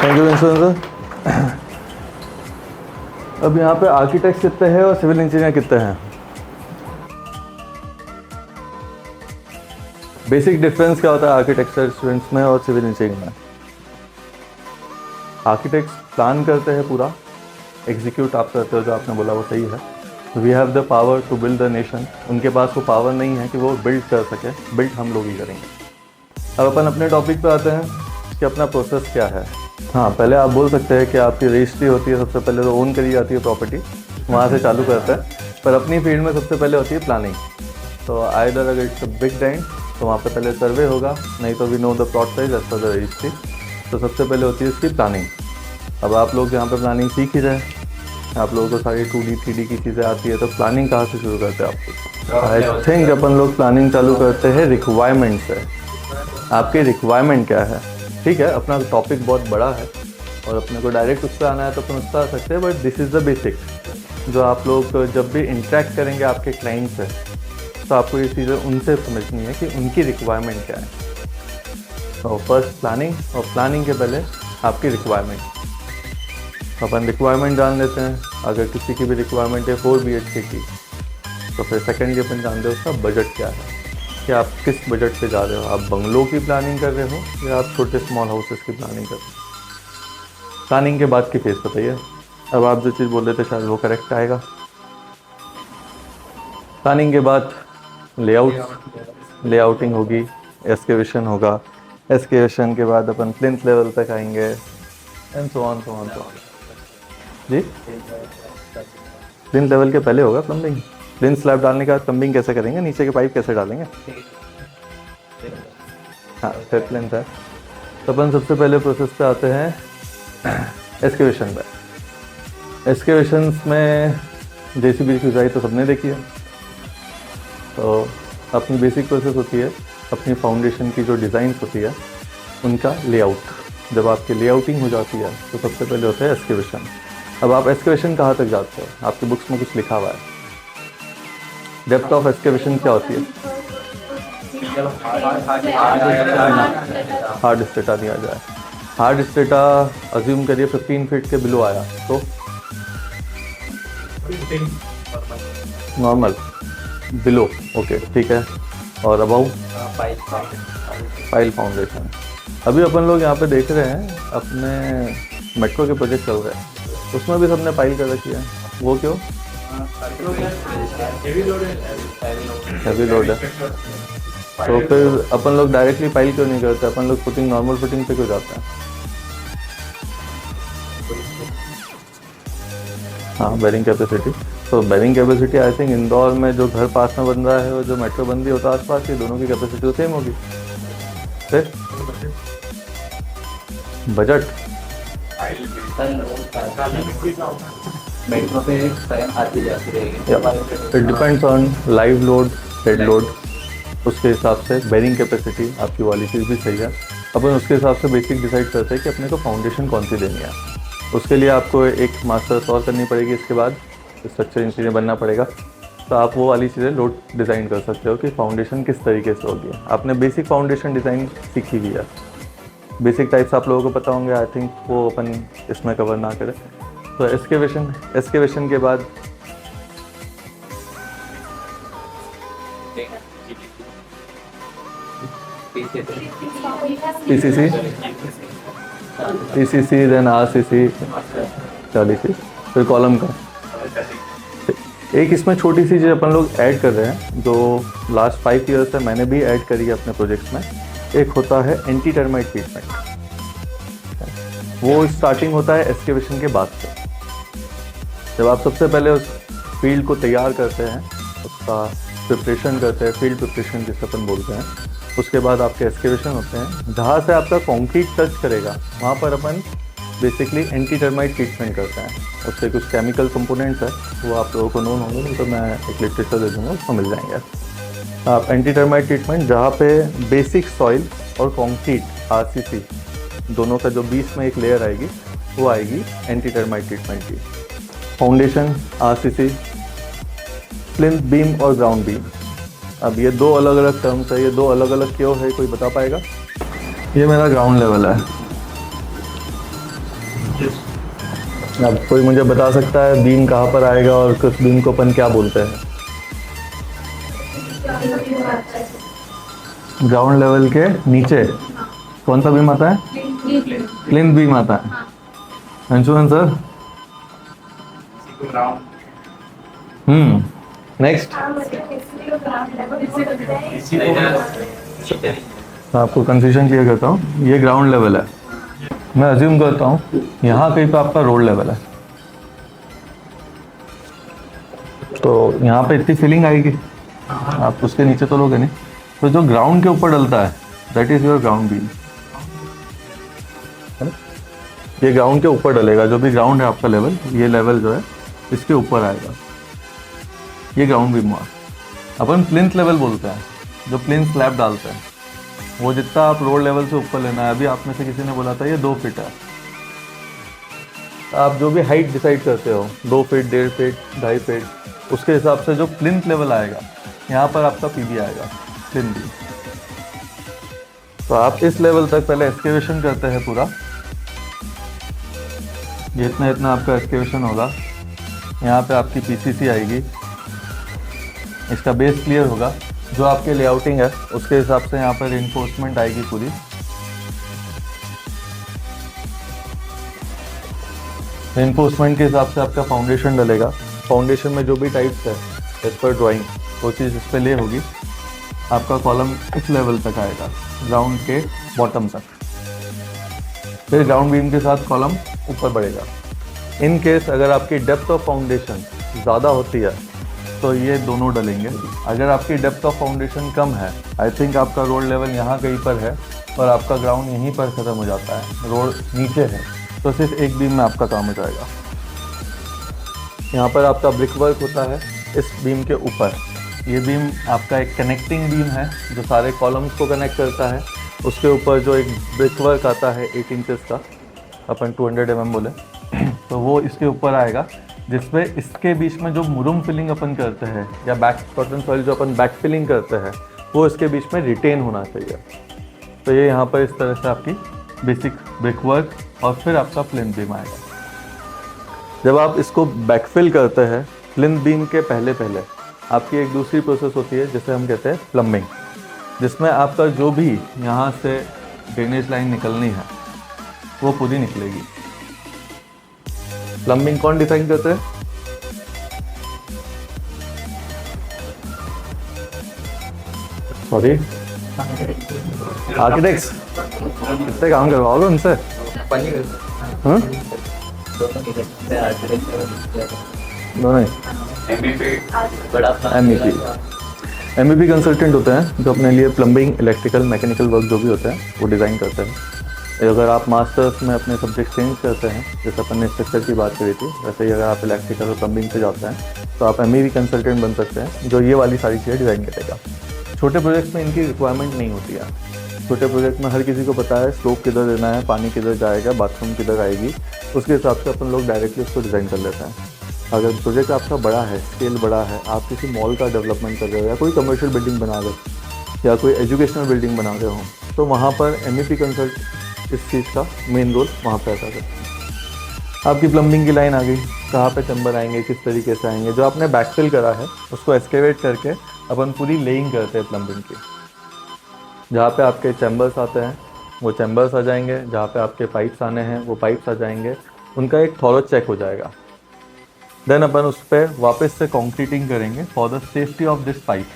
Thank you sir. अब यहाँ पे आर्किटेक्ट कितने हैं और सिविल इंजीनियर कितने हैं? बेसिक डिफरेंस क्या होता है आर्किटेक्चर स्टूडेंट्स में और सिविल इंजीनियरिंग में? आर्किटेक्ट्स प्लान करते हैं, पूरा एग्जीक्यूट आप करते हो, जो आपने बोला वो सही है। We have the power to build the nation. उनके पास वो पावर नहीं है कि वो बिल्ड कर सके, बिल्ड हम लोग ही करेंगे। अब अपन अपने टॉपिक पे आते हैं कि अपना प्रोसेस क्या है। हाँ, पहले आप बोल सकते हैं कि आपकी रजिस्ट्री होती है, सबसे पहले तो ओन करी जाती है प्रॉपर्टी, वहाँ से चालू करते हैं। पर अपनी फील्ड में सबसे पहले होती है प्लानिंग। तो आइदर अगर इट्स अ बिग लैंड तो वहाँ पे पहले सर्वे होगा, नहीं तो we know the plot size as per the registry. तो सबसे पहले होती है इसकी प्लानिंग। अब आप लोग यहाँ पे प्लानिंग सीख ही रहे, आप लोगों को सारी 2D 3D की चीज़ें आती है, तो प्लानिंग कहाँ से शुरू करते हैं आप? आई थिंक अपन लोग प्लानिंग चालू करते हैं रिक्वायरमेंट से। आपकी रिक्वायरमेंट क्या है? ठीक है, अपना टॉपिक बहुत बड़ा है और अपने को डायरेक्ट उस पर आना है तो अपन उस पर आ सकते हैं, but this is the basic. जो आप लोग जब भी इंटरेक्ट करेंगे आपके क्लाइंट से, तो आपको ये चीज़ें उनसे समझनी है कि उनकी रिक्वायरमेंट क्या है। तो फर्स्ट प्लानिंग, और प्लानिंग के पहले आपकी रिक्वायरमेंट। अपन रिक्वायरमेंट जान लेते हैं। अगर किसी की भी रिक्वायरमेंट है 4 BHK की, तो फिर सेकेंडली अपन जानते हैं उसका बजट क्या है, कि आप किस बजट पे जा रहे हो। आप बंगलों की प्लानिंग कर रहे हो या आप छोटे स्मॉल हाउसेस की प्लानिंग कर रहे हो। प्लानिंग के बाद की फेज बताइए। अब आप जो चीज़ बोल रहे थे शायद वो करेक्ट आएगा। प्लानिंग के बाद लेआउटिंग होगी, एक्सकेवेशन होगा। एक्सकेवेशन के बाद अपन प्लिंथ लेवल तक आएंगे, एंड सो ऑन। जी, प्लिंथ लेवल के पहले होगा प्लम्बिंग। प्लिंथ स्लैब डालने के बाद प्लम्बिंग कैसे करेंगे, नीचे के पाइप कैसे डालेंगे? हाँ, फिर प्लिंथ है। तो अपन सबसे पहले प्रोसेस पे आते हैं एक्सकेवेशन पे। एक्सकेवेशंस में JCB की ऊंचाई तो सबने देखी है। तो अपनी बेसिक प्रोसेस होती है, अपनी फाउंडेशन की जो डिज़ाइन होती है उनका लेआउट। जब आपकी लेआउटिंग हो जाती है तो सबसे पहले होता है एक्सकेवेशन। अब आप एक्सकेवेशन कहाँ तक जाते हो? आपकी बुक्स में कुछ लिखा हुआ है। डेप्थ ऑफ एक्सकेवेशन क्या होती है? हार्ड स्टेटा दिया जाए। हार्ड स्टेटा अज्यूम करिए 15 फीट के बिलो आया तो नॉर्मल बिलो, ओके ठीक है। और अबाउ पाइल फाउंडेशन। अभी अपन लोग यहाँ पे देख रहे हैं अपने मेट्रो के प्रोजेक्ट चल रहे हैं, उसमें भी सबने पाइल कर रखी है। वो क्यों? हैवी लोड है। तो फिर अपन लोग डायरेक्टली पाइल क्यों नहीं करते? अपन लोग फुटिंग, नॉर्मल फुटिंग पे क्यों जाते हैं? हाँ, बेरिंग कैपेसिटी। तो bearing capacity I think Indore में जो घर पास में बन रहा है और जो मेट्रो बन रही होता है आसपास की, दोनों की कैपेसिटी तो सेम होगी। फिर बजट मेट्रो पे आती जाती रहेगी। It depends on live load, head load, उसके हिसाब से बेरिंग कैपेसिटी। आपकी वाली चीज़ भी सही है। अपन उसके हिसाब से बेसिक डिसाइड करते हैं कि अपने को फाउंडेशन कौन सी देनी है। उसके लिए आपको एक मास्टर्स और करनी पड़ेगी, इसके बाद स्ट्रक्चर इंजीनियर बनना पड़ेगा। तो आप वो वाली चीज़ें लोड डिज़ाइन कर सकते हो कि फाउंडेशन किस तरीके से होगी। आपने बेसिक फाउंडेशन डिज़ाइन सीखी हुई है, बेसिक टाइप्स आप लोगों को पता होंगे। आई थिंक वो अपन इसमें कवर ना करें। तो एक्सकेवेशन के बाद PCC देन RCC 40, फिर कॉलम का। एक इसमें छोटी सी चीज़ अपन लोग ऐड कर रहे हैं, जो लास्ट 5 ईयर्स से मैंने भी ऐड करी है अपने प्रोजेक्ट्स में। एक होता है एंटी टर्माइट ट्रीटमेंट। वो स्टार्टिंग होता है एक्सकेवेशन के बाद से। जब आप सबसे पहले उस फील्ड को तैयार करते हैं, उसका प्रिपरेशन करते हैं, फील्ड प्रिपरेशन जिसे अपन बोलते हैं, उसके बाद आपके एक्सकेवेशन होते हैं। जहाँ से आपका कंक्रीट टच करेगा वहाँ पर अपन बेसिकली एंटी टर्माइट ट्रीटमेंट करते हैं। उससे कुछ केमिकल कंपोनेंट्स है, वो आप लोगों को नोन होंगे, तो मैं एक लिटरेचर दे दूँगा, उसको मिल जाएंगे। आप एंटी टर्माइट ट्रीटमेंट, जहाँ पे बेसिक सॉइल और कंक्रीट RCC दोनों का जो बीच में एक लेयर आएगी, वो आएगी एंटी टर्माइट ट्रीटमेंट की। फाउंडेशन RCC, प्लिंथ बीम और ग्राउंड बीम, अब ये दो अलग अलग टर्म्स है, ये दो अलग अलग क्यों है, कोई बता पाएगा? ये मेरा ग्राउंड लेवल है। अब कोई मुझे बता सकता है बीम कहाँ पर आएगा और किस बीम को अपन क्या बोलते हैं? ग्राउंड लेवल के नीचे कौन सा बीम आता है? प्लिंथ बीम आता है। अंशुमन सर? नेक्स्ट आपको कंफ्यूजन क्लियर करता हूँ। ये ग्राउंड लेवल है, मैं अज्यूम करता हूँ यहाँ कहीं पे आपका रोड लेवल है, तो यहाँ पे इतनी फीलिंग आएगी, आप उसके नीचे तो लोगे नहीं। तो जो ग्राउंड के ऊपर डलता है that is your ground beam. ये ग्राउंड के ऊपर डलेगा, जो भी ग्राउंड है आपका लेवल, ये लेवल जो है इसके ऊपर आएगा, ये ग्राउंड बीम हुआ। अपन प्लिंथ लेवल बोलते हैं, जो प्लिंथ स्लैब डालते हैं, वो जितना आप रोड लेवल से ऊपर लेना है। अभी आप में से किसी ने बोला था ये 2 फीट है, आप जो भी हाइट डिसाइड करते हो 2 फीट, 1.5 फीट, 2.5 फीट, उसके हिसाब से जो प्लिंथ लेवल आएगा यहाँ पर आपका पीबी आएगा, प्लिंथ बी। तो आप इस लेवल तक पहले एक्सकेवेशन करते हैं पूरा, ये इतना इतना आपका एक्सकेवेशन होगा। यहाँ पे आपकी पीसीसी आएगी, इसका बेस क्लियर होगा, जो आपके लेआउटिंग है उसके हिसाब से यहाँ पर रिइंफोर्समेंट आएगी पूरी। रिइंफोर्समेंट के हिसाब से आपका फाउंडेशन डलेगा। फाउंडेशन में जो भी टाइप्स है एज पर ड्राइंग वो चीज़ इस पर ले होगी। आपका कॉलम इस लेवल तक आएगा, ग्राउंड के बॉटम तक, फिर ग्राउंड बीम के साथ कॉलम ऊपर बढ़ेगा। इन केस अगर आपकी डेप्थ ऑफ फाउंडेशन ज़्यादा होती है तो ये दोनों डलेंगे। अगर आपकी डेप्थ ऑफ फाउंडेशन कम है, आई थिंक आपका रोड लेवल यहाँ कहीं पर है और आपका ग्राउंड यहीं पर ख़त्म हो जाता है, रोड नीचे है, तो सिर्फ एक बीम में आपका काम हो जाएगा। यहाँ पर आपका ब्रिक वर्क होता है इस बीम के ऊपर। ये बीम आपका एक कनेक्टिंग बीम है जो सारे कॉलम्स को कनेक्ट करता है। उसके ऊपर जो एक ब्रिक वर्क आता है 8 इंचेस का, अपन 200 mm बोले, तो वो इसके ऊपर आएगा, जिसमें इसके बीच में जो मुरुम फिलिंग अपन करते हैं या बैक कॉटन सॉइल जो अपन बैक फिलिंग करते हैं वो इसके बीच में रिटेन होना चाहिए। तो ये यहाँ पर इस तरह से आपकी बेसिक ब्रिक वर्क और फिर आपका प्लिंथ बीम आएगा। जब आप इसको बैकफिल करते हैं प्लिंथ बीम के पहले आपकी एक दूसरी प्रोसेस होती है जिसे हम कहते हैं प्लम्बिंग, जिसमें आपका जो भी यहाँ से ड्रेनेज लाइन निकलनी है वो पूरी निकलेगी। प्लम्बिंग कौन डिजाइन करते हैं? Sorry, architects. कितने काम करवाओगे उनसे? हाँ? दोनों MEP कंसल्टेंट होते हैं जो अपने लिए प्लम्बिंग, इलेक्ट्रिकल, मैकेनिकल वर्क जो भी होता है वो डिज़ाइन करते हैं। अगर आप मास्टर्स में अपने सब्जेक्ट चेंज करते हैं, जैसे अपन ने स्ट्रक्चर की बात करी थी, वैसे ही अगर आप इलेक्ट्रिकल और प्लम्बिंग पे जाते हैं तो आप MEP कंसल्टेंट बन सकते हैं जो ये वाली सारी चीज़ें डिज़ाइन करेगा। छोटे प्रोजेक्ट्स में इनकी रिक्वायरमेंट नहीं होती है। छोटे प्रोजेक्ट में हर किसी को पता है स्लोप किधर देना है, पानी किधर जाएगा, बाथरूम किधर आएगी, उसके हिसाब से अपन लोग डायरेक्टली उसको डिज़ाइन कर लेते हैं। अगर प्रोजेक्ट आपका बड़ा है, स्केल बड़ा है, आप किसी मॉल का डेवलपमेंट कर रहे हो या कोई कमर्शियल बिल्डिंग बना रहे हो या कोई एजुकेशनल बिल्डिंग बना रहे हो, तो वहाँ पर MEP कंसल्ट इस चीज़ का मेन रोल वहाँ पे अदा करते हैं। आपकी प्लम्बिंग की लाइन आ गई, कहाँ पे चैम्बर आएंगे, किस तरीके से आएंगे, जो आपने बैकफिल करा है उसको एक्सकेवेट करके अपन पूरी लेइंग करते हैं प्लम्बिंग की। जहाँ पे आपके चैम्बर्स आते हैं वो चैम्बर्स आ जाएंगे, जहाँ पे आपके पाइप्स आने हैं वो पाइप्स आ जाएंगे, उनका एक थॉरो चेक हो जाएगा। देन अपन उस पर वापस से कंक्रीटिंग करेंगे for the safety of this pipe.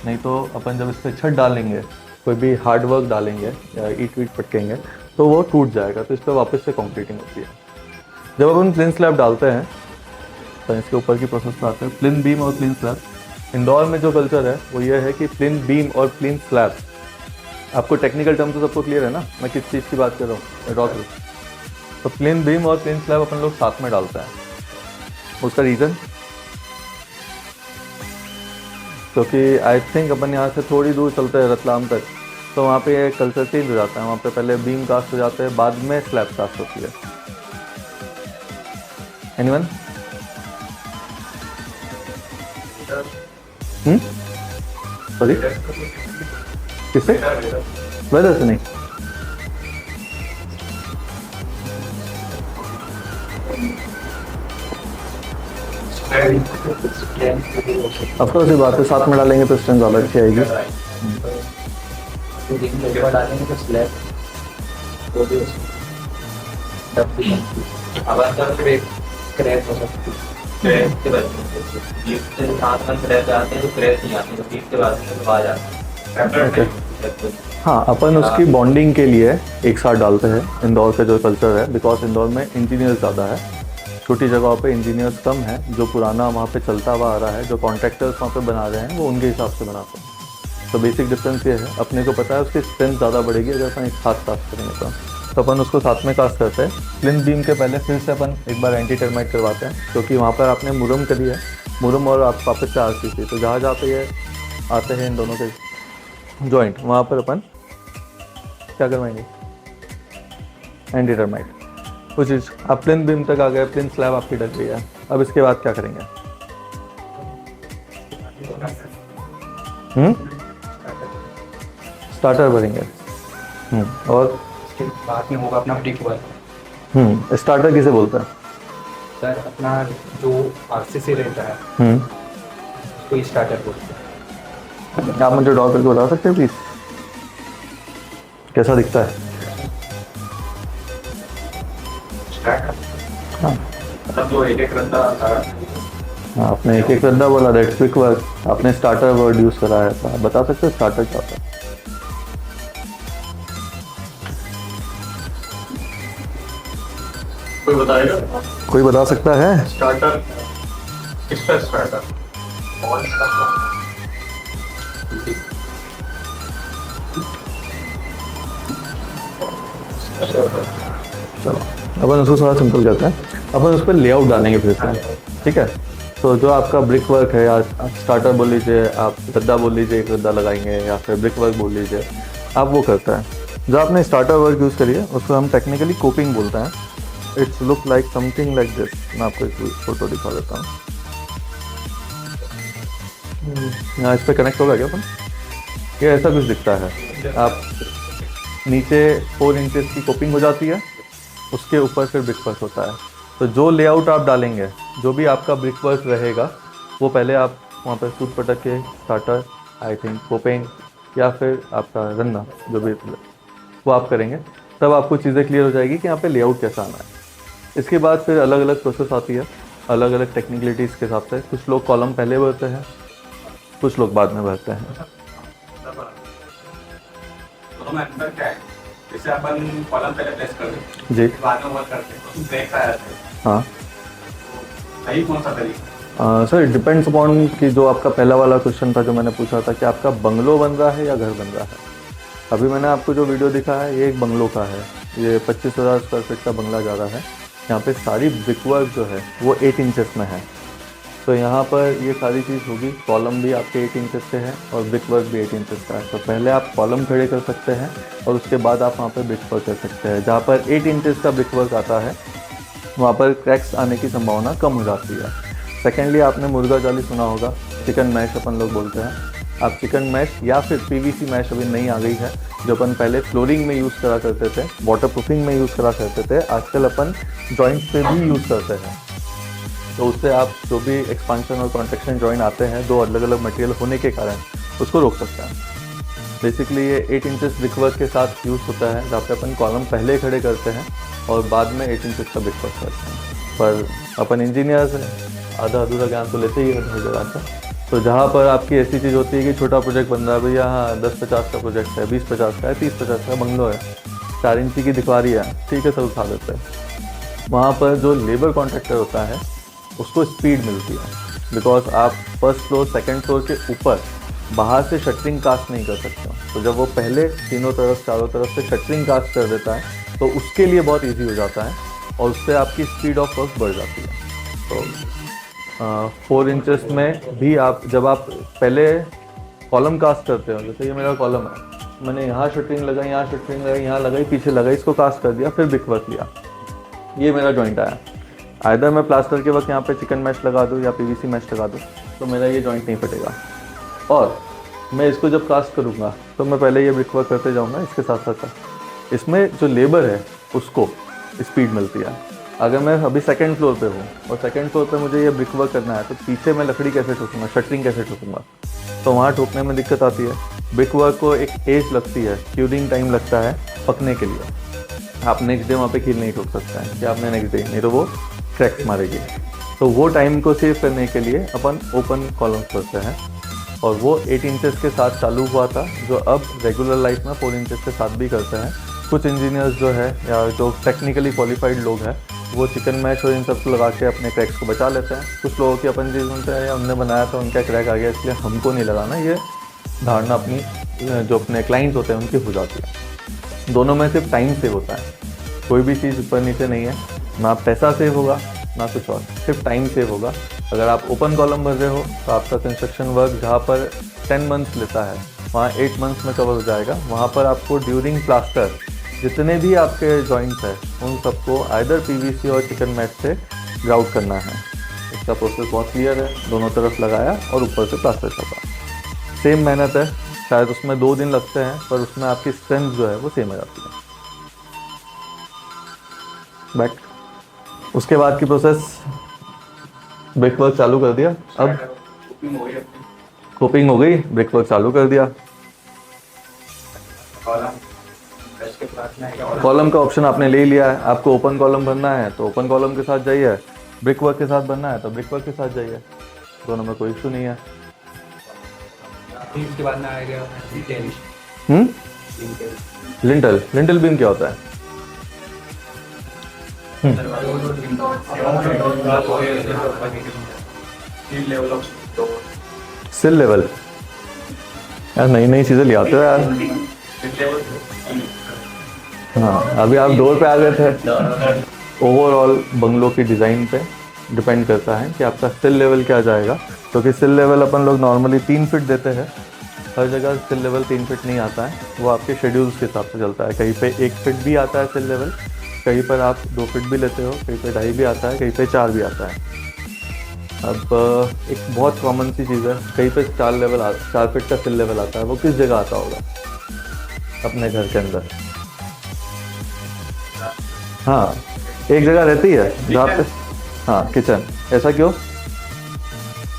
नहीं तो अपन जब इस पर छत डालेंगे, कोई भी हार्ड वर्क डालेंगे या ईट वीट पटकेंगे तो वो टूट जाएगा, तो इस पर वापस से कंक्रीटिंग होती है। जब अपन प्लिंथ स्लैब डालते हैं तो इसके ऊपर की प्रोसेस पर आते हैं, प्लिंथ बीम और प्लिंथ स्लैब। इंदौर में जो कल्चर है वो ये है कि प्लिंथ बीम और प्लिंथ स्लैब, आपको टेक्निकल टर्म तो सबको क्लियर है ना मैं किस चीज़ की बात कर रहा हूँ, ड्रॉ करो। तो प्लिंथ बीम और प्लिंथ स्लैब अपन लोग साथ में डालते हैं। उसका रीज़न क्योंकि आई थिंक अपन यहाँ से थोड़ी दूर चलते हैं रतलाम तक, तो वहाँ पे कल्चर चेंज हो जाता है। वहाँ पे पहले बीम कास्ट हो जाते हैं, बाद में स्लैब कास्ट होती है। एनीवन? सॉरी किससे? वेदर से नहीं। अब तो ऐसी बात है, साथ में डालेंगे तो स्ट्रेंथ ज़्यादा अच्छी आएगी। डालेंगे तो स्लैब तो भी अब अंदर क्रैक हो सकती है। क्रैक के बाद साथ में क्रैक आते हैं तो क्रैक नहीं आते, तो बीच के बाद आ जाते हैं। हाँ, अपन उसकी बॉन्डिंग के लिए एक साथ डालते हैं इंदौर का जो कल्चर है, बिकॉज इंदौर में इंजीनियर्स ज़्यादा है, छोटी जगहों पे इंजीनियर्स कम है। जो पुराना वहाँ पे चलता हुआ आ रहा है, जो कॉन्ट्रैक्टर्स वहाँ पे बना रहे हैं वो उनके हिसाब से बनाते हैं। तो बेसिक डिफरेंस ये है, अपने को पता है उसकी स्ट्रेंथ ज़्यादा बढ़ेगी अगर अपन एक साथ कास्ट करेंगे तो अपन उसको साथ में कास्ट करते हैं। प्लिंथ बीम के पहले फिर से अपन एक बार एंटी टर्माइट करवाते हैं, क्योंकि वहाँ पर आपने मुरम करी है, मुरम और आप वापस से RCC, तो जहाँ जहाँ पे ये आते हैं इन दोनों के जॉइंट, वहाँ पर अपन क्या करवाएंगे? Anti termite. कुछ चीज़ आप प्लिंथ बीम तक आ गए, प्लिंथ स्लैब आपकी डल गई है, अब इसके बाद क्या करेंगे? स्टार्टर भरेंगे। और बाद में होगा अपना ब्रिक वर्क। स्टार्टर किसे बोलते हैं? सर अपना जो RCC रहता है उसको स्टार्टर बोलते हैं। आप मुझे ड्रॉ करके बता सकते हैं प्लीज, कैसा दिखता है? हाँ, मतलब जो एक रद्दा आता है। हाँ, आपने एक रद्दा बोला, दैट्स क्विक वर्क। आपने स्टार्टर वर्ड यूज़ करा है, तो आप बता सकते हैं स्टार्टर क्या होता है? कोई बताएगा? कोई बता सकता है? स्टार्टर किसका स्टार्टर? चलो अपन उसको थोड़ा सिंपल करते हैं, अपन उस पर लेआउट डालेंगे फिर से, ठीक है? तो जो आपका ब्रिक वर्क है, या स्टार्टर बोल लीजिए, आप गद्दा बोल लीजिए, एक गद्दा लगाएंगे, या फिर ब्रिक वर्क बोल लीजिए, आप वो करते हैं। जो आपने स्टार्टर वर्क यूज़ करी है उसको हम टेक्निकली कोपिंग बोलते हैं। It's look like something like this. मैं आपको एक फोटो दिखा देता हूँ। यहाँ इस पर कनेक्ट होगा क्या अपन? ये ऐसा कुछ दिखता है। आप नीचे 4 इंचेस की कोपिंग हो जाती है, उसके ऊपर फिर ब्रिक वर्क होता है। तो जो लेआउट आप डालेंगे, जो भी आपका ब्रिक वर्क रहेगा, वो पहले आप वहाँ पर सूट पटक के स्टार्टर, आई थिंक कोपिंग, या फिर आपका रन्ना, जो भी वो आप करेंगे, तब आपको चीज़ें क्लियर हो जाएगी कि यहाँ पे लेआउट कैसा आना है। इसके बाद फिर अलग अलग प्रोसेस आती है, अलग अलग टेक्निकलिटीज़ के हिसाब से। कुछ लोग कॉलम पहले भरते हैं, कुछ लोग बाद में भरते हैं। जैसे अपन कॉलम पहले प्लेस कर दें, जी, बाद में वर्क करते हैं, तो ब्रेक आ जाते हैं। हाँ सही कौन सा तरीका? सर, इट डिपेंड्स अपॉन कि जो आपका पहला वाला क्वेश्चन था जो मैंने पूछा था कि आपका बंगलो बन रहा है या घर बन रहा है। अभी मैंने आपको जो वीडियो दिखा है ये एक बंगलो का है, ये 25,000 स्क्वायर फीट का बंगला जा रहा है। यहाँ पे सारी ब्रिक वर्क जो है वो 8 इंचेस में है। तो यहाँ पर ये सारी चीज़ होगी, कॉलम भी आपके 8 इंचेस से है और ब्रिक वर्क भी 8 इंचेस का है। तो पहले आप कॉलम खड़े कर सकते हैं और उसके बाद आप वहाँ पर ब्रिक वर्क कर सकते हैं। जहाँ पर 8 इंचेस का ब्रिक वर्क आता है वहाँ पर क्रैक्स आने की संभावना कम हो जाती है। सेकेंडली, आपने मुर्गा जाली सुना होगा, चिकन मैश अपन लोग बोलते हैं। आप चिकन मैश या फिर PVC मैश अभी नई आ गई है, जो अपन पहले फ्लोरिंग में यूज़ करा करते थे, वाटर प्रूफिंग में यूज़ करा करते थे, आजकल अपन जॉइंट्स पे भी यूज़ करते हैं। तो उससे आप जो भी एक्सपांशन और कॉन्ट्रैक्शन जॉइंट आते हैं, दो अलग अलग मटेरियल होने के कारण, उसको रोक सकते हैं। बेसिकली ये 8 इंचेस ब्रिक वर्क के साथ यूज़ होता है, जहाँ पे अपन कॉलम पहले खड़े करते हैं और बाद में 8 इंचेस का ब्रिक वर्क करते हैं। पर अपन इंजीनियर्स हैं, आधा अधूरा ज्ञान तो लेते ही है हर जगह से। तो जहाँ पर आपकी ऐसी चीज़ होती है कि छोटा प्रोजेक्ट बन रहा है, भैया हाँ 10-50 का प्रोजेक्ट है, 20-50 का है, 30-50 का बंगलो है, 4 इंची की दिखवारी है, ठीक है, सब उठा देते हैं। वहाँ पर जो लेबर कॉन्ट्रैक्टर होता है उसको स्पीड मिलती है, बिकॉज आप फर्स्ट फ्लोर सेकंड फ्लोर के ऊपर बाहर से शटरिंग कास्ट नहीं कर सकते हो। तो जब वो पहले तीनों तरफ चारों तरफ से शटरिंग कास्ट कर देता है तो उसके लिए बहुत ईजी हो जाता है और उससे आपकी स्पीड ऑफ वर्क बढ़ जाती है। तो 4 इंचेस में भी आप जब आप पहले कॉलम कास्ट करते हो, जैसे ये मेरा कॉलम है, मैंने यहाँ शटरिंग लगाई, यहाँ शटरिंग लगाई, यहाँ लगाई, पीछे लगाई, इसको कास्ट कर दिया, फिर ब्रिक वर्क लिया, ये मेरा जॉइंट आया। आइदर मैं प्लास्टर के वक्त यहाँ पे चिकन मैश लगा दूँ या PVC मैश लगा दूँ, तो मेरा ये जॉइंट नहीं फटेगा। और मैं इसको जब कास्ट करूँगा तो मैं पहले ये ब्रिक वर्क करते जाऊँगा इसके साथ साथ। इसमें जो लेबर है उसको स्पीड मिलती है। अगर मैं अभी सेकंड फ्लोर पे हूँ और सेकंड फ्लोर पे मुझे ये ब्रिक वर्क करना है तो पीछे मैं लकड़ी कैसे ठोकूँगा, शटरिंग कैसे ठोकूँगा, तो वहाँ ठोकने में दिक्कत आती है। ब्रिक वर्क को एक एज लगती है, क्यूरिंग टाइम लगता है पकने के लिए। आप नेक्स्ट डे वहाँ पे कील नहीं ठोक सकते हैं कि आपने नेक्स्ट डे, नहीं तो वो क्रैक्स मारेगी। तो वो टाइम को सेव करने के लिए अपन ओपन कॉलम्स करते हैं और वो 8 इंचेस के साथ चालू हुआ था, जो अब रेगुलर लाइफ में 4 इंचेस के साथ भी करते हैं। कुछ इंजीनियर्स जो है या जो टेक्निकली क्वालिफाइड लोग हैं वो चिकन मैश और इन सब को लगा के अपने क्रैक्स को बचा लेते हैं। कुछ लोगों की अपन चीज़ सुनते हैं या उनने बनाया था उनका क्रैक आ गया इसलिए हमको नहीं लगाना, ये धारणा अपनी जो अपने क्लाइंट्स होते हैं उनकी हो जाती है। दोनों में सिर्फ टाइम सेव होता है, कोई भी चीज़ ऊपर नीचे नहीं है, ना पैसा सेव होगा ना कुछ और, सिर्फ टाइम सेव होगा। अगर आप ओपन कॉलम भर रहे हो तो आपका कंस्ट्रक्शन वर्क जहाँ पर 10 मंथ्स लेता है वहाँ 8 मंथ्स में कवर हो जाएगा। वहाँ पर आपको ड्यूरिंग प्लास्टर जितने भी आपके जॉइंट्स हैं उन सबको आइदर पीवीसी और चिकन मैट से ग्राउट करना है। इसका प्रोसेस बहुत क्लियर है, दोनों तरफ लगाया और ऊपर से प्लास्टर करना। सेम मेहनत है, शायद उसमें 2 दिन लगते हैं पर उसमें आपकी स्ट्रेंथ जो है वो सेम आ जाती है। बैक उसके बाद की प्रोसेस, ब्रिक वर्क चालू कर दिया, अब कोपिंग हो गई, ब्रिक वर्क चालू कर दिया। कॉलम का ऑप्शन आपने ले लिया है, आपको ओपन कॉलम भरना है तो ओपन कॉलम के साथ जाइए, ब्रिक वर्क के साथ भरना है तो ब्रिक वर्क के साथ जाइए, दोनों में कोई इशू नहीं है। इसके बाद ना आएगा लिंटल, लिंटल बीम क्या होता है? सिल लेवल, यार नई नई चीज़ें ले आते हो यार। हाँ, अभी आप डोर पे आ गए थे। ओवरऑल बंगलों की डिज़ाइन पे डिपेंड करता है कि आपका सिल लेवल क्या जाएगा, क्योंकि सिल लेवल अपन लोग नॉर्मली 3 फीट देते हैं। हर जगह सिल लेवल 3 फीट नहीं आता है, वो आपके शेड्यूल्स के हिसाब से चलता है। कहीं पे 1 फीट भी आता है सिल लेवल, कहीं पर आप 2 फीट भी लेते हो, कहीं पे 2.5 भी आता है, कहीं पे 4 भी आता है। अब एक बहुत कॉमन सी चीज़ है, कहीं पे 4 फीट का सिल लेवल आता है, वो किस जगह आता होगा? अपने घर के अंदर। हाँ, एक जगह रहती है जहाँ पे, हाँ किचन। ऐसा क्यों?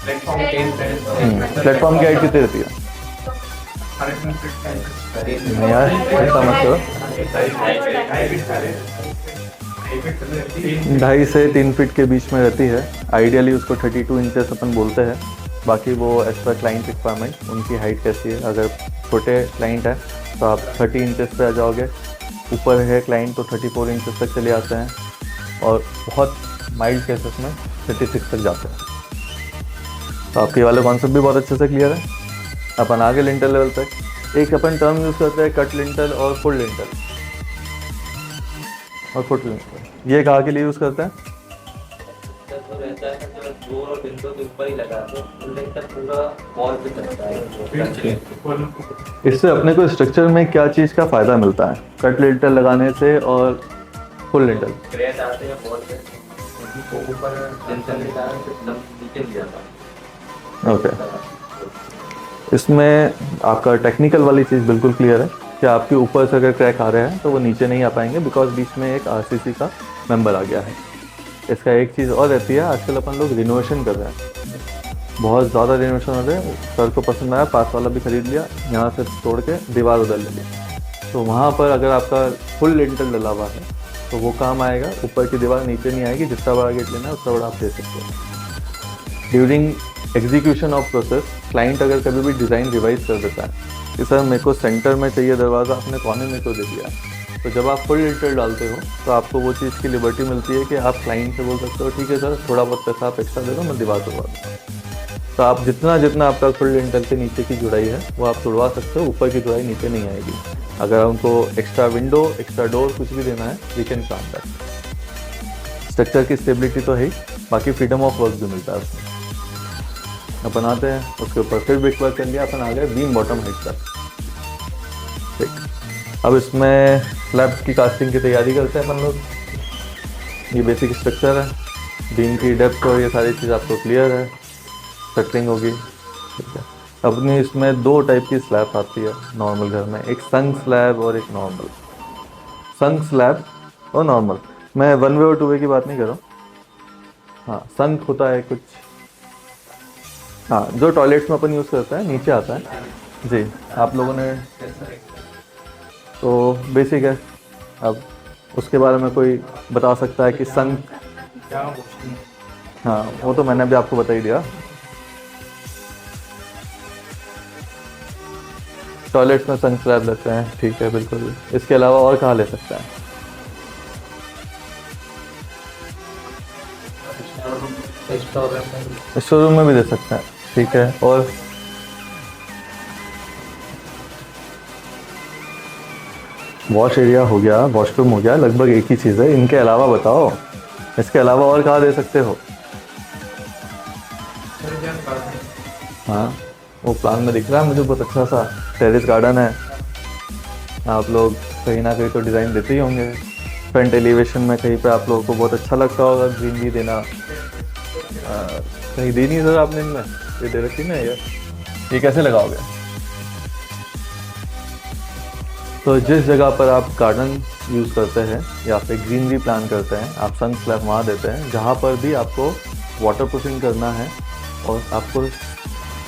प्लेटफॉर्म की हाइट कितनी रहती है? नहीं यार, ऐसा मत करो। 2.5 से 3 फीट के बीच में रहती है। आइडियली उसको 32 इंचेस अपन बोलते हैं, बाकी वो एज पर क्लाइंट रिक्वायरमेंट उनकी हाइट कैसी है। अगर छोटे क्लाइंट है तो आप 30 इंचेस पे आ जाओगे, ऊपर है क्लाइंट तो 34 इंचेस तक चले आते हैं, और बहुत माइल्ड केसेस में 36 तक जाते हैं। तो आपके वाले कॉन्सेप्ट भी बहुत अच्छे से क्लियर है। अपन आगे लिंटल लेवल तक एक अपन टर्म यूज़ करते हैं, कट लिंटल और फुल लिंटल और फुट लिंटल। ये कहाँ के लिए यूज़ करते हैं? इससे अपने को स्ट्रक्चर में क्या चीज़ का फ़ायदा मिलता है कट लिंटल लगाने से और फुल लिंटल? ओके, इसमें आपका टेक्निकल वाली चीज़ बिल्कुल क्लियर है कि आपके ऊपर से अगर क्रैक आ रहे हैं तो वो नीचे नहीं आ पाएंगे, बिकॉज बीच में एक आरसीसी का मेंबर आ गया है। इसका एक चीज़ और रहती है, आजकल अपन लोग रिनोवेशन कर रहे हैं, बहुत ज़्यादा रिनोवेशन हो रहे हैं। सर को पसंद आया, पास वाला भी खरीद लिया, यहाँ से तोड़ के दीवार उधर ले लिया। तो वहाँ पर अगर आपका फुल लिंटल डला हुआ है तो वो काम आएगा, ऊपर की दीवार नीचे नहीं आएगी। जितना बड़ा गेट लेना है उतना बड़ा आप दे सकते हो। During execution of process client अगर कभी भी डिज़ाइन रिवाइज कर देता है कि सर मेरे को सेंटर में चाहिए दरवाज़ा, आपने कोने में क्यों दे दिया, तो जब आप फुल लिंटल डालते हो तो आपको वो चीज़ की लिबर्टी मिलती है कि आप क्लाइंट से बोल सकते हो ठीक है सर थोड़ा बहुत पैसा आप एक्स्ट्रा दे दो, मैं दीवार तोड़वा दूँगा। तो आप जितना आपका फुल लिंटल के नीचे की जुड़ाई है वो आप तोड़वा सकते हो, ऊपर की जुड़ाई नीचे नहीं आएगी। अगर उनको एक्स्ट्रा विंडो, एक्स्ट्रा डोर कुछ भी देना है, we can plan that. Structure की स्टेबिलिटी तो है ही, बाकी फ्रीडम ऑफ वर्क भी मिलता है उसमें। अपन आते हैं उसके ऊपर, फिर ब्रिक वर्क कर लिया, अपन आ गए बीम बॉटम हाइट तक। ठीक, अब इसमें स्लैब की कास्टिंग की तैयारी करते हैं अपन लोग। ये बेसिक स्ट्रक्चर है, बीम की डेप्थ और ये सारी चीज़ आपको क्लियर है, शटरिंग होगी, ठीक है। अपनी इसमें दो टाइप की स्लैब आती है नॉर्मल घर में, एक संक स्लैब और एक नॉर्मल। संक स्लैब और नॉर्मल, मैं 1 वे और 2 वे की बात नहीं कर रहा हूँ। हाँ, संक होता है कुछ, हाँ, जो टॉयलेट्स में अपन यूज़ करते हैं नीचे आता है। जी, आप लोगों ने तो बेसिक है। अब उसके बारे में कोई बता सकता है कि संक? हाँ, वो तो मैंने भी आपको बता ही दिया। टॉयलेट्स में संक स्लैब लगते हैं, ठीक है, बिल्कुल। इसके अलावा और कहाँ ले सकते हैं? शोरूम में भी दे सकते हैं, ठीक है। और वॉश एरिया हो गया, वॉशरूम हो गया, लगभग एक ही चीज़ है। इनके अलावा बताओ, इसके अलावा और कहाँ दे सकते हो? हाँ, वो प्लान में दिख रहा है मुझे बहुत अच्छा सा टेरेस गार्डन है। आप लोग कहीं ना कहीं तो डिज़ाइन देते ही होंगे। फ्रंट एलिवेशन में कहीं पे आप लोगों को बहुत अच्छा लगता होगा ग्रीनरी देना। कहीं दी नहीं सर आपने इनमें? ये दे रखी ना ये कैसे लगाओगे? तो जिस जगह पर आप गार्डन यूज़ करते हैं या फिर ग्रीनरी प्लान करते हैं, आप सन स्लैब वहाँ देते हैं जहाँ पर भी आपको वाटर प्रूफिंग करना है और आपको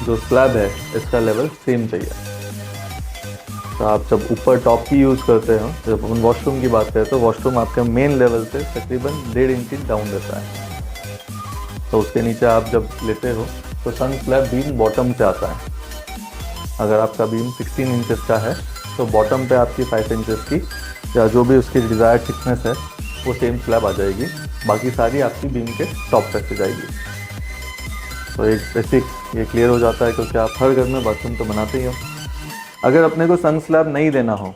जो स्लैब है इसका लेवल सेम चाहिए। तो आप जब ऊपर टॉप की यूज़ करते हो, जब अपन वॉशरूम की बात करें तो वॉशरूम आपके मेन लेवल से तकरीबन 1.5 इंच डाउन रहता है। तो उसके नीचे आप जब लेते हो तो सन स्लैब बीम बॉटम से आता है। अगर आपका बीम 16 इंचेस का है तो बॉटम पे आपकी 5 इंचेस की या जो भी उसकी डिज़ायर्ड थिकनेस है वो सेम स्लैब आ जाएगी। बाकी सारी आपकी बीम के टॉप तक से जाएगी। तो एक बेसिक ये क्लियर हो जाता है, क्योंकि आप हर घर में बाथरूम तो बनाते ही हो। अगर अपने को सन स्लैब नहीं देना हो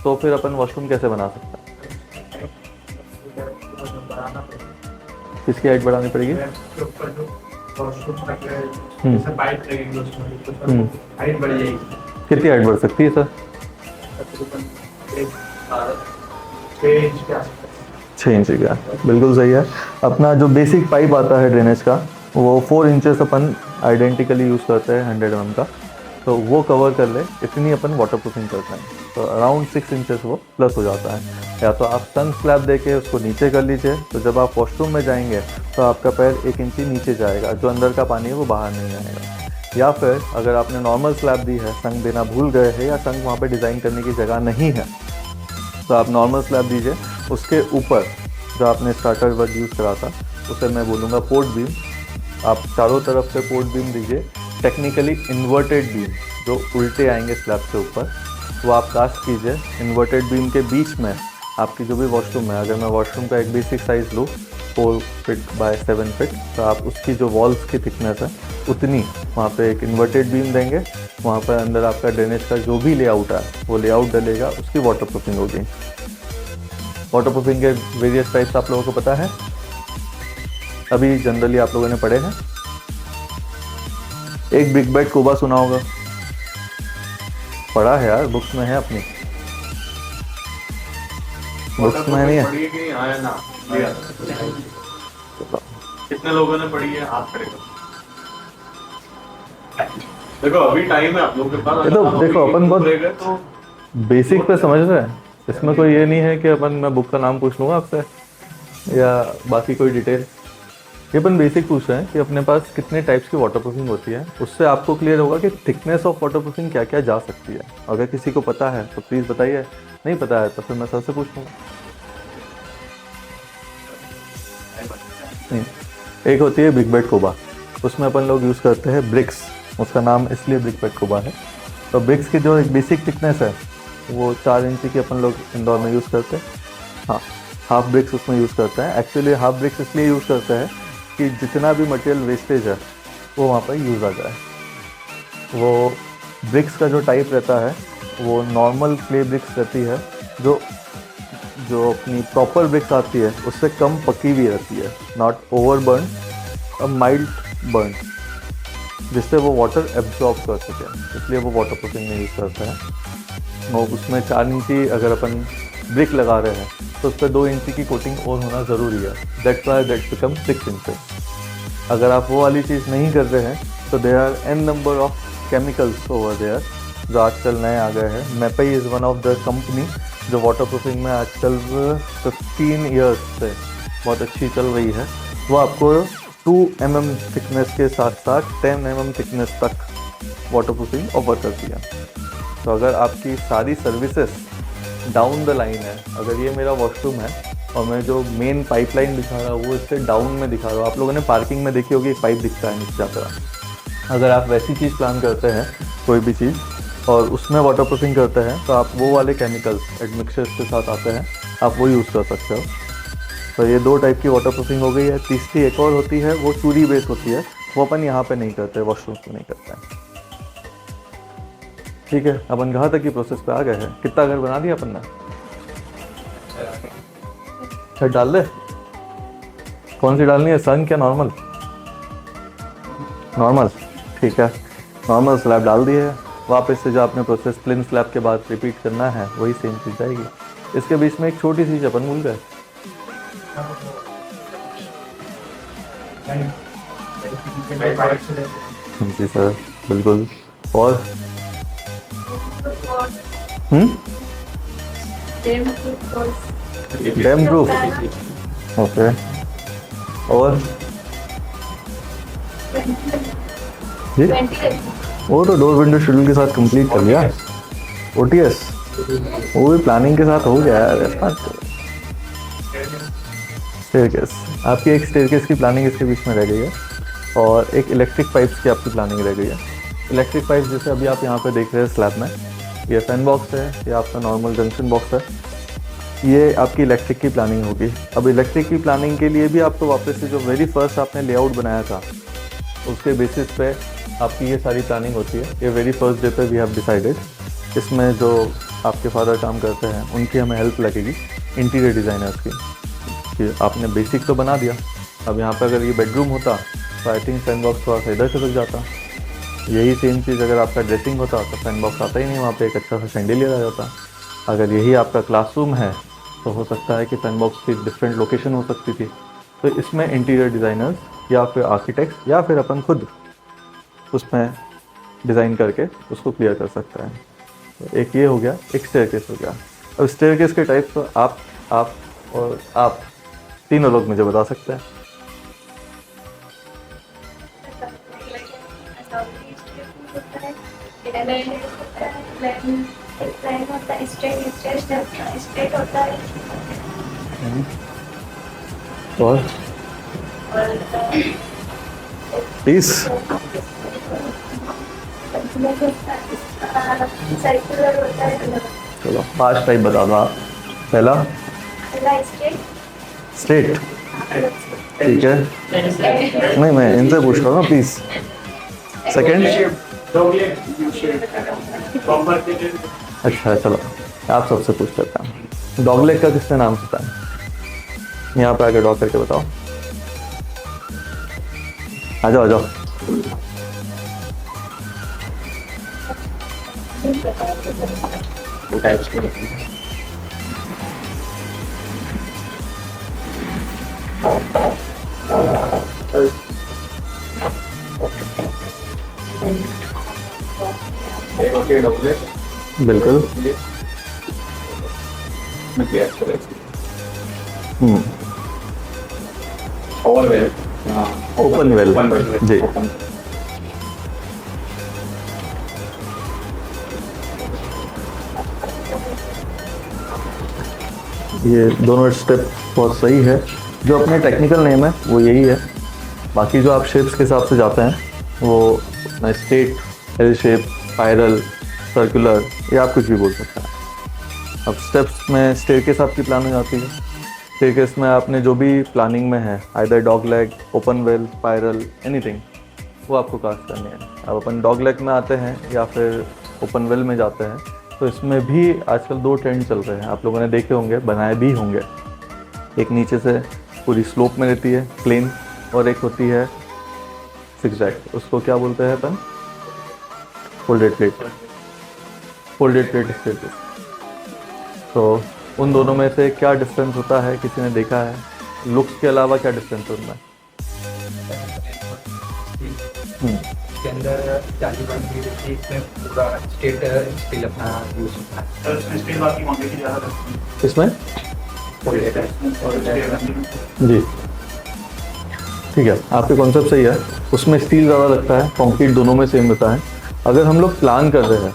तो फिर अपन वॉशरूम कैसे बना सकते हैं? किसकी हाइट बढ़ानी पड़ेगी? कितनी हाइट बढ़ सकती है सर? 6 इंच का, बिल्कुल सही है। अपना जो बेसिक पाइप आता है ड्रेनेज का वो 4 इंचेस अपन आइडेंटिकली यूज़ करते हैं 100 mm का, तो वो कवर कर ले, इतनी अपन वाटर प्रूफिंग करते हैं। तो अराउंड 6 इंचेस वो प्लस हो जाता है। या तो आप सन स्लैब दे के उसको नीचे कर लीजिए, तो जब आप वॉशरूम में जाएंगे तो आपका पैर 1 इंच नीचे जाएगा, जो अंदर का पानी है वो बाहर नहीं आएगा। या फिर अगर आपने नॉर्मल स्लैब दी है, संग देना भूल गए हैं या संग वहाँ पे डिज़ाइन करने की जगह नहीं है, तो आप नॉर्मल स्लैब दीजिए। उसके ऊपर जो आपने स्टार्टर वर्क यूज़ करा था उसे मैं बोलूँगा पोर्ट बीम, आप चारों तरफ से पोर्ट बीम दीजिए। टेक्निकली इन्वर्टेड बीम जो उल्टे आएंगे स्लैब के ऊपर, वो आप कास्ट कीजिए। इन्वर्टेड बीम के बीच में आपकी जो भी वॉशरूम है, अगर मैं वॉशरूम का एक बेसिक साइज़ लूँ 4 फीट बाय 7 फीट, तो आप उसकी जो वॉल्स की थिकनेस है उतनी वहाँ पे एक इन्वर्टेड बीम देंगे। वहाँ पर अंदर आपका ड्रेनेज का जो भी लेआउट है वो लेआउट डलेगा, उसकी वाटर प्रूफिंग होगी। वाटर प्रूफिंग के वेरियस टाइप्स आप लोगों को पता है, अभी जनरली आप लोगों ने पढ़े हैं। एक बिग बेड कोबा सुना होगा, पढ़ा है यार, बुक्स में है अपनी, बुक्स में नहीं है? कितने लोगों ने पढ़ी है? हाथ खड़े करो। देखो अभी टाइम है आप लोगों के पास। ये तो देखो अपन बहुत तो बेसिक पे समझ रहे हैं, इसमें कोई ये नहीं है कि अपन मैं बुक का नाम पूछ लूँगा आपसे या बाकी कोई डिटेल। ये अपन बेसिक पूछ रहे हैं कि अपने पास कितने टाइप्स की वाटर प्रूफिंग होती है, उससे आपको क्लियर होगा कि थिकनेस ऑफ वाटर प्रूफिंग क्या क्या जा सकती है। अगर किसी को पता है तो प्लीज़ बताइए, नहीं पता है तो फिर मैं सर से पूछ लूँगा। एक होती है बिग बेड कोबा, उसमें अपन लोग यूज़ करते हैं ब्रिक्स, उसका नाम इसलिए बिग बेड कोबा है। तो ब्रिक्स की जो एक बेसिक थिकनेस है वो 4 इंच की अपन लोग इंडोर में यूज़ करते हैं। हाँ, हाफ ब्रिक्स उसमें यूज़ करते हैं। एक्चुअली हाफ ब्रिक्स इसलिए यूज़ करते हैं कि जितना भी मटेरियल वेस्टेज है वो वहाँ पर यूज़ आ जाए। वो ब्रिक्स का जो टाइप रहता है वो नॉर्मल क्ले ब्रिक्स रहती है, जो अपनी प्रॉपर ब्रिक्स आती है उससे कम पकी हुई रहती है, not over burn, a mild burn, जिससे वो वाटर एब्जॉर्ब कर सके, इसलिए वो वाटर प्रूफिंग में यूज़ करते हैं। और उसमें 4 इंची अगर अपन ब्रिक लगा रहे हैं तो उस पर 2 इंची की कोटिंग और होना ज़रूरी है। That's why that become 6 inches. अगर आप वो वाली चीज़ नहीं कर रहे हैं तो there are n number of chemicals over there जो आजकल नए आ गए हैं। Mapei is one of the company जो वाटर प्रूफिंग में आजकल 15 ईयर्स से बहुत अच्छी चल रही है। वो आपको 2 mm थिकनेस के साथ साथ 10 mm थिकनेस तक वाटर प्रूफिंग ऑफर करती है। तो अगर आपकी सारी सर्विसेज डाउन द लाइन है, अगर ये मेरा वॉशरूम है और मैं जो मेन पाइपलाइन दिखा रहा हूँ वो इससे डाउन में दिखा रहा हूँ, आप लोगों ने पार्किंग में देखी होगी एक पाइप दिखता है नीचे जाकर, अगर आप वैसी चीज़ प्लान करते हैं कोई भी चीज़ और उसमें वाटर प्रूफिंग करते हैं तो आप वो वाले केमिकल्स एडमिक्सर्स के साथ आते हैं, आप वो यूज़ कर सकते हो। तो ये 2 टाइप की वाटर प्रूफिंग हो गई है। तीसरी एक और होती है, वो चूड़ी बेस होती है, वो अपन यहाँ पे नहीं करते, वॉशरूम में नहीं करते हैं। ठीक है, अपन कहाँ तक की प्रोसेस पे आ गए हैं? कितना घर बना दिया अपन ने? छत डाल दे। कौन सी डालनी है, सन क्या नॉर्मल? नॉर्मल, ठीक है, नॉर्मल स्लैब डाल दिए है। वापस से जो आपने प्रोसेस प्लेन स्लैब के बाद रिपीट करना है वही सेम चीज़ जाएगी। इसके बीच में एक छोटी सी अपन भूल गए। जी सर, बिल्कुल। और डैम प्रूफ, ओके। और जी वो तो डोर विंडो शेड्यूल के साथ कंप्लीट कर लिया। OTS वो भी प्लानिंग के साथ हो गया यार। स्टेयरकेस, आपकी एक स्टेयरकेस की प्लानिंग इसके बीच में रह गई है और एक इलेक्ट्रिक पाइप्स की आपकी प्लानिंग रह गई है। इलेक्ट्रिक पाइप्स जैसे अभी आप यहाँ पे देख रहे हैं स्लैब में, ये फैन बॉक्स है, ये आपका नॉर्मल जंक्शन बॉक्स है, ये आपकी इलेक्ट्रिक की प्लानिंग होगी। अब इलेक्ट्रिक की प्लानिंग के लिए भी आपको वापस से जो वेरी फर्स्ट आपने लेआउट बनाया था उसके बेसिस पे आपकी ये सारी प्लानिंग होती है। ये वेरी फर्स्ट डे पे वी हैव डिसाइडेड, इसमें जो आपके फादर काम करते हैं उनकी हमें हेल्प लगेगी, इंटीरियर डिज़ाइनर्स की, कि आपने बेसिक तो बना दिया। अब यहाँ पर अगर ये बेडरूम होता तो आई थिंक फैन बॉक्स थोड़ा सा इधर खिसक जाता। यही सेम चीज़ अगर आपका ड्रेसिंग होता तो फैन बॉक्स आता ही नहीं, वहाँ पे एक अच्छा सा शैंडिलियर आ जाता। अगर यही आपका क्लासरूम है तो हो सकता है कि फैन बॉक्स की डिफरेंट लोकेशन हो सकती थी। तो इसमें इंटीरियर डिज़ाइनर्स या फिर आर्किटेक्ट्स या फिर अपन खुद उसमें डिज़ाइन करके उसको क्लियर कर सकता है। तो एक ये हो गया, एक स्टेयरकेस हो गया। अब स्टेयरकेस के टाइप तो आप और आप तीनों लोग मुझे बता सकते हैं। और प्लीज चलो 5 टाइप बता दो आप। पहला स्ट्रेट, ठीक है, नहीं मैं इनसे पूछ रहा हूँ ना प्लीज। सेकंड, अच्छा चलो आप सबसे पूछ लेता हूँ, डॉगलेग का किसने नाम सुना है? यहाँ पे आके ड्रॉ करके बताओ। आ जाओ आ जाओ। बिल्कुल। ओपन वेल जी। ये दोनों स्टेप बहुत सही है। जो अपने टेक्निकल नेम है वो यही है। बाकी जो आप शेप्स के हिसाब से जाते हैं वो straight, L shape, spiral, circular, ये आप कुछ भी बोल सकते हैं। अब स्टेप्स में स्टेयरकेस आपकी प्लान हो जाती है। स्टेयरकेस में आपने जो भी प्लानिंग में है, either dog leg, open well, spiral, anything, वो आपको कास्ट करनी है। अब अपन डॉग लेग में आते हैं या फिर ओपन वेल में जाते हैं तो इसमें भी आजकल 2 ट्रेंड चल रहे हैं, आप लोगों ने देखे होंगे, बनाए भी होंगे। एक नीचे से पूरी स्लोप में रहती है प्लेन, और एक होती है zigzag, उसको क्या बोलते हैं अपन? Folded plate, folded plate staircase. तो उन दोनों में से क्या डिफरेंस होता है, किसी ने देखा है? लुक्स के अलावा क्या डिफरेंस होता है? इसके अंदर जाली बन गई थी, इसमें पूरा स्टेट स्टील अपना यूज होता है। सर इसमें स्टील बात की क्वांटिटी ज़्यादा रहती है। इसमें और जी ठीक है, आपके कॉन्सेप्ट सही है। उसमें स्टील ज़्यादा लगता है, कंक्रीट दोनों में सेम होता है। अगर हम लोग प्लान कर रहे हैं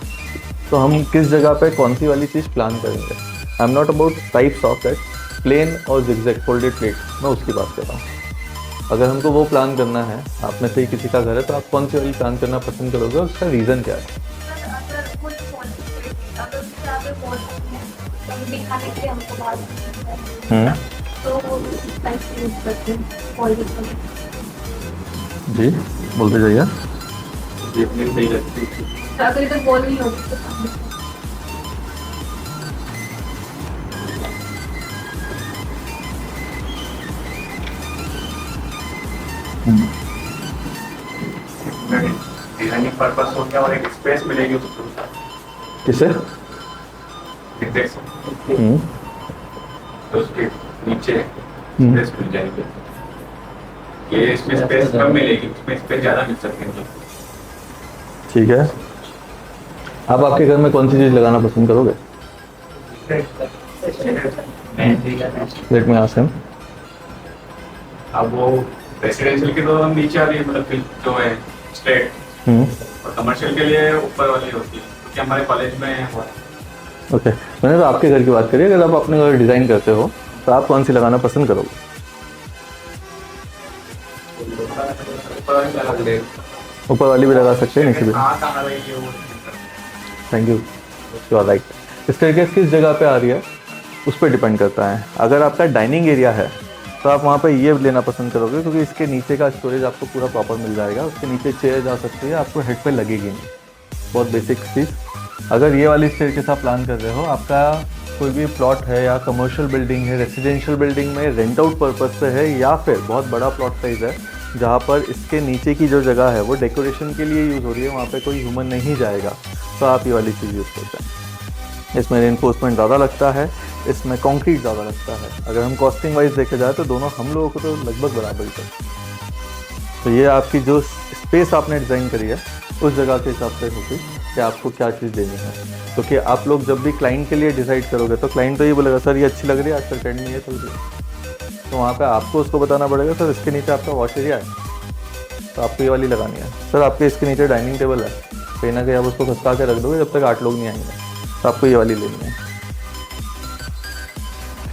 तो हम किस जगह पे कौन सी वाली चीज़ प्लान करेंगे। I am not about types of that, plain और जिगजैग फोल्डेड प्लेट, मैं उसकी बात कर रहा हूँ। अगर हमको वो प्लान करना है, आप में से ही किसी का घर है, तो आप कौन सी वाली प्लान करना पसंद करोगे और उसका रीज़न क्या है? जी बोलते जाइए। देखने में सही लगती है। अगर इधर बॉल नहीं होगी तो डिजाइनिंग पर्पस हो गया और एक स्पेस मिलेगी उसको। किसे? तो उसके नीचे स्पेस मिल जाएगी। ये इसमें स्पेस कम मिलेगी, उसमें स्पेस ज़्यादा मिल सकती है। ठीक है, आप आपके घर में कौन सी चीज़ लगाना पसंद करोगे? Let me ask him. अब वो रेसिडेंशियल के तो नीचे वाली मतलब कि जो है स्ट्रेट, और कमर्शियल के लिए ऊपर वाली होती है, क्योंकि हमारे कॉलेज में हुआ है। ओके, मैंने तो आपके घर की बात करी। अगर आप अपने घर डिज़ाइन करते हो तो आप कौन सी लगाना पसंद करोगे? ऊपर वाली भी लगा सकते हैं, नीचे भी। Thank you, you are right. Staircase किस जगह पे आ रही है उस पर डिपेंड करता है। अगर आपका डाइनिंग एरिया है तो आप वहाँ पे ये लेना पसंद करोगे, क्योंकि इसके नीचे का स्टोरेज आपको पूरा प्रॉपर मिल जाएगा। उसके नीचे चेयर जा सकती है, आपको हेड पे लगेगी नहीं, बहुत बेसिक चीज़। अगर ये वाली स्टेयरकेस आप प्लान कर रहे हो, आपका कोई भी प्लॉट है या कमर्शियल बिल्डिंग है, रेजिडेंशियल बिल्डिंग में रेंट आउट पर्पज़ से है, या फिर बहुत बड़ा प्लॉट साइज़ है जहाँ पर इसके नीचे की जो जगह है वो डेकोरेशन के लिए यूज़ हो रही है, वहाँ पे कोई ह्यूमन नहीं जाएगा, तो आप ये वाली चीज़ यूज़ करते हैं। इसमें रेनफोर्समेंट ज़्यादा लगता है, इसमें कंक्रीट ज़्यादा लगता है। अगर हम कॉस्टिंग वाइज देखे जाए तो दोनों हम लोगों को तो लगभग बराबर ही करते हैं। तो ये आपकी जो स्पेस आपने डिज़ाइन करी है उस जगह के हिसाब से होगी कि आपको क्या चीज़ देनी है। क्योंकि आप लोग जब भी क्लाइंट के लिए डिसाइड करोगे तो क्लाइंट तो ये बोलेगा सर ये अच्छी लग रही है, आजकल ट्रेंड में ये चल रही है, तो वहाँ पे आपको उसको बताना पड़ेगा सर इसके नीचे आपका वॉश एरिया है तो आपको ये वाली लगानी है। सर आपके इसके नीचे डाइनिंग टेबल है, कहीं ना कहीं आप उसको खसका के रख दोगे जब तक 8 लोग नहीं आएंगे, तो आपको ये वाली लेनी है।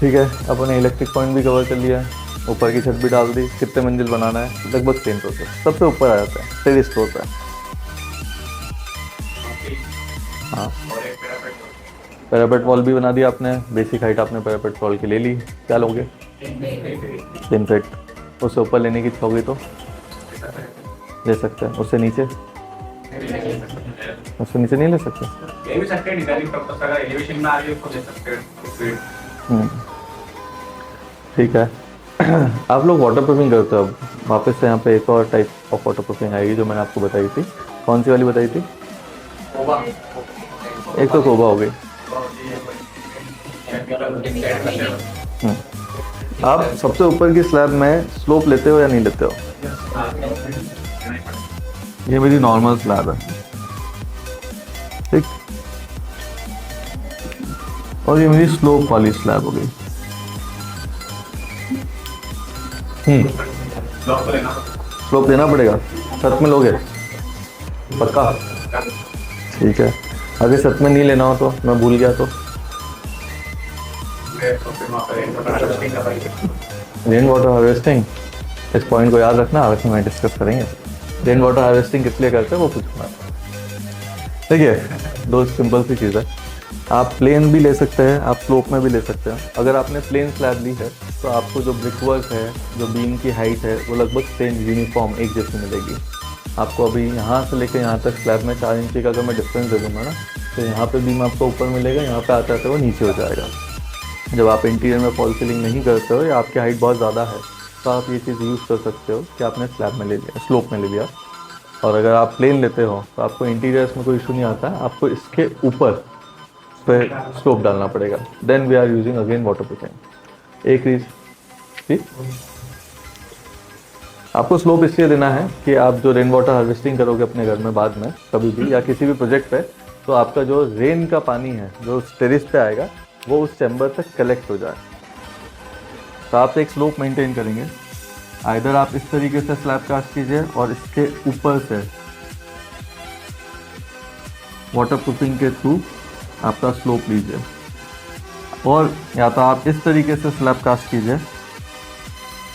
ठीक है, अपने इलेक्ट्रिक पॉइंट भी कवर कर लिया, ऊपर की छत भी डाल दी। कितने मंजिल बनाना है, लगभग सेम प्रोसेस, सबसे ऊपर आ जाता है, टेरेस फ्लोर पे। हाँ, पैरापेट वॉल भी बना दिया आपने, बेसिक हाइट आपने पैरापेट वॉल की ले ली। क्या लोगे? 10 फीट। उससे ऊपर लेने की इच्छा होगी तो ले सकते हैं, उससे नीचे नहीं ले सकते। ये भी सकते हैं, डिजाइनिंग पर्पस अगर एलिवेशन में आ रही है उसको ले सकते हैं। ठीक है। आप लोग वाटर प्रूफिंग करते हो। अब वापस से यहाँ पे एक और टाइप ऑफ वाटर प्रूफिंग आएगी जो मैंने आपको बताई थी। कौन सी वाली बताई थी? एक तो कोबा हो गई। आप सबसे ऊपर की स्लैब में स्लोप लेते हो या नहीं लेते हो? ये मेरी नॉर्मल स्लैब है, ठीक, और ये मेरी स्लोप वाली स्लैब हो गई। स्लोप लेना पड़ेगा, छत में लोगे पक्का? ठीक है, अगर छत में नहीं लेना हो तो, मैं भूल गया तो रेन वाटर हार्वेस्टिंग, इस पॉइंट को याद रखना, आगे में डिस्कस करेंगे। रेन वाटर हार्वेस्टिंग किस लिए करते हैं वो पूछूंगा। देखिए, दो सिंपल सी चीज़ है। आप प्लेन भी ले सकते हैं, आप स्लोप में भी ले सकते हैं। अगर आपने प्लेन स्लैब ली है तो आपको जो ब्रिक वर्क है, जो बीम की हाइट है, वो लगभग सेम यूनिफॉर्म एक जैसी मिलेगी। आपको अभी यहाँ से लेकर यहाँ तक स्लैब में 4 इंची का अगर मैं डिफरेंस दे दूँगा ना, तो यहाँ पे बीम आपको ऊपर मिलेगा, यहाँ पे आते आते वो नीचे हो जाएगा। जब आप इंटीरियर में फॉल सीलिंग नहीं करते हो या आपकी हाइट बहुत ज़्यादा है, तो आप ये चीज़ यूज़ कर सकते हो कि आपने स्लैब में ले लिया, स्लोप में ले लिया। और अगर आप प्लेन लेते हो तो आपको इंटीरियर्स में कोई इशू नहीं आता, आपको इसके ऊपर पे स्लोप डालना पड़ेगा। Then we are using again water proofing. एक रीज, ठीक, आपको स्लोप इसलिए देना है कि आप जो रेन वाटर हार्वेस्टिंग करोगे अपने घर में बाद में कभी भी या किसी भी प्रोजेक्ट पे, तो आपका जो रेन का पानी है जो टेरेस पे आएगा वो उस चैम्बर तक कलेक्ट हो जाए। तो आप एक स्लोप मेंटेन करेंगे। आइदर आप इस तरीके से स्लैब कास्ट कीजिए और इसके ऊपर से वाटर प्रूफिंग के थ्रू आपका स्लोप लीजिए, और या तो आप इस तरीके से स्लैब कास्ट कीजिए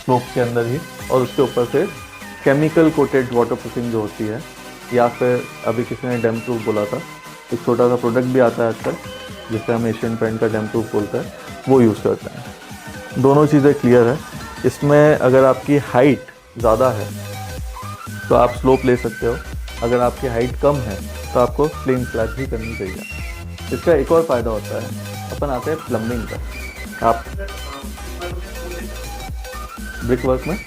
स्लोप के अंदर ही, और उसके ऊपर से केमिकल कोटेड वाटर प्रूफिंग जो होती है, या फिर अभी किसी ने डैम प्रूफ बोला था, एक छोटा सा प्रोडक्ट भी आता है आजकल जिसे हम एशियन पेंट का डैम प्रूफ बोलते हैं, वो यूज़ करते हैं। दोनों चीज़ें क्लियर है। इसमें अगर आपकी हाइट ज़्यादा है तो आप स्लोप ले सकते हो, अगर आपकी हाइट कम है तो आपको प्लेन स्लैब ही करनी चाहिए। इसका एक और फ़ायदा होता है, अपन आते हैं प्लम्बिंग का। आप ब्रिक वर्क में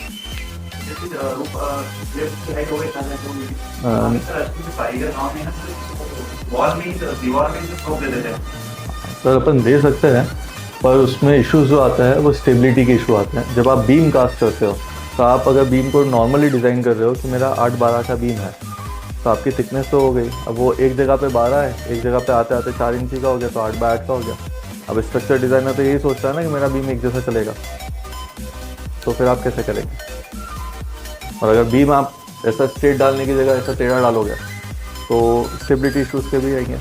सर अपन दे सकते हैं, पर उसमें इश्यूज जो आता है वो स्टेबिलिटी के इशू आते हैं। जब आप बीम कास्ट करते हो तो आप अगर बीम को नॉर्मली डिज़ाइन कर रहे हो कि मेरा 8-12 का बीम है, तो आपकी थिकनेस तो हो गई, अब वो एक जगह पे 12 है, एक जगह पे आते आते 4 इंची का हो गया, तो 8x8 का हो गया। अब स्ट्रक्चर डिज़ाइनर तो यही सोचता है ना कि मेरा बीम एक जैसा चलेगा, तो फिर आप कैसे करेंगे? और अगर बीम आप ऐसा स्ट्रेट डालने की जगह ऐसा टेढ़ा डालोगे तो स्टेबिलिटी इशूज़ के भी आएंगे।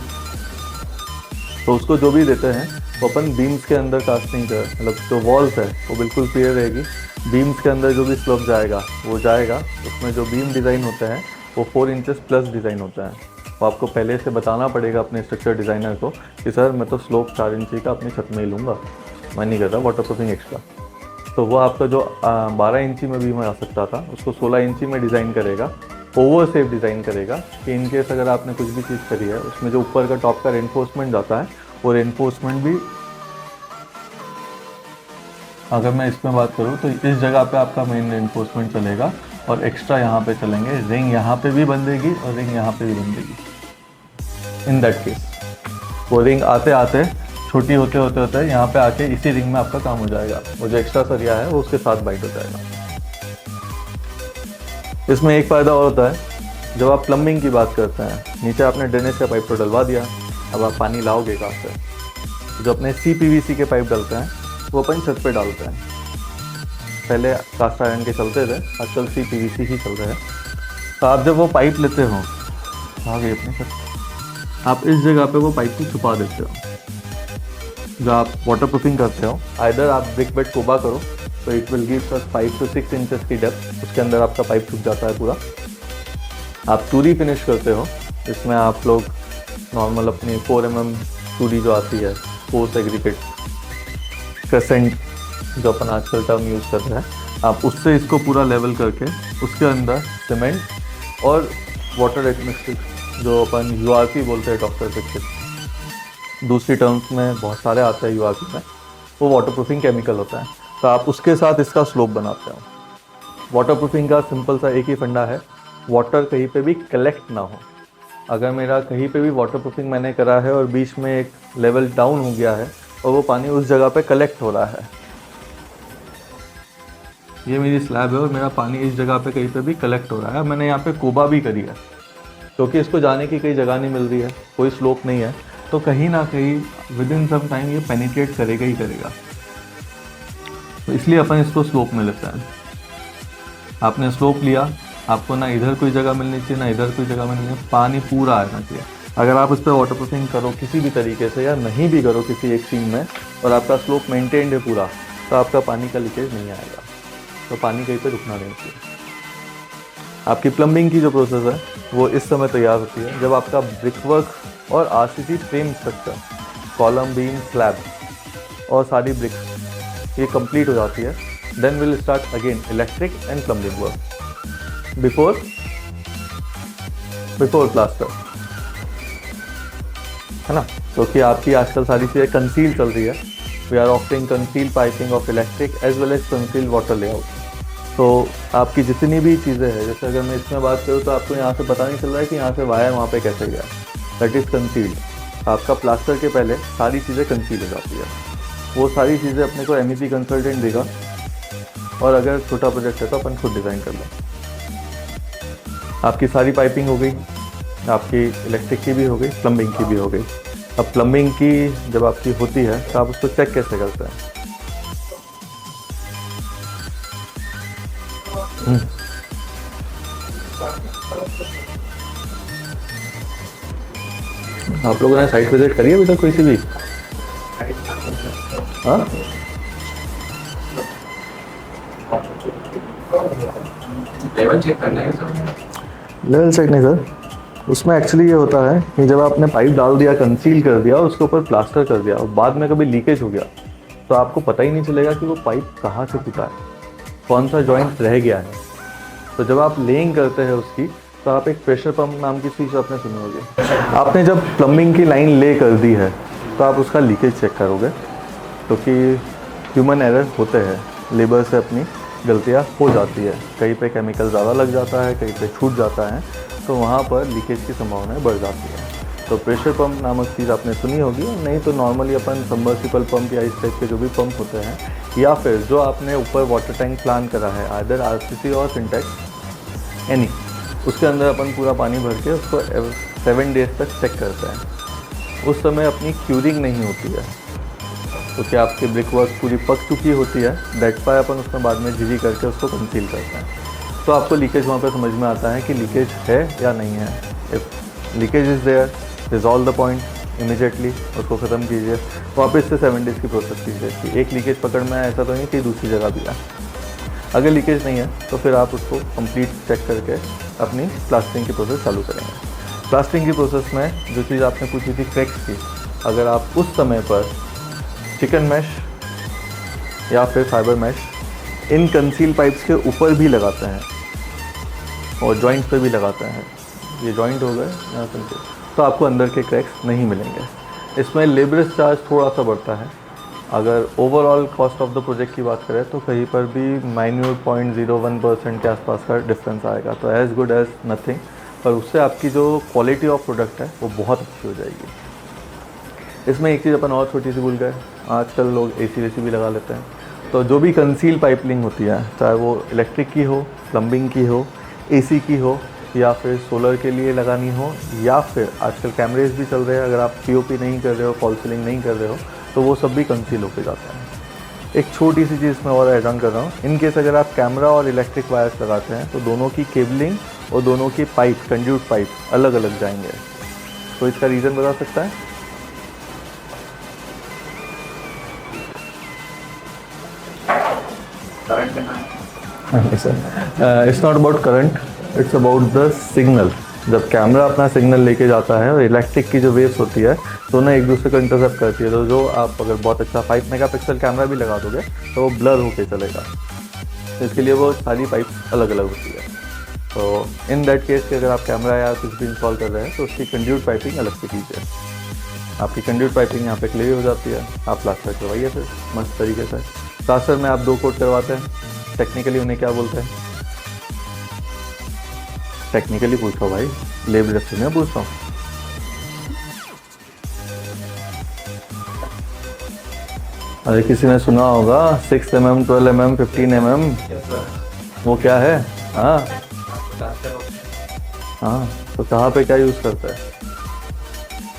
तो उसको जो भी देते हैं वो अपन बीम्स के अंदर कास्टिंग कर, मतलब जो वॉल्स है वो बिल्कुल क्लियर रहेगी, बीम्स के अंदर जो भी स्लोप जाएगा वो जाएगा। उसमें जो बीम डिज़ाइन होता है वो 4 इंचेस प्लस डिज़ाइन होता है। वो आपको पहले से बताना पड़ेगा अपने स्ट्रक्चर डिज़ाइनर को कि सर मैं तो स्लोप 4 इंची का अपनी छत में ही लूँगा, मैं नहीं कर रहा वाटर प्रूफिंग एक्स्ट्रा। तो वो आपका जो 12 इंची में बीम आ सकता था उसको 16 इंची में डिज़ाइन करेगा, ओवर सेफ डिज़ाइन करेगा कि इन केस अगर आपने कुछ भी चीज़ करी है उसमें जो ऊपर का टॉप का रेनफोर्समेंट जाता है वो रेनफोर्समेंट भी, अगर मैं इसमें बात करूँ तो इस जगह पे आपका मेन रेनफोर्समेंट चलेगा और एक्स्ट्रा यहाँ पे चलेंगे, रिंग यहाँ पे भी बंधेगी और रिंग यहाँ पे भी बंधेगी। इन दैट केस वो रिंग आते आते छोटी होते होते होते यहाँ पे आके इसी रिंग में आपका काम हो जाएगा, वो जो एक्स्ट्रा सरिया है वो उसके साथ बाइट हो जाएगा। इसमें एक फ़ायदा और होता है, जब आप प्लम्बिंग की बात करते हैं, नीचे आपने ड्रेनेज का पाइप तो डलवा दिया, अब आप पानी लाओगे कहाँ से? जो अपने CPVC के पाइप डलते हैं वो अपन छत पे डालते हैं। पहले कास्ट आयरन के चलते थे, आजकल CPVC ही चल रहे हैं। तो आप जब वो पाइप लेते हो, आ गई अपने छत, आप इस जगह पे वो पाइप को छुपा देते हो। जो आप वाटर प्रूफिंग करते हो, आइदर आप ब्रिक बेड कोबा करो तो it will give 5 to 6 inches की डेप्थ, उसके अंदर आपका पाइप छुप जाता है पूरा। आप चूरी फिनिश करते हो, इसमें आप लोग नॉर्मल अपनी 4mm चूड़ी जो आती है, 4 सेग्रीगेट क्रेसेंट जो अपन आजकल टर्म यूज़ कर रहे हैं, आप उससे इसको पूरा लेवल करके उसके अंदर सीमेंट और वाटर एटमॉस्फेयर जो अपन URP बोलते हैं, डॉक्टर पिक्चर दूसरी टर्म्स में बहुत सारे आते हैं URP में, वो वाटर प्रूफिंग केमिकल होता है। तो आप उसके साथ इसका स्लोप बनाते हो। वाटर प्रूफिंग का सिंपल सा एक ही फंडा है, वाटर कहीं पे भी कलेक्ट ना हो। अगर मेरा कहीं पे भी वाटर प्रूफिंग मैंने करा है और बीच में एक लेवल डाउन हो गया है और वो पानी उस जगह पे कलेक्ट हो रहा है, ये मेरी स्लैब है और मेरा पानी इस जगह पे कहीं पे भी कलेक्ट हो रहा है, मैंने यहाँ पे कोबा भी करी है, क्योंकि इसको जाने की कहीं जगह नहीं मिल रही है, कोई स्लोप नहीं है, तो कहीं ना कहीं विद इन सम टाइम ये पेनिट्रेट करेगा ही करेगा। तो इसलिए अपन इसको स्लोप में लेते हैं। आपने स्लोप लिया, आपको ना इधर कोई जगह मिलनी चाहिए ना इधर कोई जगह मिलनी चाहिए, पानी पूरा आना चाहिए। अगर आप इस पर वाटर प्रूफिंग करो किसी भी तरीके से या नहीं भी करो किसी एक सीन में और आपका स्लोप मेंटेन्ड है पूरा, तो आपका पानी का लीकेज नहीं आएगा, तो पानी कहीं पे रुकना नहीं चाहिए। आपकी प्लम्बिंग की जो प्रोसेस है वो इस समय तैयार होती है जब आपका ब्रिकवर्क और RCC frame structure, column, beam, slab और सारी ब्रिक्स ये कंप्लीट हो जाती है। Then will start again electric and plumbing work before plaster, है ना। क्योंकि आपकी आजकल सारी चीज़ें कंसील चल रही है, we are offering conceal piping of electric as well as conceal water layout. तो आपकी जितनी भी चीज़ें हैं, जैसे अगर मैं इसमें बात करूँ तो आपको यहाँ से पता नहीं चल रहा है कि यहाँ से वायर वहाँ पे कैसे गया, दैट इज़ कंसील्ड। आपका प्लास्टर के पहले सारी चीज़ें कंसील हो जाती है, वो सारी चीज़ें अपने को MEP कंसल्टेंट देगा, और अगर छोटा प्रोजेक्ट है तो अपन खुद डिज़ाइन कर लें। आपकी सारी पाइपिंग हो गई, आपकी इलेक्ट्रिक की भी हो गई, प्लम्बिंग की भी हो गई। अब प्लम्बिंग की जब आपकी होती है तो आप उसको चेक कैसे करते हैं? आप लोगों ने साइट विजिट करी है अभी तक कोई सी भी? हाँ, लेवल चेक करना है सर। लेवल चेक नहीं सर, उसमें एक्चुअली ये होता है कि जब आपने पाइप डाल दिया, कंसील कर दिया, उसके ऊपर प्लास्टर कर दिया और बाद में कभी लीकेज हो गया तो आपको पता ही नहीं चलेगा कि वो पाइप कहाँ से टूटा है, कौन सा जॉइंट रह गया है। तो जब आप लेइंग करते हैं उसकी, तो आप एक प्रेशर पंप नाम की चीज़ आपने सुनी होगी। आपने जब प्लम्बिंग की लाइन ले कर दी है तो आप उसका लीकेज चेक करोगे, क्योंकि ह्यूमन एरर होते हैं, लेबर से अपनी गलतियाँ हो जाती है, कहीं पे केमिकल ज़्यादा लग जाता है, कहीं पे छूट जाता है, तो वहाँ पर लीकेज की संभावनाएं बढ़ जाती है। तो प्रेशर पंप नामक चीज़ आपने सुनी होगी, नहीं तो नॉर्मली अपन सबमर्सिबल पंप या इस टाइप के जो भी पंप होते हैं, या फिर जो आपने ऊपर वाटर टैंक प्लान करा है आइदर आरसीसी और सिंटेक्स एनी, उसके अंदर अपन पूरा पानी भर के उसको 7 डेज तक चेक करते हैं। उस समय अपनी क्यूरिंग नहीं होती है, क्योंकि आपकी ब्रिक वर्क पूरी पक चुकी होती है, दैट पाए अपन उसमें बाद में झिरी करके उसको कंसील करते हैं। तो आपको लीकेज वहाँ पे समझ में आता है कि लीकेज है या नहीं है। If leakage is there, resolve the point immediately, उसको ख़त्म कीजिए, वापस से 7 डेज़ की प्रोसेस कीजिए कि एक लीकेज पकड़ में आया, ऐसा तो नहीं कि दूसरी जगह भी है। अगर लीकेज नहीं है तो फिर आप उसको कंप्लीट चेक करके अपनी प्लास्टरिंग की प्रोसेस चालू करेंगे। प्लास्टरिंग की प्रोसेस में जो चीज़ आपने पूछी थी क्रैक्स की, अगर आप उस समय पर चिकन मैश या फिर फाइबर मैश इन कंसील पाइप्स के ऊपर भी लगाते हैं और जॉइंट पे भी लगाते हैं, ये जॉइंट हो गए यहाँ कंसील, तो आपको अंदर के क्रैक्स नहीं मिलेंगे। इसमें लेबर चार्ज थोड़ा सा बढ़ता है। अगर overall cost of the project की बात करें तो कहीं पर भी माइन्यूट 0.01% के आसपास का डिफरेंस आएगा, तो एज़ गुड एज़ नथिंग, पर उससे आपकी जो क्वालिटी ऑफ प्रोडक्ट है वो बहुत अच्छी हो जाएगी। इसमें एक चीज़ अपन और छोटी सी भूल गए, आजकल लोग एसी वेसी भी लगा लेते हैं, तो जो भी कंसील पाइपलिंग होती है, चाहे वो इलेक्ट्रिक की हो, प्लम्बिंग की हो, एसी की हो, या फिर सोलर के लिए लगानी हो, या फिर आजकल कैमरेज भी चल रहे हैं, अगर आप पीओपी नहीं कर रहे हो, फॉल सीलिंग नहीं कर रहे हो, तो वो सब भी कंसील होके जाता है। एक छोटी सी चीज़ मैं और ऐड ऑन कर रहा हूँ, इन केस अगर आप कैमरा और इलेक्ट्रिक वायर्स लगाते हैं तो दोनों की केबलिंग और दोनों की पाइप, कंड्यूट पाइप अलग अलग जाएंगे। तो इसका रीज़न बता सकता है? It's not about current, it's about the signal. जब कैमरा अपना सिग्नल लेके जाता है और इलेक्ट्रिक की जो वेव्स होती है दोनों एक दूसरे को इंटरसेप्ट करती है, तो जो आप अगर बहुत अच्छा 5 मेगापिक्सल कैमरा भी लगा दोगे तो वो ब्लर होके चलेगा। तो इसके लिए वो सारी पाइप्स अलग अलग होती है। तो इन दैट केस कि अगर आप कैमरा या कुछ भी इंस्टॉल कर रहे हैं तो उसकी कंड्यूट पाइपिंग अलग से कीजिए। आपकी कंड्यूट पाइपिंग यहाँ पे क्लियर हो जाती है, आप प्लास्टर करवाइए फिर मस्त तरीके से। प्लास्टर में आप 2 कोट करवाते हैं, टेक्निकली उन्हें क्या बोलते हैं? टेक्निकली पूछ रहा हूँ भाई, लेबर से मैं पूछ रहा हूँ। अरे किसी ने सुना होगा 6 mm, 12 mm, 15 mm, वो क्या है? हाँ हाँ, तो कहाँ पे क्या यूज़ करता है?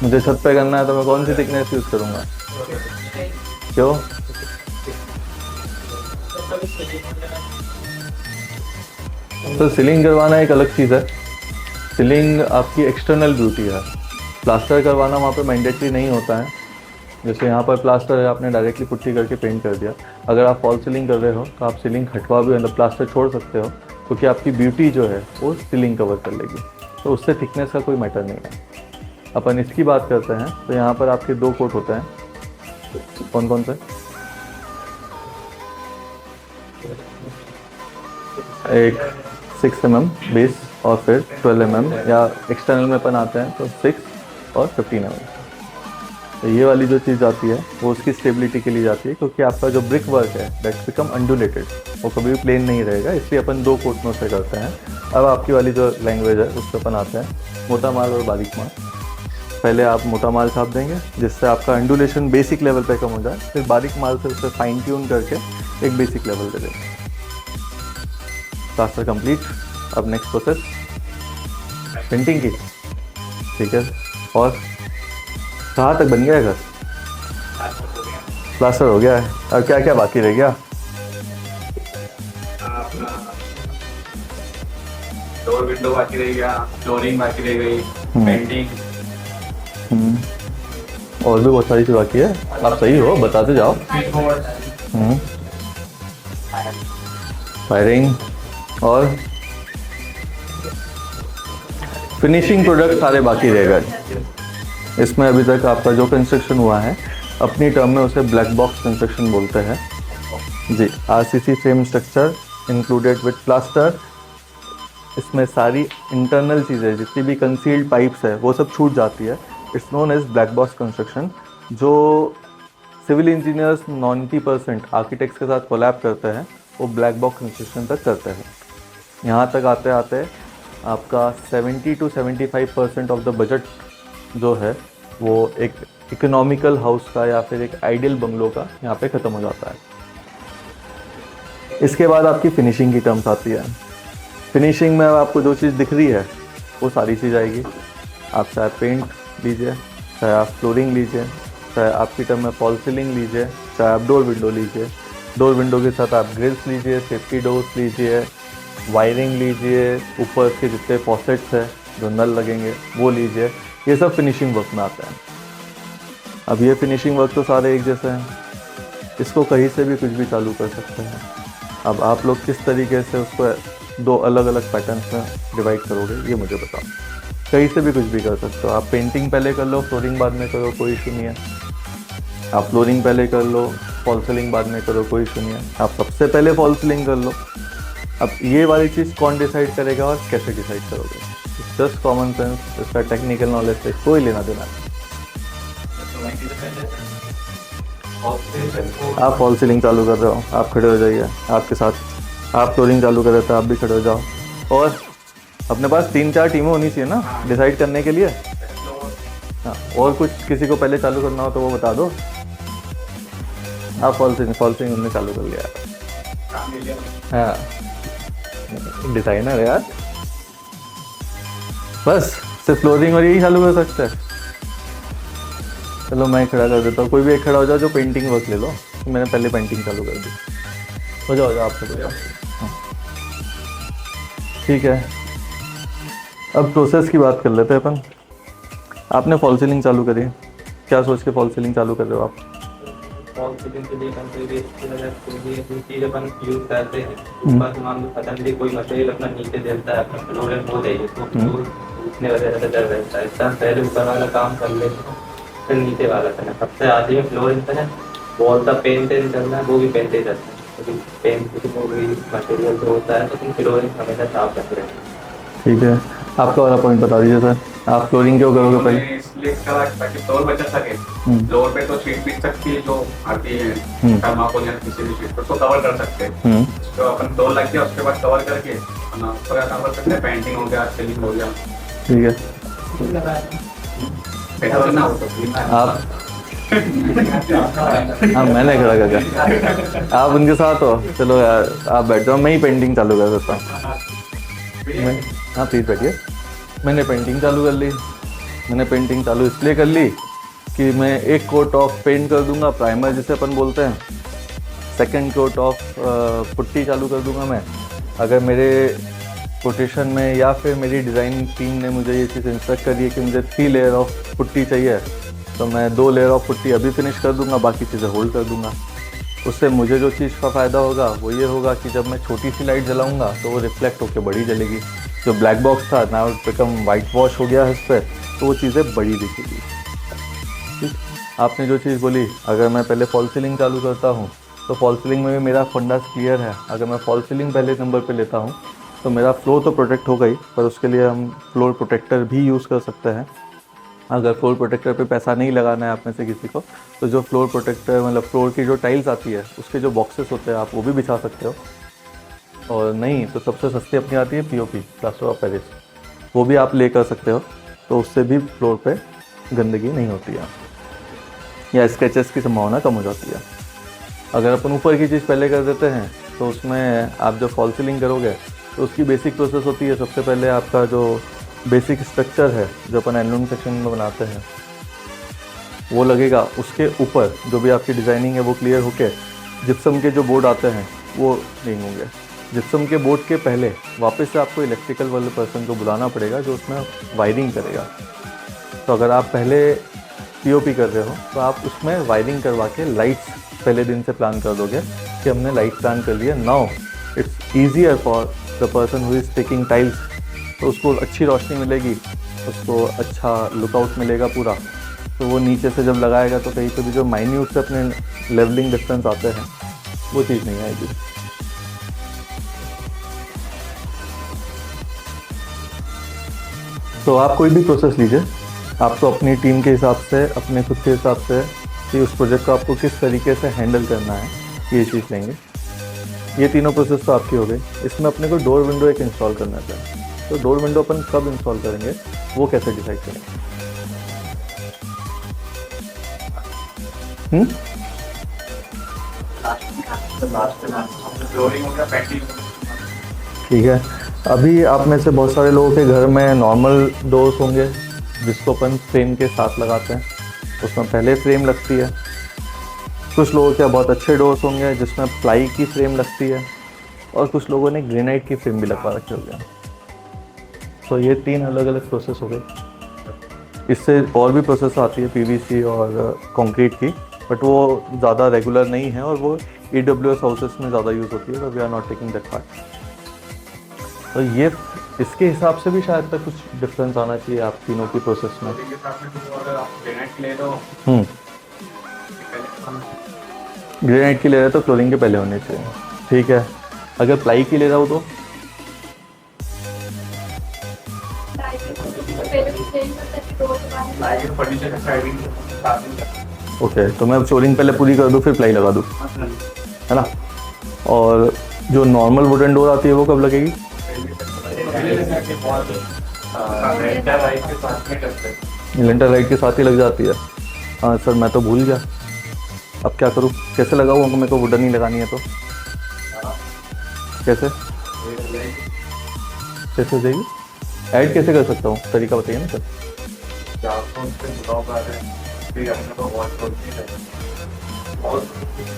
मुझे छत पे करना है तो मैं कौन सी थिकनेस यूज़ करूँगा? क्यों? तो सीलिंग करवाना एक अलग चीज़ है, सीलिंग आपकी एक्सटर्नल ब्यूटी है। प्लास्टर करवाना वहाँ पे मैंडेटरी नहीं होता है। जैसे यहाँ पर प्लास्टर है, आपने डायरेक्टली पुट्टी करके पेंट कर दिया। अगर आप फॉल सीलिंग कर रहे हो तो आप सीलिंग हटवा भी, मतलब प्लास्टर छोड़ सकते हो, क्योंकि आपकी ब्यूटी जो है वो सीलिंग कवर कर लेगी, तो उससे थिकनेस का कोई मैटर नहीं है। अपन इसकी बात करते हैं तो यहाँ पर आपके 2 कोट होते हैं, कौन कौन से? एक 6 mm बेस और फिर 12 mm, या एक्सटर्नल में अपन आते हैं तो 6 और 15 mm। तो ये वाली जो चीज़ आती है वो उसकी स्टेबिलिटी के लिए जाती है, क्योंकि आपका जो ब्रिक वर्क है दैट बिकम अंडुलेटेड, वो कभी भी प्लेन नहीं रहेगा, इसलिए अपन 2 कोट में से करते हैं। अब आपकी वाली जो लैंग्वेज है उस पर अपन आते हैं मोटा माल और बारीक माल। पहले आप मोटा माल छाप देंगे जिससे आपका अंडुलेशन बेसिक लेवल पे कम हो जाए, फिर बारीक माल से उसे फाइन ट्यून करके एक बेसिक लेवल दे देंगे। Plaster complete. अब नेक्स्ट प्रोसेस पेंटिंग की, ठीक है। और कहाँ तक बन गया है घर? प्लास्टर हो गया है, अब क्या क्या बाकी रह गया? डोर विंडो बाकी रह गया, फ्लोरिंग बाकी रह गई, पेंटिंग। और भी बहुत सारी चीज़ बाकी है, आप सही हो, बताते जाओ। फायरिंग और फिनिशिंग प्रोडक्ट सारे बाकी रह गए। इसमें अभी तक आपका जो कंस्ट्रक्शन हुआ है, अपनी टर्म में उसे ब्लैक बॉक्स कंस्ट्रक्शन बोलते हैं जी। RCC frame structure included with plaster, इसमें सारी इंटरनल चीज़ें जितनी भी कंसील्ड पाइप्स है वो सब छूट जाती है। It's known as black box construction. जो सिविल इंजीनियर्स 90% आर्किटेक्ट्स के साथ कोलैब करते हैं वो ब्लैक बॉक्स कंस्ट्रक्शन तक करते हैं। यहाँ तक आते आते आपका 70 to 75% ऑफ द बजट जो है वो एक इकोनॉमिकल हाउस का या फिर एक आइडियल बंगलो का यहाँ पे ख़त्म हो जाता है। इसके बाद आपकी फिनिशिंग की टर्म्स आती है। फिनिशिंग में आपको जो चीज़ दिख रही है वो सारी चीज़ आएगी। आप चाहे पेंट लीजिए, चाहे आप फ्लोरिंग लीजिए, चाहे आपकी टर्म में फॉल सीलिंग लीजिए, चाहे आप डोर विंडो लीजिए। डोर विंडो के साथ आप ग्रिल्स लीजिए, सेफ्टी डोर्स लीजिए, वायरिंग लीजिए, ऊपर के जितने फॉसेट्स है जो नल लगेंगे वो लीजिए। ये सब फिनिशिंग वर्क में आता है। अब ये फिनिशिंग वर्क तो सारे एक जैसे हैं, इसको कहीं से भी कुछ भी चालू कर सकते हैं। अब आप लोग किस तरीके से उसको दो अलग अलग पैटर्न्स में डिवाइड करोगे ये मुझे बताओ। कहीं से भी कुछ भी कर सकते हो। आप पेंटिंग पहले कर लो, फ्लोरिंग बाद में करो, कोई इशू नहीं है। आप फ्लोरिंग पहले कर लो, फॉल सीलिंग बाद में करो, कोई इशू नहीं है। आप सबसे पहले फॉल सीलिंग कर लो। अब ये वाली चीज़ कौन डिसाइड करेगा और कैसे डिसाइड करोगे? जस्ट कॉमन सेंस, इसका टेक्निकल नॉलेज से कोई लेना देना नहीं। आप फॉल सीलिंग चालू कर रहे हो, आप खड़े हो जाइए, आपके साथ आप फ्लोरिंग चालू कर रहे थे, आप भी खड़े हो जाओ। और अपने पास 3-4 टीमें होनी चाहिए ना डिसाइड करने के लिए। हाँ, और कुछ किसी को पहले चालू करना हो तो वो बता दो। आप फॉल सीलिंग हमने चालू कर लिया। हाँ, डिज़ाइनर है यार, बस सिर्फ फ्लोरिंग और यही चालू कर सकते हैं। चलो मैं खड़ा कर देता हूँ, कोई भी एक खड़ा हो जाओ जो पेंटिंग वर्क ले लो। मैंने पहले पेंटिंग चालू कर दी, हो जाओ आप खड़े हो जाओ। हाँ, ठीक है। अब प्रोसेस की बात कर लेते हैं अपन। आपने फॉल सीलिंग चालू करी, क्या सोच के फॉल सीलिंग चालू कर रहे हो आप? फॉल सीलिंग के लिए चीज़ अपन यूज़ करते हैं, ऊपर मान लो खत्म भी कोई मटेरियल अपना नीचे देता है, अपना फ्लोर हो जाइए तो उठने वगैरह का डर रहता है। इसका पहले ऊपर वाला काम कर लेते हैं, फिर नीचे वाला करना। सबसे आधी में फ्लोर इतना है, वॉल का पेंट करना है, वो भी पेंट ही करना है। क्योंकि पेंट वो भी मटेरियल जो होता है तो तुम फ्लोरिंग हमेशा साफ रख रहे हैं। ठीक है, आपका वाला पॉइंट बता दीजिए सर। आप फ्लोरिंग क्यों करोगे पहले? इसलिए करा ताकि फ्लोर बचा सके। फ्लोर पे तो शीट बिछ सकती है जो आती है, थर्माकोल या किसी भी शीट पर, तो कवर कर सकते हैं। तो अपन फ्लोर लग गया, उसके बाद कवर करके अपना पूरा काम कर सकते हैं। पेंटिंग हो गया, सीलिंग हो गया। ठीक है, आप हाँ मैंने खड़ा कर दिया, आप उनके साथ हो। चलो यार आप बैठ जाओ, मैं ही पेंटिंग चालू कर देता हूँ। हाँ प्लीज़ बैठिए। मैंने पेंटिंग चालू कर ली। मैंने पेंटिंग चालू इसलिए कर ली कि मैं एक कोट ऑफ पेंट कर दूंगा, प्राइमर जिसे अपन बोलते हैं। सेकंड कोट ऑफ पुट्टी चालू कर दूंगा मैं। अगर मेरे कोटेशन में या फिर मेरी डिज़ाइन टीम ने मुझे ये चीज़ इंस्ट्रक्ट करी है कि मुझे 3 लेयर ऑफ पुट्टी चाहिए, तो मैं 2 लेयर ऑफ पुट्टी अभी फिनिश कर दूंगा, बाकी चीज़ें होल्ड कर दूंगा। उससे मुझे जो चीज़ का फ़ायदा होगा वो ये होगा कि जब मैं छोटी सी लाइट जलाऊंगा तो वो रिफ्लेक्ट होकर बड़ी जलेगी। जो ब्लैक बॉक्स था ना बिकम वाइट वॉश हो गया है इस पर, तो वो चीज़ें बड़ी दिखेगी। ठीक, आपने जो चीज़ बोली, अगर मैं पहले फॉल सीलिंग चालू करता हूँ तो फॉल सीलिंग में भी मेरा फंडा क्लियर है। अगर मैं फॉल सीलिंग पहले नंबर पे लेता हूँ तो मेरा फ्लोर तो प्रोटेक्ट हो गई, पर उसके लिए हम फ्लोर प्रोटेक्टर भी यूज़ कर सकते हैं। अगर फ्लोर प्रोटेक्टर पे पैसा नहीं लगाना है आप में से किसी को, तो जो फ्लोर प्रोटेक्टर मतलब फ्लोर की जो टाइल्स आती है उसके जो बॉक्सेस होते हैं आप वो भी बिछा सकते हो। और नहीं तो सबसे सस्ती अपनी आती है पीओपी, प्लास्टर ऑफ पेरिस, वो भी आप ले कर सकते हो। तो उससे भी फ्लोर पे गंदगी नहीं होती है या स्क्रैचेस की संभावना कम हो जाती है। अगर अपन ऊपर की चीज़ पहले कर देते हैं तो उसमें आप जब फॉल सीलिंग करोगे तो उसकी बेसिक प्रोसेस होती है। सबसे पहले आपका जो बेसिक स्ट्रक्चर है जो अपन एल्यूमिनियम सेक्शन में बनाते हैं वो लगेगा, उसके ऊपर जो भी आपकी डिज़ाइनिंग है वो क्लियर होके जिप्सम के जो बोर्ड आते हैं वो नहीं होंगे। जिप्सम के बोर्ड के पहले वापस से आपको इलेक्ट्रिकल वाले पर्सन को बुलाना पड़ेगा जो उसमें वायरिंग करेगा। तो अगर आप पहले पीओपी कर रहे हो तो आप उसमें वायरिंग करवा के लाइट्स पहले दिन से प्लान कर दोगे कि हमने लाइट प्लान कर लिया। Now it's easier for the person who is taking tiles, तो उसको अच्छी रोशनी मिलेगी, उसको अच्छा लुकआउट मिलेगा पूरा। तो वो नीचे से जब लगाएगा तो कहीं पे भी जो माइन्यूट से अपने लेवलिंग डिस्टेंस आते हैं वो चीज़ नहीं आएगी। तो आप कोई भी प्रोसेस लीजिए, आपको अपनी टीम के हिसाब से, अपने खुद के हिसाब से कि उस प्रोजेक्ट को आपको किस तरीके से हैंडल करना है, ये चीज़ लेंगे। ये तीनों प्रोसेस तो आपकी हो गई। इसमें अपने को डोर विंडो एक इंस्टॉल करना चाहिए। तो डोर विंडो अपन कब इंस्टॉल करेंगे वो कैसे डिसाइड करेंगे? ठीक है। अभी आप में से बहुत सारे लोगों के घर में नॉर्मल डोर्स होंगे जिसको अपन फ्रेम के साथ लगाते हैं, उसमें पहले फ्रेम लगती है। कुछ लोगों के बहुत अच्छे डोर्स होंगे जिसमें प्लाई की फ्रेम लगती है, और कुछ लोगों ने ग्रेनाइट की फ्रेम भी लगवा रखी होगी। तो ये 3 अलग अलग प्रोसेस हो गए। इससे और भी प्रोसेस आती है पीवीसी और कंक्रीट की, बट वो ज़्यादा रेगुलर नहीं है और वो EWS हाउसेस में ज़्यादा यूज़ होती है। तो we are not taking that part. तो ये इसके हिसाब से भी शायद तक कुछ डिफरेंस आना चाहिए आप तीनों की प्रोसेस में। ग्रेनाइट की ले रहे तो फ्लोरिंग के पहले होने चाहिए। ठीक है। अगर प्लाई की ले रहा हो तो ओके, तो मैं फ्लोरिंग पहले पूरी कर दूँ फिर प्लाई लगा दूँ, है ना? और जो नॉर्मल वुडन डोर आती है वो कब लगेगी? लिंटर लाइट के साथ ही लग जाती है। हाँ सर, मैं तो भूल गया, अब क्या करूँ, कैसे लगाऊँ? मेरे को वुडन ही लगानी है तो कैसे कैसे हो जाएगी? ऐड कैसे कर सकता हूँ, तरीका बताइए ना सर।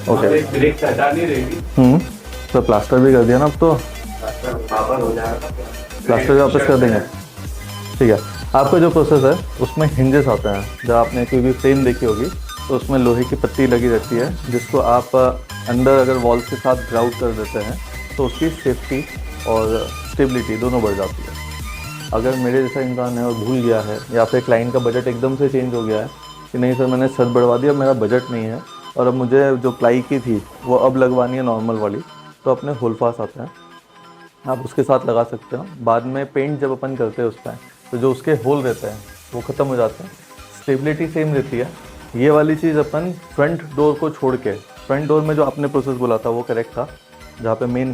ओके, तो प्लास्टर भी कर दिया ना, अब तो प्लास्टर भी वापस कर देंगे। ठीक है। आपका जो प्रोसेस है उसमें हिंजेस आते हैं। जब आपने कोई भी फ्रेम देखी होगी तो उसमें लोहे की पट्टी लगी रहती है जिसको आप अंदर अगर वॉल के साथ ग्राउट कर देते हैं तो उसकी सेफ्टी और स्टेबिलिटी दोनों बढ़ जाती है। अगर मेरे जैसा इंसान है और भूल गया है, या फिर क्लाइंट का बजट एकदम से चेंज हो गया है कि नहीं सर मैंने छत बढ़वा दिया, मेरा बजट नहीं है और अब मुझे जो प्लाई की थी वो अब लगवानी है नॉर्मल वाली, तो अपने होल्फास आते हैं, आप उसके साथ लगा सकते हो। बाद में पेंट जब अपन करते हैं उस पर तो जो उसके होल रहते हैं वो ख़त्म हो जाते हैं, स्टेबिलिटी सेम रहती है। ये वाली चीज़ अपन फ्रंट डोर को छोड़ के, फ्रंट डोर में जो आपने प्रोसेस बोला था वो करेक्ट था, जहाँ पे मेन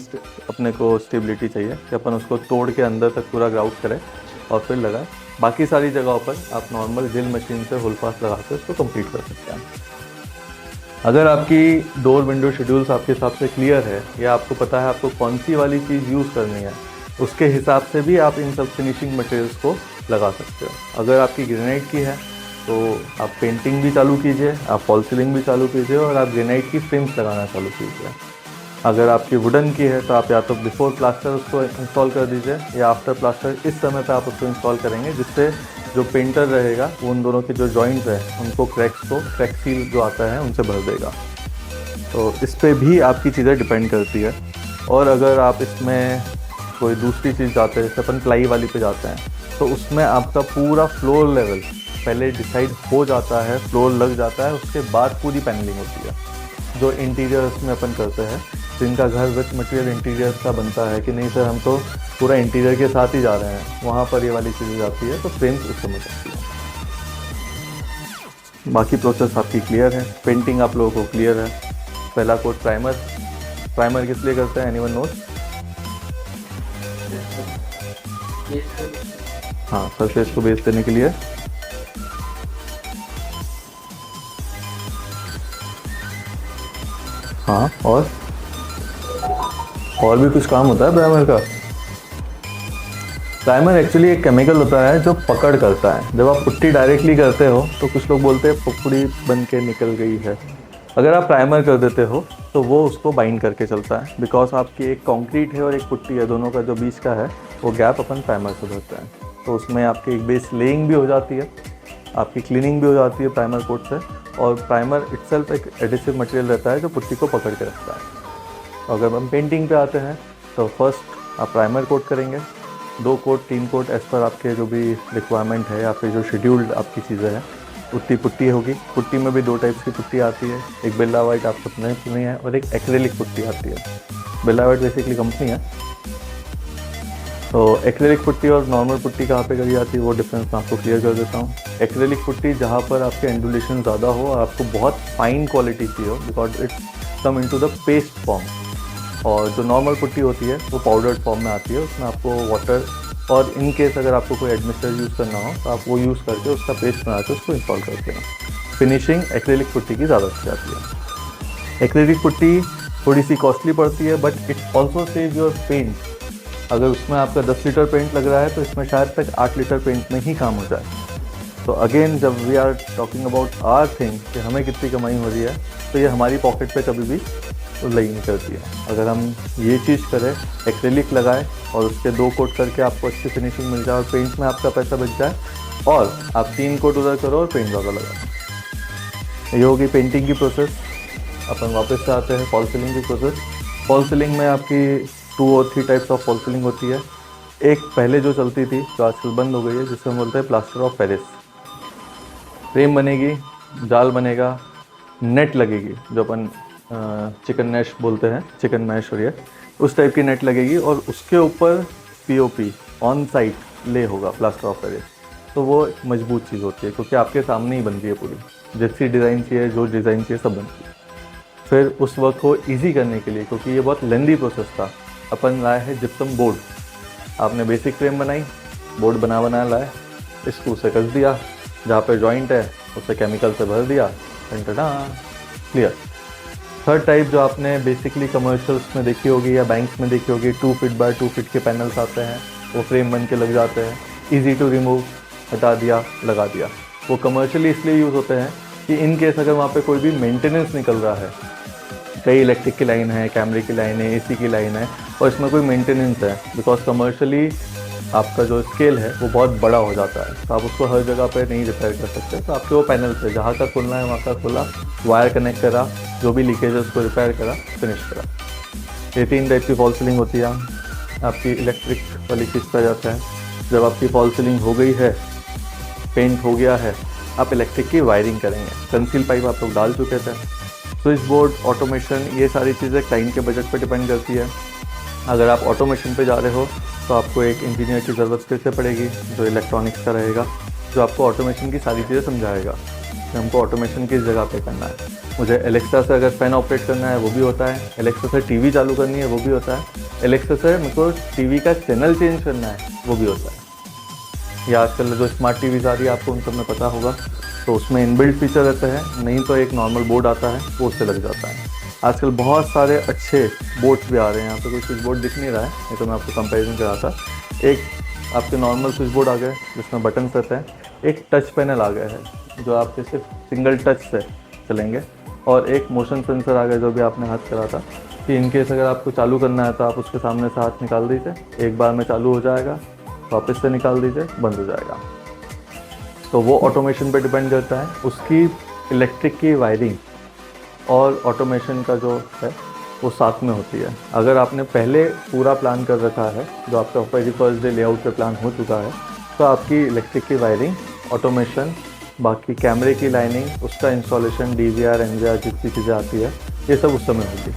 अपने को स्टेबिलिटी चाहिए कि अपन उसको तोड़ के अंदर तक पूरा ग्राउट करें और फिर लगाएं। बाकी सारी जगहों पर आप नॉर्मल ड्रिल मशीन से होल्फास लगा के उसको कंप्लीट कर सकते हैं। अगर आपकी डोर विंडो शेड्यूल्स आपके हिसाब से क्लियर है या आपको पता है आपको कौन सी वाली चीज़ यूज़ करनी है, उसके हिसाब से भी आप इन सब फिनिशिंग मटेरियल्स को लगा सकते हो। अगर आपकी ग्रेनाइट की है तो आप पेंटिंग भी चालू कीजिए, आप फॉल सीलिंग भी चालू कीजिए और आप ग्रेनाइट की फ्रेम्स लगाना चालू कीजिए। अगर आपकी वुडन की है तो आप या तो बिफोर प्लास्टर उसको इंस्टॉल कर दीजिए या आफ्टर प्लास्टर इस समय पे आप उसको इंस्टॉल करेंगे, जिससे जो पेंटर रहेगा वो उन दोनों के जो जॉइंट्स हैं उनको क्रैक सील जो आता है उनसे भर देगा। तो इस पर भी आपकी चीज़ें डिपेंड करती है। और अगर आप इसमें कोई दूसरी चीज़ जाते हैं, जैसे अपन प्लाई वाली पे जाते हैं, तो उसमें आपका पूरा फ्लोर लेवल पहले डिसाइड हो जाता है, फ्लोर लग जाता है, उसके बाद पूरी पैनलिंग होती है। जो इंटीरियर्स में अपन करते हैं, जिनका घर विथ मटेरियल इंटीरियर का बनता है कि नहीं सर हम तो पूरा इंटीरियर के साथ ही जा रहे हैं, वहाँ पर ये वाली चीज़ें जाती है तो फ्रेम्स उस समय जाती है। बाकी प्रोसेस आपकी क्लियर है, पेंटिंग आप लोगों को क्लियर है। पहला कोट प्राइमर किस लिए करते हैं, एनीवन नोट? हाँ, सरफेस को बेस देने के लिए। हाँ, और भी कुछ काम होता है प्राइमर का? प्राइमर एक्चुअली एक केमिकल होता है जो पकड़ करता है। जब आप पुट्टी डायरेक्टली करते हो तो कुछ लोग बोलते हैं पुड़ी बन के निकल गई है। अगर आप प्राइमर कर देते हो तो वो उसको बाइंड करके चलता है, बिकॉज आपकी एक कंक्रीट है और एक पुट्टी है, दोनों का जो बीच का है वो गैप अपन प्राइमर से भरते हैं। तो उसमें आपकी एक बेस लेइंग भी हो जाती है, आपकी क्लीनिंग भी हो जाती है प्राइमर कोट से, और प्राइमर इटसेल्फ एक एडिसिव मटेरियल रहता है जो पुट्टी को पकड़ के रखता है। अगर हम पेंटिंग पे आते हैं तो फर्स्ट आप प्राइमर कोट करेंगे, 2 कोट 3 कोट एज पर आपके जो भी रिक्वायरमेंट है या फिर जो शेड्यूल्ड आपकी चीज़ें हैं उतनी पुट्टी होगी। पुट्टी में भी 2 टाइप्स की पुट्टी आती है, एक बिरला वाइट आप सबने सुनी है और एक एक्रेलिक पुट्टी आती है। बिरला वाइट बेसिकली कंपनी है। तो एक्रेलिक पुट्टी और नॉर्मल पुट्टी कहाँ पे करी जाती है वो डिफरेंस मैं आपको क्लियर कर देता हूँ। एक्रेलिक पुट्टी जहाँ पर आपके एंडुलेशन ज़्यादा हो और आपको बहुत फाइन क्वालिटी की हो, because it's come into the paste form, और जो नॉर्मल पुट्टी होती है वो पाउडर्ड फॉर्म में आती है, उसमें आपको वाटर और इन केस अगर आपको कोई एडमिक्सचर यूज़ करना हो तो आप वो यूज़ करके उसका पेस्ट बना के उसको इंस्टॉल करते हैं। फिनिशिंग एक्रेलिक पुट्टी की ज़्यादा अच्छी आती है। एक्रेलिक पुट्टी थोड़ी सी कॉस्टली पड़ती है, but it also save your paint. अगर उसमें आपका 10 लीटर पेंट लग रहा है तो इसमें शायद तक 8 लीटर पेंट में ही काम हो जाए। तो अगेन जब we are talking about our thing कि हमें कितनी कमाई हो रही है, तो ये हमारी पॉकेट पे कभी भी लगी नहीं करती है। अगर हम ये चीज़ करें, एक्रेलिक लगाएं और उसके 2 कोट करके आपको अच्छी फिनिशिंग मिल जाए और पेंट में आपका पैसा बच जाए, और आप 3 कोट उधर करो और पेंट ज़्यादा लगाएं। ये होगी पेंटिंग की प्रोसेस। अपन वापस से आते हैं फॉल सीलिंग की प्रोसेस। फॉल सीलिंग में आपकी 2 और 3 टाइप्स ऑफ फॉल सीलिंग होती है। एक पहले जो चलती थी जो आजकल बंद हो गई है, जिसे हम बोलते हैं प्लास्टर ऑफ पेरिस। फ्रेम बनेगी, जाल बनेगा, नेट लगेगी जो अपन चिकन मैश बोलते हैं, चिकन मैश, और ये उस टाइप की नेट लगेगी, और उसके ऊपर पीओपी ऑन साइट ले होगा प्लास्टर ऑफ पेरिस। तो वो एक मजबूत चीज़ होती है क्योंकि आपके सामने ही बनती है पूरी, जैसी डिज़ाइन चाहिए, जो डिज़ाइन चाहिए सब बनती है। फिर उस वर्क को ईजी करने के लिए, क्योंकि ये बहुत लेंदी प्रोसेस था, अपन लाए हैं जिप्सम बोर्ड। आपने बेसिक फ्रेम बनाई, बोर्ड बना लाए, स्क्रू से कस दिया, जहाँ पे जॉइंट है उसे केमिकल से भर दिया, क्लियर। थर्ड टाइप जो आपने बेसिकली कमर्शियल्स में देखी होगी या बैंक्स में देखी होगी, 2 फीट बाय 2 फीट के पैनल्स आते हैं, वो फ्रेम बन के लग जाते हैं, ईजी टू रिमूव, हटा दिया, लगा दिया। वो कमर्शियली इसलिए यूज़ होते हैं कि इन केस अगर वहाँ पे कोई भी मेंटेनेंस निकल रहा है, कई इलेक्ट्रिक की लाइन है, कैमरे की लाइन है, एसी की लाइन है, और इसमें कोई मेंटेनेंस है, बिकॉज कमर्शियली आपका जो स्केल है वो बहुत बड़ा हो जाता है, तो आप उसको हर जगह पे नहीं रिपेयर कर सकते। तो आपके वो पैनल से जहाँ का खुलना है वहाँ का खुला, वायर कनेक्ट करा, जो भी लीकेज है उसको रिपेयर करा, फिनिश करा। ये 3 टाइप की फॉल सीलिंग होती है। आपकी इलेक्ट्रिक वाली चीज़ पे जाता है, जब आपकी फॉल सीलिंग हो गई है, पेंट हो गया है, आप इलेक्ट्रिक की वायरिंग करेंगे। कंसील पाइप आप लोग डाल चुके थे, स्विच बोर्ड, ऑटोमेशन, ये सारी चीज़ें क्लाइंट के बजट पे डिपेंड करती है। अगर आप ऑटोमेशन पे जा रहे हो तो आपको एक इंजीनियर की ज़रूरत फिर से पड़ेगी जो इलेक्ट्रॉनिक्स का रहेगा, जो आपको ऑटोमेशन की सारी चीज़ें समझाएगा कि हमको ऑटोमेशन किस जगह पे करना है। मुझे एलेक्सा से अगर फ़ैन ऑपरेट करना है वो भी होता है, एलेक्सा से टीवी चालू करनी है वो भी होता है, एलेक्सा से मेरे को टीवी का चैनल चेंज करना है वो भी होता है। या आजकल जो स्मार्ट टीवीज़ आ रही है आपको उन सब में पता होगा, तो उसमें इनबिल्ट फीचर रहते हैं, नहीं तो एक नॉर्मल बोर्ड आता है वो उससे लग जाता है। आजकल बहुत सारे अच्छे बोर्ड्स भी आ रहे हैं। यहाँ पे कोई स्विच बोर्ड दिख नहीं रहा है, नहीं तो मैं आपको कंपैरिजन करा था। एक आपके नॉर्मल स्विच बोर्ड आ गए जिसमें बटन रहते हैं, एक टच पैनल आ गया है जो आपके सिर्फ सिंगल टच से चलेंगे, और एक मोशन सेंसर आ गया जो भी आपने हाथ करा था कि इनकेस अगर आपको चालू करना है तो आप उसके सामने से हाथ निकाल दीजिए, एक बार में चालू हो जाएगा, वापस से निकाल दीजिए, बंद हो जाएगा। तो वो ऑटोमेशन पे डिपेंड करता है, उसकी इलेक्ट्रिक की वायरिंग और ऑटोमेशन का जो है वो साथ में होती है। अगर आपने पहले पूरा प्लान कर रखा है, जो आपका वेरी फर्स्ट डे लेआउट पे प्लान हो चुका है, तो आपकी इलेक्ट्रिक की वायरिंग, ऑटोमेशन, बाकी कैमरे की लाइनिंग, उसका इंस्टॉलेशन, DVR, NVR जितनी चीज़ें आती है ये सब उस समय होगी।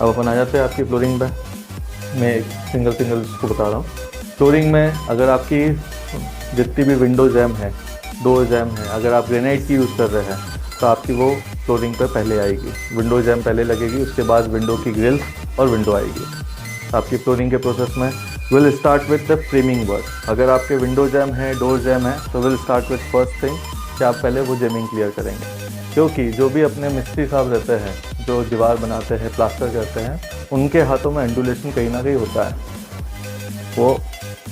अब अपन आ जाते हैं आपकी फ्लोरिंग पे। मैं एक सिंगल उसको बता रहा हूँ। फ्लोरिंग में अगर आपकी जितनी भी विंडो जैम है, डोर जैम है, अगर आप ग्रेनाइट की यूज़ कर रहे हैं तो आपकी वो फ्लोरिंग पे पहले आएगी, विंडो जैम पहले लगेगी, उसके बाद विंडो की ग्रिल और विंडो आएगी। आपकी फ्लोरिंग के प्रोसेस में will start with the framing work. अगर आपके विंडो जैम है, डोर जैम है, तो will start with first thing कि आप पहले वो जैमिंग क्लियर करेंगे, क्योंकि जो भी अपने मिस्त्री साहब रहते हैं, जो दीवार बनाते हैं, प्लास्टर करते हैं, उनके हाथों में एंडुलेशन कहीं ना कहीं होता है। वो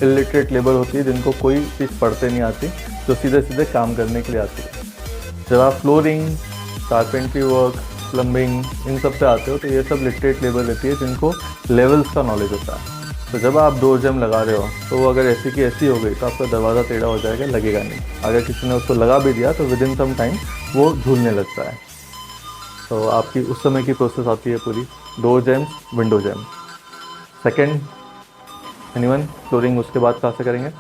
इलिटरेट लेबर होती है जिनको कोई चीज़ पढ़ते नहीं आती, जो सीधे सीधे काम करने के लिए आती है। जब आप फ्लोरिंग, कारपेंट्री वर्क, प्लम्बिंग इन सब पे आते हो तो ये सब लिटरेट लेबर रहती है जिनको लेवल्स का नॉलेज होता है। तो जब आप डोर जैम लगा रहे हो तो वो अगर ऐसी की ऐसी हो गई तो आपका दरवाज़ा टेढ़ा हो जाएगा, लगेगा नहीं। अगर किसी ने उसको लगा भी दिया तो विद इन सम टाइम वो झूलने लगता है। तो आपकी उस समय की प्रोसेस आती है पूरी door jambs, window jamb. Second, anyone? Flooring उसके बाद कहाँ से करेंगे?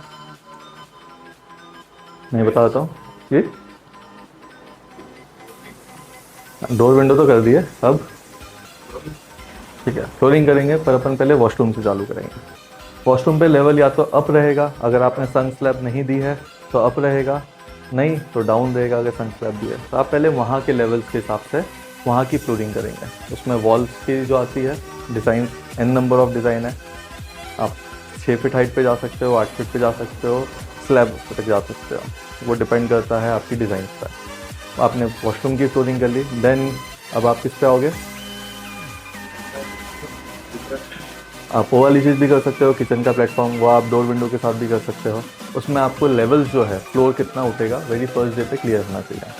मैं बता देता हूँ। ये डोर विंडो तो कर दिए, अब ठीक है फ्लोरिंग करेंगे, पर अपन पहले वॉशरूम से चालू करेंगे। वॉशरूम पे लेवल या तो अप रहेगा, अगर आपने सन स्लैब नहीं दी है तो अप रहेगा, नहीं तो डाउन रहेगा अगर सन स्लैब दी है। तो आप पहले वहाँ के लेवल्स के हिसाब से वहाँ की फ्लोरिंग करेंगे। उसमें वॉल्स की जो आती है design, n number of design है। आप 6 फीट हाइट पे जा सकते हो, 8 फीट पे जा सकते हो, स्लैब तक जा सकते हो, वो डिपेंड करता है आपकी डिज़ाइन पर। आपने वॉशरूम की फ्लोरिंग कर ली, देन अब आप किस पे आओगे? आप वो वाली चीज़ भी कर सकते हो, किचन का प्लेटफॉर्म, वो आप डोर विंडो के साथ भी कर सकते हो। उसमें आपको लेवल्स जो है, फ्लोर कितना उठेगा, वेरी फर्स्ट डे पे क्लियर होना चाहिए।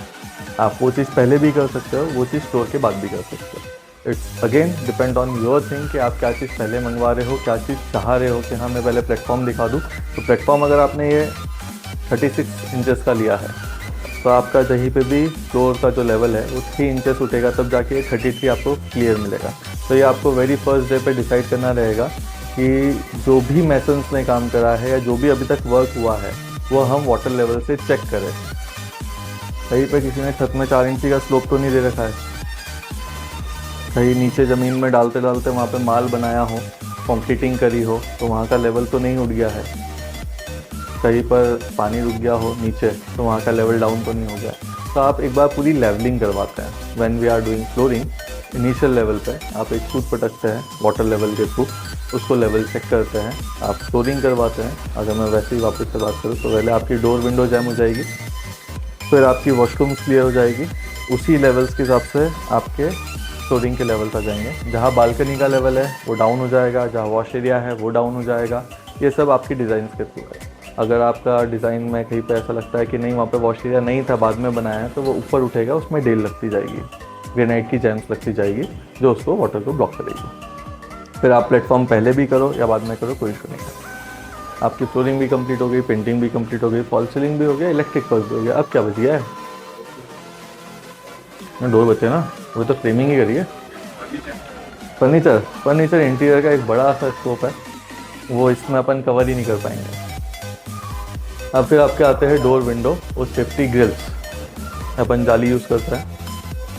आप वो चीज़ पहले भी कर सकते हो, वो चीज़ फ्लोर के बाद भी कर सकते हो। It's again depend on your thing कि आप क्या चीज़ पहले मंगवा रहे हो, क्या चीज़ चाह रहे हो कि हाँ मैं पहले प्लेटफॉर्म दिखा दूँ। तो प्लेटफॉर्म अगर आपने ये 36 इंचेस का लिया है तो आपका कहीं पे भी फ्लोर का जो लेवल है वो 3 इंचेस उठेगा, तब जाके 33 आपको क्लियर मिलेगा। तो ये आपको वेरी फर्स्ट डे पे डिसाइड करना रहेगा कि जो भी मेसन्स ने काम करा है या जो भी अभी तक वर्क हुआ है वो हम वाटर लेवल से चेक करें। कहीं पे किसी ने छत में 4 इंची का स्लोप तो नहीं दे रखा है, कहीं नीचे ज़मीन में डालते डालते वहाँ पे माल बनाया हो, कंक्रीटिंग करी हो तो वहाँ का लेवल तो नहीं उठ गया है, कहीं पर पानी रुक गया हो नीचे तो वहाँ का लेवल डाउन तो नहीं हो गया। तो आप एक बार पूरी लेवलिंग करवाते हैं। When we are doing flooring, initial level पे आप एक सूट पटकते हैं वाटर लेवल के थ्रू, उसको लेवल चेक करते हैं, आप फ्लोरिंग करवाते हैं। अगर मैं वैसे ही वापस से बात करूँ तो पहले आपकी डोर विंडो जैम हो जाएगी, फिर आपकी वॉशरूम्स क्लियर हो जाएगी, उसी लेवल्स के हिसाब से आपके फ्लोरिंग के लेवल्स आ जाएंगे। जहाँ बालकनी का लेवल है वो डाउन हो जाएगा, जहाँ वॉश एरिया है वो डाउन हो जाएगा। ये सब आपकी डिज़ाइन के थ्रू है। अगर आपका डिज़ाइन में कहीं पे ऐसा लगता है कि नहीं वहाँ पे वॉश एरिया नहीं था, बाद में बनाया है, तो वो ऊपर उठेगा, उसमें डेल लगती जाएगी, ग्रेनाइट की जैम्स लगती जाएगी जो उसको वाटर को ब्लॉक करेगी। फिर आप प्लेटफॉर्म पहले भी करो या बाद में करो, कोई इशू नहीं है। आपकी फ्लोरिंग भी कंप्लीट हो गई, पेंटिंग भी कंप्लीट हो गई, फॉल सीलिंग भी हो गया, इलेक्ट्रिक वर्क भी हो गया। अब क्या बच गया है? डोर बचे ना, वो तो फ्रेमिंग ही करी है। फर्नीचर इंटीरियर का एक बड़ा सा स्कोप है, वो इसमें अपन कवर ही नहीं कर पाएंगे। अब फिर आपके आते हैं डोर विंडो और सेफ्टी ग्रिल्स। अपन जाली यूज़ करते हैं,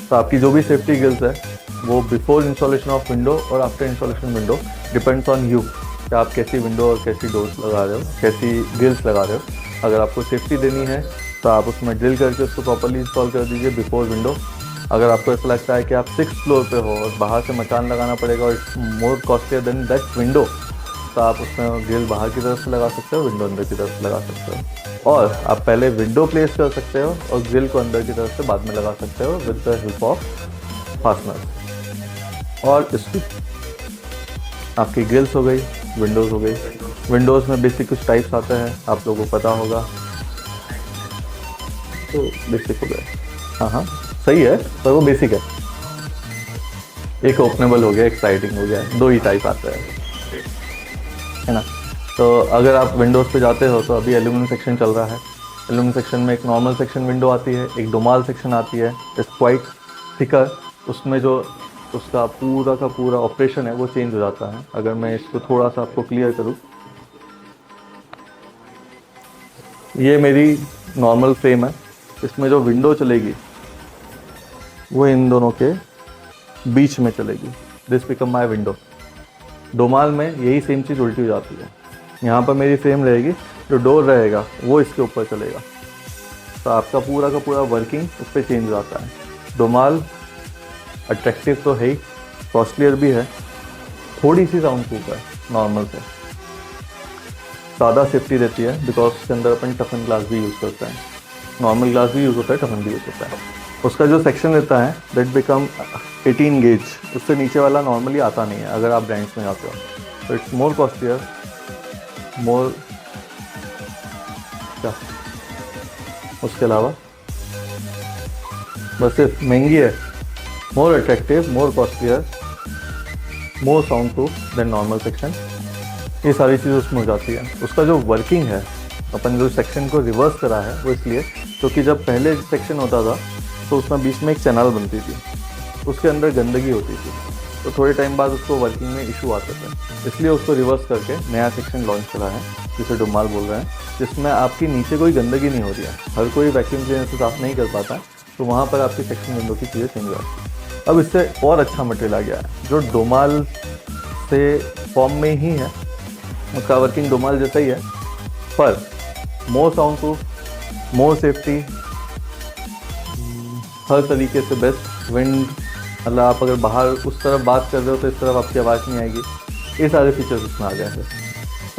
तो आपकी जो भी सेफ्टी ग्रिल्स है वो बिफोर इंस्टॉलेशन ऑफ विंडो और after installation window depends on you कि आप कैसी विंडो और कैसी डोर्स लगा रहे हो, कैसी ग्रिल्स लगा रहे हो। अगर आपको सेफ्टी देनी है तो आप उसमें ड्रिल करके उसको प्रॉपर्ली इंस्टॉल कर दीजिए बिफोर विंडो। अगर आपको ऐसा लगता है कि आप 6th फ्लोर पे हो और बाहर से मकान लगाना पड़ेगा और it's more costlier then that window, तो आप उसमें ग्रिल बाहर की तरफ से लगा सकते हो, विंडो अंदर की तरफ से लगा सकते हो। और आप पहले विंडो प्लेस कर सकते हो और ग्रिल को अंदर की तरफ से बाद में लगा सकते हो with the help of fastener. और इसकी आपकी ग्रिल्स हो गई, विंडोज़ हो गई। विंडोज़ में बेसिक कुछ टाइप्स आते हैं, आप लोगों को पता होगा, तो बेसिक हो गया। हाँ सही है, पर वो बेसिक है। एक ओपनेबल हो गया, एक स्लाइडिंग हो गया, 2 ही टाइप आते हैं, है ना। तो अगर आप विंडोज़ पे जाते हो तो अभी एल्यूमिनियम सेक्शन चल रहा है। एल्यूमिनियम सेक्शन में एक नॉर्मल सेक्शन विंडो आती है, एक डोमाल सेक्शन आती है, इट्स क्वाइट थिकर। उसमें जो उसका पूरा का पूरा ऑपरेशन है वो चेंज हो जाता है। अगर मैं इसको थोड़ा सा आपको क्लियर करूँ, ये मेरी नॉर्मल फ्रेम है, इसमें जो विंडो चलेगी वो इन दोनों के बीच में चलेगी, दिस बिकम माई विंडो। डोमाल में यही सेम चीज़ उल्टी हो जाती है, यहाँ पर मेरी फ्रेम रहेगी, जो डोर रहेगा वो इसके ऊपर चलेगा, तो आपका पूरा का पूरा वर्किंग उस पर चेंज हो जाता है। डोमाल अट्रैक्टिव तो है ही, कॉस्टलियर भी है, थोड़ी सी साउंड प्रूफ है नॉर्मल से, ज़्यादा सेफ्टी देती है बिकॉज उसके अंदर अपन टफन ग्लास भी यूज़ करते हैं, नॉर्मल ग्लास भी यूज़ होता है, टफन भी यूज़ होता है। उसका जो सेक्शन रहता है दैट बिकम 18 गेज, उससे नीचे वाला नॉर्मली आता नहीं है अगर आप ब्रांड्स में जाते हो, तो इट्स मोर कॉस्टलियर, मोर क्या उसके अलावा बस सिर्फ महंगी है, more attractive, more costlier, more sound proof than normal section, ये सारी चीज़ उसमें हो जाती है। उसका जो वर्किंग है, अपन जो सेक्शन को रिवर्स करा है वो इसलिए क्योंकि जब पहले सेक्शन होता था तो उसमें बीच में एक चैनल बनती थी, उसके अंदर गंदगी होती थी, तो थोड़े टाइम बाद उसको वर्किंग में इशू आते थे, इसलिए उसको रिवर्स करके नया सेक्शन लॉन्च करा है जिसे डुमाल बोल रहे हैं, जिसमें आपकी नीचे कोई गंदगी नहीं हो रही है। हर कोई वैक्यूम क्लीनर से साफ नहीं कर पाता, तो वहाँ पर आपकी सेक्शन विंडो की चीज़ें चेंज हो जाती है। अब इससे और अच्छा मटेरियल आ गया है जो डोमाल से फॉर्म में ही है, उसका वर्किंग डोमाल जैसा ही है, पर more sound proof, more safety, हर तरीके से बेस्ट विंड, मतलब आप अगर बाहर उस तरफ बात कर रहे हो तो इस तरफ आपकी आवाज़ नहीं आएगी, ये सारे फीचर्स उसमें आ गए हैं।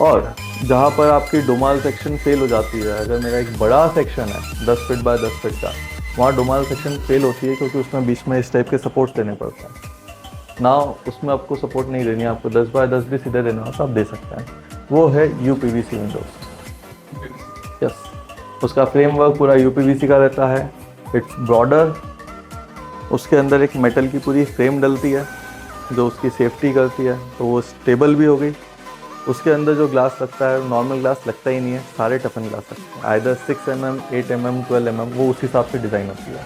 और जहाँ पर आपकी डोमाल सेक्शन फेल हो जाती है, अगर मेरा एक बड़ा सेक्शन है 10 फीट बाय 10 फीट का, वहाँ डोमाल सेक्शन फेल होती है क्योंकि उसमें बीच में इस टाइप के सपोर्ट्स देने पड़ते हैं ना, उसमें आपको सपोर्ट नहीं देनी है, आपको 10 बाय 10 भी सीधे देना हो तो आप दे सकते हैं, वो है UPVC विंडोज़। यस, उसका फ्रेमवर्क पूरा UPVC का रहता है, इट्स ब्रॉडर, उसके अंदर एक मेटल की पूरी फ्रेम डलती है जो उसकी सेफ्टी करती है, तो वो स्टेबल भी हो गई। उसके अंदर जो ग्लास लगता है नॉर्मल ग्लास लगता ही नहीं है, सारे टफन ग्लास लगते हैं, आइदर 6 mm, 8 mm, 12 mm, वो उस हिसाब से डिज़ाइन होती है।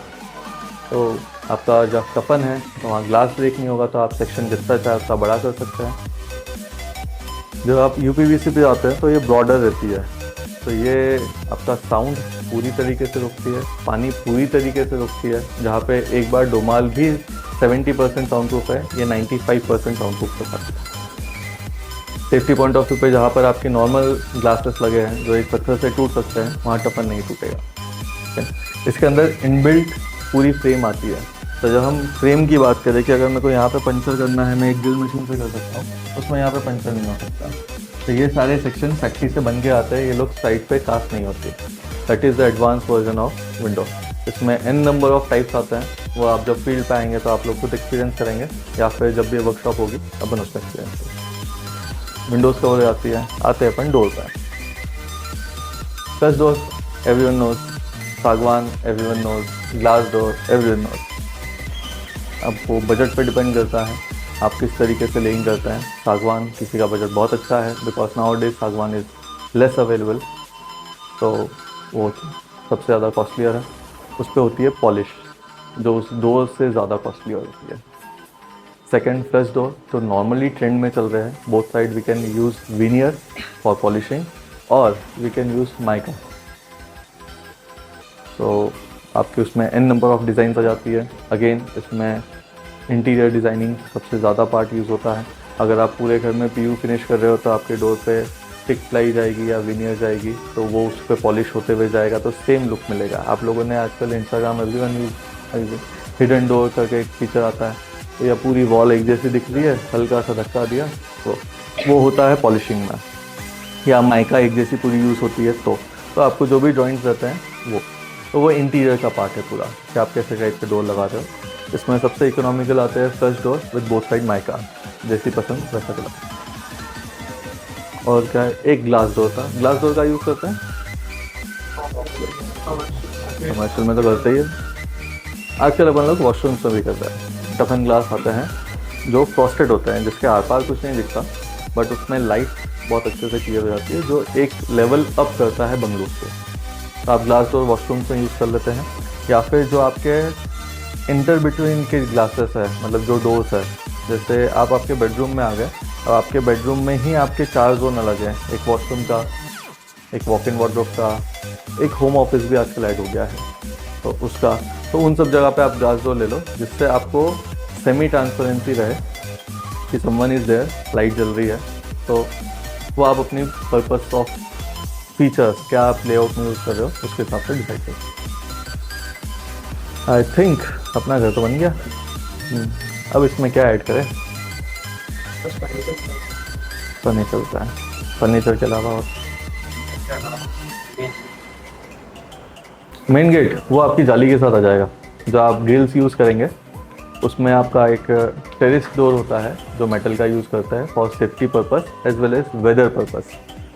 तो आपका जब टफन है तो वहाँ ग्लास ब्रेक नहीं होगा, तो आप सेक्शन जितना चाहे उतना बड़ा कर सकते हैं। जब आप UPVC पे आते हैं तो ये ब्रॉडर रहती है, तो ये आपका साउंड पूरी तरीके से रोकती है, पानी पूरी तरीके से रोकती है। जहाँ पे एक बार डोमाल भी 70% साउंड प्रूफ है, ये 95% साउंड प्रूफ के साथ है। सेफ्टी पॉइंट ऑफ व्यू पे जहाँ पर आपके नॉर्मल ग्लासेस लगे हैं जो एक पत्थर से टूट सकते हैं, वहाँ टफन नहीं टूटेगा। इसके अंदर इनबिल्ट पूरी फ्रेम आती है, तो जब हम फ्रेम की बात करें कि अगर मेरे को यहाँ पे पंचर करना है, मैं एक ड्रिल मशीन से कर सकता हूँ, उसमें यहाँ पे पंचर नहीं हो सकता। तो ये सारे सेक्शन फैक्ट्री से बन के आते हैं, ये लोग साइड पे कास्ट नहीं होती। That is the advance version of window. इसमें n नंबर ऑफ टाइप्स आते हैं, वो आप जब फील्ड पे आएंगे तो आप लोग खुद एक्सपीरियंस करेंगे, या फिर जब भी वर्कशॉप होगी अपन उसका एक्सपीरियंस करेंगे। विंडोज़ कवर जाती है, आते हैं अपन डोर पर। प्लस डोर एवरीवन नोज, सागवान everyone knows, glass door everyone knows. अब वो बजट पे डिपेंड करता है आप किस तरीके से लेइंग करते हैं। सागवान किसी का बजट बहुत अच्छा है, बिकॉज नाउ डेज सागवान इज़ लेस अवेलेबल, तो वो सबसे ज़्यादा कॉस्टलियर है। उस पर होती है पॉलिश, जो उस डोर से ज़्यादा कॉस्टली होती है। सेकेंड फ्लश डोर तो नॉर्मली ट्रेंड में चल रहे हैं, both side we can use veneer for polishing और वी कैन यूज़ माइका। तो आपके उसमें n नंबर ऑफ डिज़ाइन आ जाती है। अगेन इसमें इंटीरियर डिज़ाइनिंग सबसे ज़्यादा पार्ट यूज़ होता है। अगर आप पूरे घर में PU फिनिश कर रहे हो तो आपके डोर पे टिक प्लाई जाएगी या विनियर जाएगी, तो वो उस पर पॉलिश होते हुए जाएगा, तो सेम लुक मिलेगा। आप लोगों ने आजकल Instagram everyone use hidden door करके एक फीचर आता है, तो या पूरी वॉल एक जैसी दिख रही है, हल्का सा धक्का दिया तो वो होता है पॉलिशिंग में। या माइका एक जैसी पूरी यूज़ होती है, तो आपको जो भी जॉइंट्स रहते हैं वो इंटीरियर का पार्ट है पूरा, कि आप कैसे टाइप के डोर लगा रहे हो। इसमें सबसे इकोनॉमिकल आते हैं flush door with both side mica, जैसी पसंद वैसा कलर। और क्या है, एक ग्लास डोर था, ग्लास डोर का यूज़ करते हैं कमर्शियल में तो करते ही है, आजकल अपन लोग वॉशरूम्स में भी करते हैं। टफन ग्लास आते हैं जो फ्रॉस्टेड होते हैं, जिसके आर पार कुछ नहीं दिखता, बट उसमें लाइट बहुत अच्छे से क्लियर हो जाती है, जो एक लेवल अप करता है बंगलों से। तो आप ग्लास डोर वॉशरूम्स में यूज़ कर लेते हैं, या फिर जो आपके इंटर बिटवीन के ग्लासेस है, मतलब जो डोर्स है, जैसे आप आपके बेडरूम में आ गए और आपके बेडरूम में ही आपके 4 जोन अलग हैं, एक वॉशरूम का, एक वॉक इन वार्डरोब का, एक होम ऑफिस भी आजकल ऐड हो गया है, तो उसका, तो उन सब जगह पे आप ग्लास डोर ले लो, जिससे आपको सेमी ट्रांसपेरेंसी रहे कि समवन इज़ देयर, लाइट जल रही है, तो वो आप अपनी पर्पस ऑफ फीचर्स क्या आप लेआउट में यूज़ कर रहे हो उसके हिसाब से डिसाइड करो। आई थिंक अपना घर तो बन गया। अब इसमें क्या ऐड करें? फर्नीचर का है, फर्नीचर के अलावा और मेन गेट वो आपकी जाली के साथ आ जाएगा। जो आप ग्रिल्स यूज़ करेंगे उसमें आपका एक टेरेस डोर होता है जो मेटल का यूज़ करता है for safety purpose as well as weather purpose.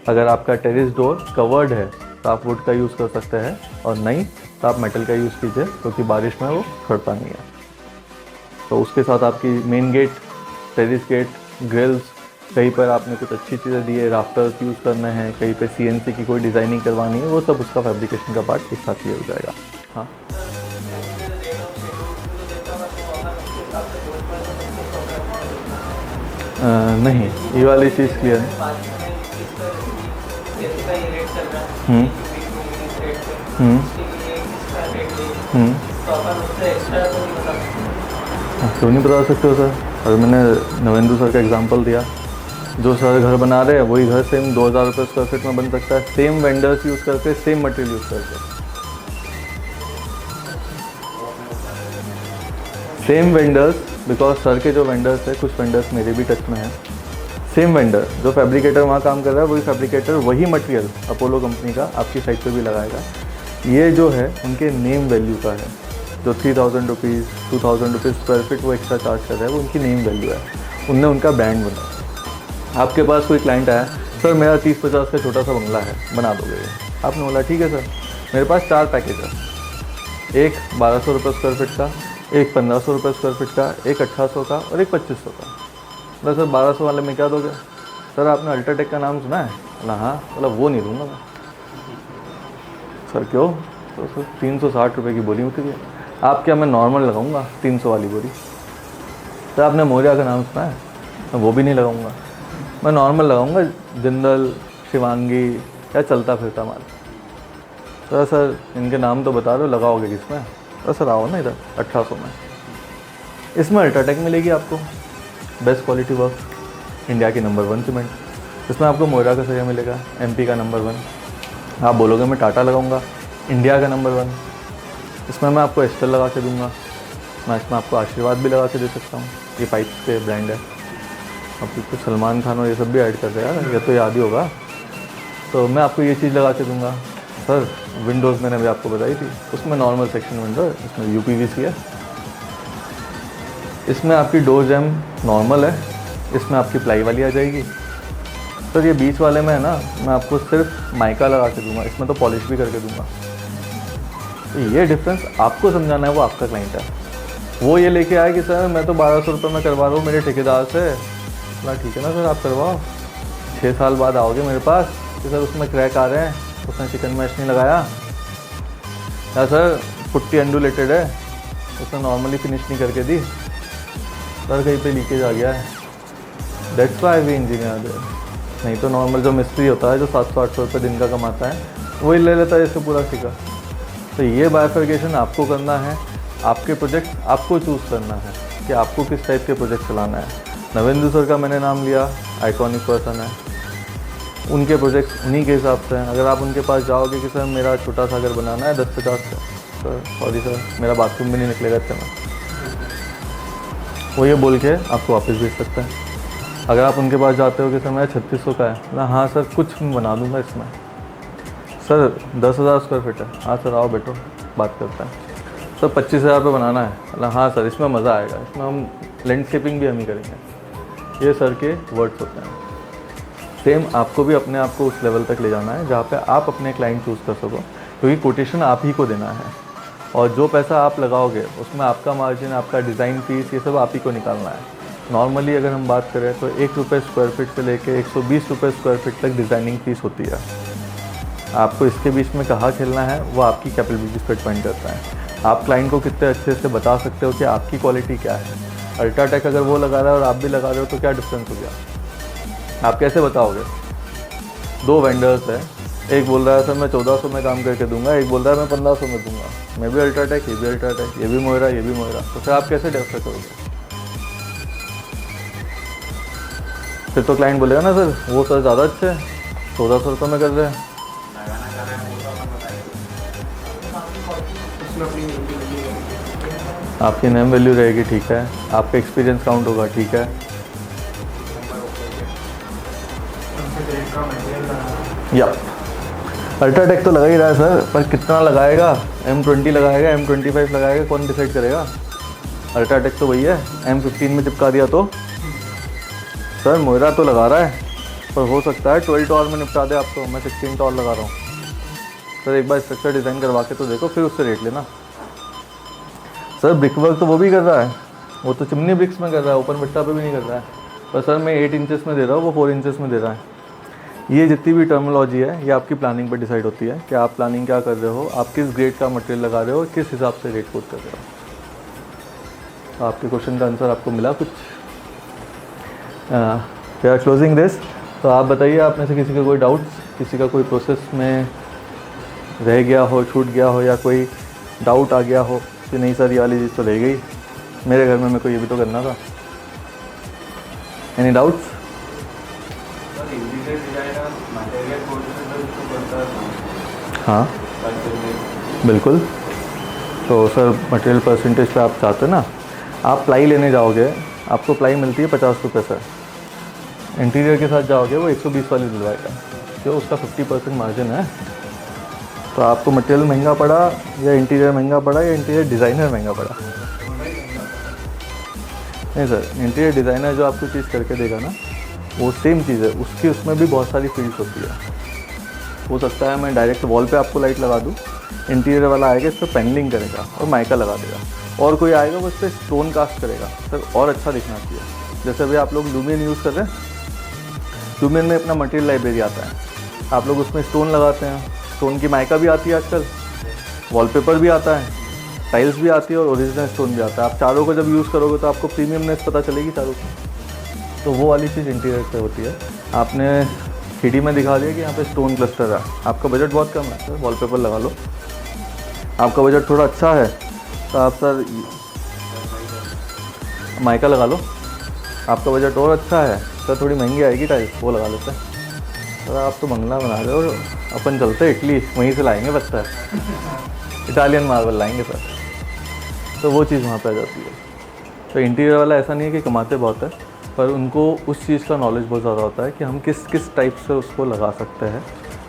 अगर आपका टेरेस डोर कवर्ड है तो आप वुड का यूज़ कर सकते हैं, और नहीं तो आप मेटल का यूज़ कीजिए, क्योंकि बारिश में वो सड़ता नहीं है। तो उसके साथ आपकी main gate, terrace gate, grills, कहीं पर आपने कुछ अच्छी चीज़ें दी है, राफ्टर्स यूज़ करने हैं, कहीं पे CNC की कोई डिज़ाइनिंग करवानी है, वो सब उसका फैब्रिकेशन का पार्ट एक साथ ही हो जाएगा। हाँ नहीं, ये वाली चीज़ क्लियर है। क्यों नहीं बता सकते हो सर? और मैंने नवेंदु सर का एग्जांपल दिया, जो सर घर बना रहे हैं वही घर सेम 2000 रुपये स्क्वायर फीट में बन सकता है, सेम वेंडर्स यूज़ करके, सेम मटेरियल यूज़ करके, सेम वेंडर्स। बिकॉज सर के जो वेंडर्स है, कुछ वेंडर्स मेरे भी टच में हैं, सेम वेंडर जो फैब्रिकेटर वहाँ काम कर रहा है, वही फैब्रिकेटर वही मटेरियल अपोलो कंपनी का आपकी साइट पे भी लगाएगा। ये जो है उनके नेम वैल्यू का है, जो 3000 रुपीज़ 2000 रुपीज़ स्क्वायर फीट वो एक्स्ट्रा चार्ज कर रहा है, वो उनकी नेम वैल्यू है, उनने उनका ब्रांड बना। आपके पास कोई क्लाइंट आया, सर मेरा 30-50 का छोटा सा बंगला है, बना दोगे? आपने बोला ठीक है सर, मेरे पास 4 पैकेज है, एक 1200 रुपये स्क्वायर फीट का, एक 1500 रुपये स्क्वायर फीट का, एक 1800 का और एक 2500 का। बोला सर 1200 वाले में क्या दोगे? सर आपने अल्ट्राटेक का नाम सुना है? बोला हाँ। बोला वो नहीं दूंगा मैं। सर क्यों? तो सर 360 रुपये की बोली उठी है। आप क्या, मैं नॉर्मल लगाऊंगा 300 वाली बोली? सर आपने मौर्या का नाम सुना है? मैं वो भी नहीं लगाऊंगा, मैं नॉर्मल लगाऊंगा, जिंदल, शिवांगी या चलता फिरता माल। सर इनके नाम तो बता दो, लगाओगे किसमें? सर आओ ना इधर 1800 में, इसमें अल्ट्राटेक मिलेगी आपको, बेस्ट क्वालिटी वर्क, इंडिया की नंबर 1 सीमेंट। इसमें आपको मोयरा का सरिया मिलेगा, MP का नंबर 1। आप बोलोगे मैं टाटा लगाऊंगा, इंडिया का नंबर 1। इसमें मैं आपको एस्टर लगा के दूंगा, मैं इसमें आपको आशीर्वाद भी लगा के दे सकता हूँ, ये पाइप्स के ब्रांड है। अब कुछ सलमान खान और ये सब भी ऐड कर रहे हैं यार, ये तो याद ही होगा। तो मैं आपको ये चीज़ लगा के दूंगा। सर विंडोज़ मैंने अभी आपको बताई थी, उसमें नॉर्मल सेक्शन विंडो है, इसमें UPVC है, इसमें आपकी डोर जैम नॉर्मल है, इसमें आपकी प्लाई वाली आ जाएगी। सर ये बीच वाले में है ना, मैं आपको सिर्फ माइका लगा के दूंगा, इसमें तो पॉलिश भी करके दूंगा। तो ये डिफरेंस आपको समझाना है, वो आपका क्लाइंट है। वो ये लेके आया कि सर मैं तो 1200 रुपये में करवा रहा हूँ मेरे ठेकेदार से। बोला ठीक है ना सर, आप करवाओ, 6 साल बाद आओगे मेरे पास कि सर उसमें क्रैक आ रहे हैं, उसने चिकन मैश नहीं लगाया, या सर पुट्टी अंडुलेटेड है, उसने नॉर्मली फिनिश नहीं करके दी, सर कहीं पे लीकेज आ गया है, that's why we engineer there. नहीं तो नॉर्मल जो मिस्त्री होता है, जो 700-800 रुपये दिन का कमाता है, वही ले लेता है इससे पूरा ठेका। तो ये बाइफर्केशन आपको करना है, आपके प्रोजेक्ट आपको चूज़ करना है कि आपको किस टाइप के प्रोजेक्ट चलाना है। नवेंदु सर का मैंने नाम लिया, आइकॉनिक पर्सन है, उनके प्रोजेक्ट्स उन्हीं के हिसाब से हैं। अगर आप उनके पास जाओगे कि सर मेरा छोटा सा घर बनाना है 10-50 का, सर सॉरी सर मेरा बाथरूम भी नहीं निकलेगा इतने में, वो ये बोल के आपको वापस भेज सकता है। अगर आप उनके पास जाते हो कि सर मेरा 3600 का है ना, हाँ सर कुछ मैं बना दूंगा इसमें, सर 10,000 स्क्वायर फीट है, हाँ सर आओ बैठो बात करते हैं, सर 25,000 रुपये बनाना है ना, हाँ सर इसमें मज़ा आएगा, इसमें हम लैंडस्केपिंग भी हम ही करेंगे। ये सर के वर्ड्स होते हैं। सेम आपको भी अपने आप को उस लेवल तक ले जाना है जहाँ पे आप अपने क्लाइंट चूज़ कर सको, क्योंकि कोटेशन आप ही को देना है, और जो पैसा आप लगाओगे उसमें आपका मार्जिन, आपका डिज़ाइन फीस, ये सब आप ही को निकालना है। नॉर्मली अगर हम बात करें तो 1 रुपये स्क्वायर फीट से लेके 120 रुपये स्क्वायर फीट तक डिज़ाइनिंग फीस होती है। आपको इसके बीच में कहाँ खेलना है वो आपकी कैपेबिलिटीज़ पर डिपेंड करता है। आप क्लाइंट को कितने अच्छे से बता सकते हो कि आपकी क्वालिटी क्या है। अल्ट्राटेक अगर वो लगा रहा है और आप भी लगा रहे हो तो क्या डिफरेंस हो गया? आप कैसे बताओगे? 2 वेंडर्स हैं, एक बोल रहा है सर मैं 1400 में काम करके दूंगा, एक बोल रहा है मैं 1500 में दूंगा, मैं भी अल्ट्राटेक, ये भी अल्ट्राटेक, ये भी मोयरा, ये भी मोयरा, तो फिर आप कैसे डिफर करोगे? फिर तो क्लाइंट बोलेगा ना सर वो सर ज़्यादा अच्छे है, 1400 रुपये में कर रहे हैं। आपकी नेम वैल्यू रहेगी, ठीक है, आपका एक्सपीरियंस काउंट होगा, ठीक है। या अल्ट्राटेक तो लगा ही रहा है सर, पर कितना लगाएगा? M20 लगाएगा, M25 लगाएगा, कौन डिसाइड करेगा? अल्ट्राटेक तो वही है, M15 में चिपका दिया तो सर मोयरा तो लगा रहा है, पर हो सकता है 12 टॉर में निपटा दे आपको, मैं 16 टॉर लगा रहा हूँ। सर एक बार स्ट्रक्चर डिज़ाइन करवा के तो देखो, फिर उससे रेट लेना। सर ब्रिक वर्क तो वो भी कर रहा है, वो तो चिमनी ब्रिक्स में कर रहा है, ओपन भट्टा पे भी नहीं कर रहा है। पर सर मैं 8 इंचेस में दे रहा हूँ, वो 4 इंचेस में दे रहा है। ये जितनी भी टर्मिनोलॉजी है ये आपकी प्लानिंग पर डिसाइड होती है कि आप प्लानिंग क्या कर रहे हो, आप किस ग्रेड का मटेरियल लगा रहे हो, किस हिसाब से रेट कोट कर रहे हो। तो आपके क्वेश्चन का आंसर आपको मिला कुछ? We are closing this. तो आप बताइए, आप में से किसी का कोई डाउट्स, किसी का कोई प्रोसेस में रह गया हो, छूट गया हो, या कोई डाउट आ गया हो कि नहीं सर ये वाली चीज़ तो रह गई, मेरे घर में मेरे को ये भी तो करना था। Any doubts? हाँ बिल्कुल। तो सर मटेरियल परसेंटेज पे आप चाहते हैं ना, आप प्लाई लेने जाओगे, आपको प्लाई मिलती है 50 रुपये सर। इंटीरियर के साथ जाओगे वो 120 वाली दिलवाएगा, जो उसका 50% मार्जिन है। तो आपको मटेरियल महंगा पड़ा या इंटीरियर महंगा पड़ा या इंटीरियर डिज़ाइनर महंगा पड़ा? नहीं सर, इंटीरियर डिज़ाइनर जो आपको चीज़ करके देगा ना, वो सेम चीज़ है, उसकी उसमें भी बहुत सारी फील्ड्स होती है। हो सकता है मैं डायरेक्ट वॉल पे आपको लाइट लगा दूँ, इंटीरियर वाला आएगा इस पर पैनलिंग करेगा और माइका लगा देगा, और कोई आएगा वो इस पर स्टोन कास्ट करेगा सर, और अच्छा दिखना चाहिए। जैसे अभी आप लोग लुमियन यूज़ कर रहे हैं, लुमियन में अपना मटेरियल लाइब्रेरी आता है, आप लोग उसमें स्टोन लगाते हैं, स्टोन की माइका भी आती है आजकल, वॉलपेपर भी आता है, टाइल्स भी आती है और ओरिजिनल स्टोन भी आता है। आप चारों को जब यूज़ करोगे तो आपको प्रीमियमनेस पता चलेगी चारों की। तो वो वाली चीज़ इंटीरियर पे होती है। आपने 3D में दिखा दिया कि यहाँ पे स्टोन क्लस्टर है, आपका बजट बहुत कम है सर, वॉलपेपर लगा लो। आपका बजट थोड़ा अच्छा है तो आप सर माइका लगा लो। आपका बजट और अच्छा है सर, थोड़ी महंगी आएगी टाइल्स, वो लगा लेते हैं। सर आप तो बंगला बना रहे हो, अपन चलते इटली, वहीं से लाएंगे पत्थर, इटालियन मार्बल लाएंगे सर। तो वो चीज़ वहाँ पे आ जाती है। तो इंटीरियर वाला ऐसा नहीं है कि कमाते बहुत है, पर उनको उस चीज़ का नॉलेज बहुत ज़्यादा होता है कि हम किस किस टाइप से उसको लगा सकते हैं।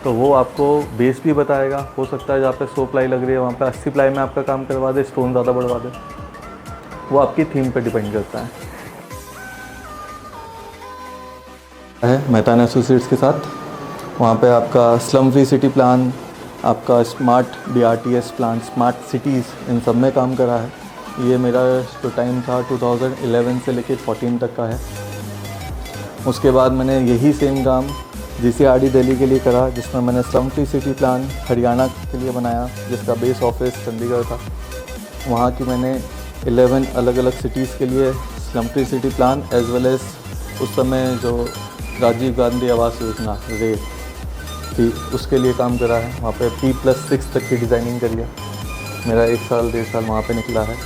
तो वो आपको बेस भी बताएगा। हो सकता है जहाँ पे 100 प्लाई लग रही है वहाँ पे 80 प्लाई में आपका काम करवा दे, स्टोन ज़्यादा बढ़वा दे। वो आपकी थीम पे डिपेंड करता है मेहता एसोसिएट्स के साथ। वहाँ पे आपका स्लम फ्री सिटी प्लान, आपका स्मार्ट BRTS प्लान, स्मार्ट सिटीज़, इन सब में काम करा है। ये मेरा जो टाइम था 2011 से लेकर 14 तक का है। उसके बाद मैंने यही सेम काम GCRD दिल्ली के लिए करा, जिसमें मैंने slum free city plan Haryana के लिए बनाया, जिसका बेस ऑफिस चंडीगढ़ था। वहाँ की मैंने 11 अलग अलग सिटीज़ के लिए slum free city plan as well as उस समय जो राजीव गांधी आवास योजना रे थी उसके लिए काम करा है। वहाँ पे P+6 तक की डिज़ाइनिंग करी है। मेरा 1 साल 1.5 साल वहाँ पे निकला है।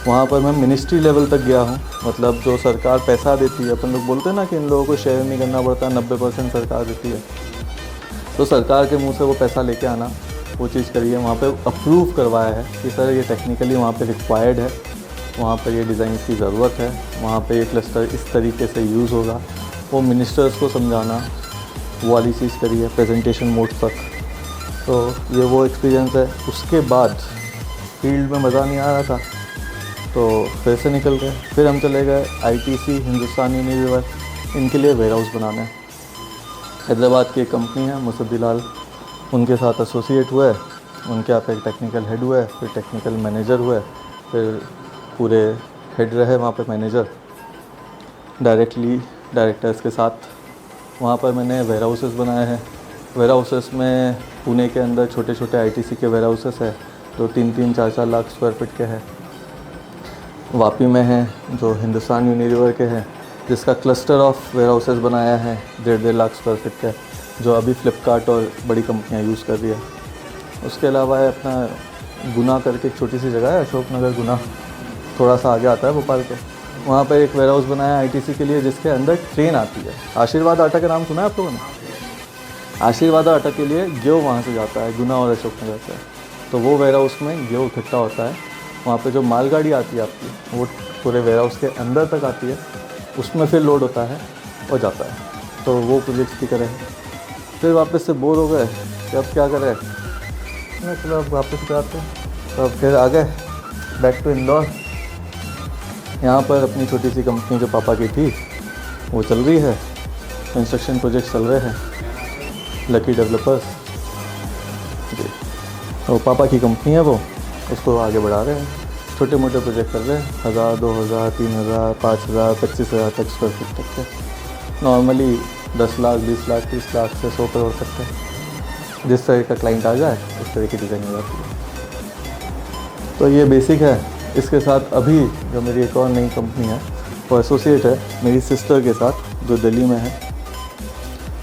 वहाँ पर मैं मिनिस्ट्री लेवल तक गया हूँ, मतलब जो सरकार पैसा देती है, अपन लोग बोलते हैं ना कि इन लोगों को शेयर नहीं करना पड़ता, 90% सरकार देती है, तो सरकार के मुंह से वो पैसा लेके आना, वो चीज़ करी है। वहाँ पे अप्रूव करवाया है कि सर ये टेक्निकली वहाँ पे रिक्वायर्ड है, वहाँ पर ये डिज़ाइन की ज़रूरत है, वहाँ पे ये क्लस्टर इस तरीके से यूज़ होगा। वो मिनिस्टर्स को समझाना, वो वाली चीज़ करी है प्रेजेंटेशन मोड तक। तो ये वो एक्सपीरियंस है। उसके बाद फील्ड में मज़ा नहीं आ रहा था तो फिर से निकल गए। फिर हम चले गए ITC, हिंदुस्तान यूनिलीवर, इनके लिए वेयर हाउस बनाना है। हैदराबाद की एक कंपनी है मुसद्दीलाल, उनके साथ एसोसिएट हुए, उनके यहाँ पे एक टेक्निकल हेड हुए, फिर टेक्निकल मैनेजर हुए, फिर पूरे हेड रहे वहाँ पे मैनेजर, डायरेक्टली डायरेक्टर्स के साथ। वहाँ पर मैंने वेयर हाउसेस बनाए हैं। वेयर हाउसेस में पुणे के अंदर छोटे छोटे ITC के वेयर हाउसेस है जो 3-3, 4-4 लाख स्क्वायर फीट के हैं। वापी में है जो हिंदुस्तान यूनिलीवर के हैं, जिसका क्लस्टर ऑफ वेयर हाउसेस बनाया है 1.5 लाख स्क्वायर फीट का, जो अभी फ्लिपकार्ट और बड़ी कंपनियां यूज़ कर रही है। उसके अलावा है अपना गुना करके एक छोटी सी जगह है, अशोक नगर गुना, थोड़ा सा आगे आता है भोपाल के, वहाँ पर एक वेयर हाउस बनाया है ITC के लिए, जिसके अंदर ट्रेन आती है। आशीर्वाद आटा का नाम सुना है आप लोगों ने? आशीर्वाद आटा के लिए गेहूँ वहाँ से जाता है, गुना और अशोक नगर से। तो वो वेयर हाउस में गेहूँ इकट्ठा होता है। वहाँ पे जो मालगाड़ी आती है आपकी, वो पूरे वेयर हाउस के अंदर तक आती है, उसमें फिर लोड होता है और जाता है। तो वो प्रोजेक्ट्स की करें। फिर वापस से बोर हो गए कि अब क्या करें, मैं चलो अब वापस कराते हैं। तो अब फिर आ गए बैक टू इंदौर। यहाँ पर अपनी छोटी सी कंपनी जो पापा की थी वो चल रही है, कंस्ट्रक्शन प्रोजेक्ट चल रहे हैं, लकी डेवलपर्स जी। तो पापा की कंपनी है वो, उसको आगे बढ़ा रहे हैं, छोटे मोटे प्रोजेक्ट कर रहे हैं, 1000, 2000, 3000, 5000, 25,000 तक स्क्वायर फीट तक के। नॉर्मली 10 लाख, 20 लाख, 30 लाख से 100 करोड़ तक है। जिस तरह का क्लाइंट आ जाए उस तरह की डिज़ाइन हो जाती है। तो ये बेसिक है। इसके साथ अभी जो मेरी एक और नई कंपनी है वो एसोसिएट है मेरी सिस्टर के साथ, जो दिल्ली में है।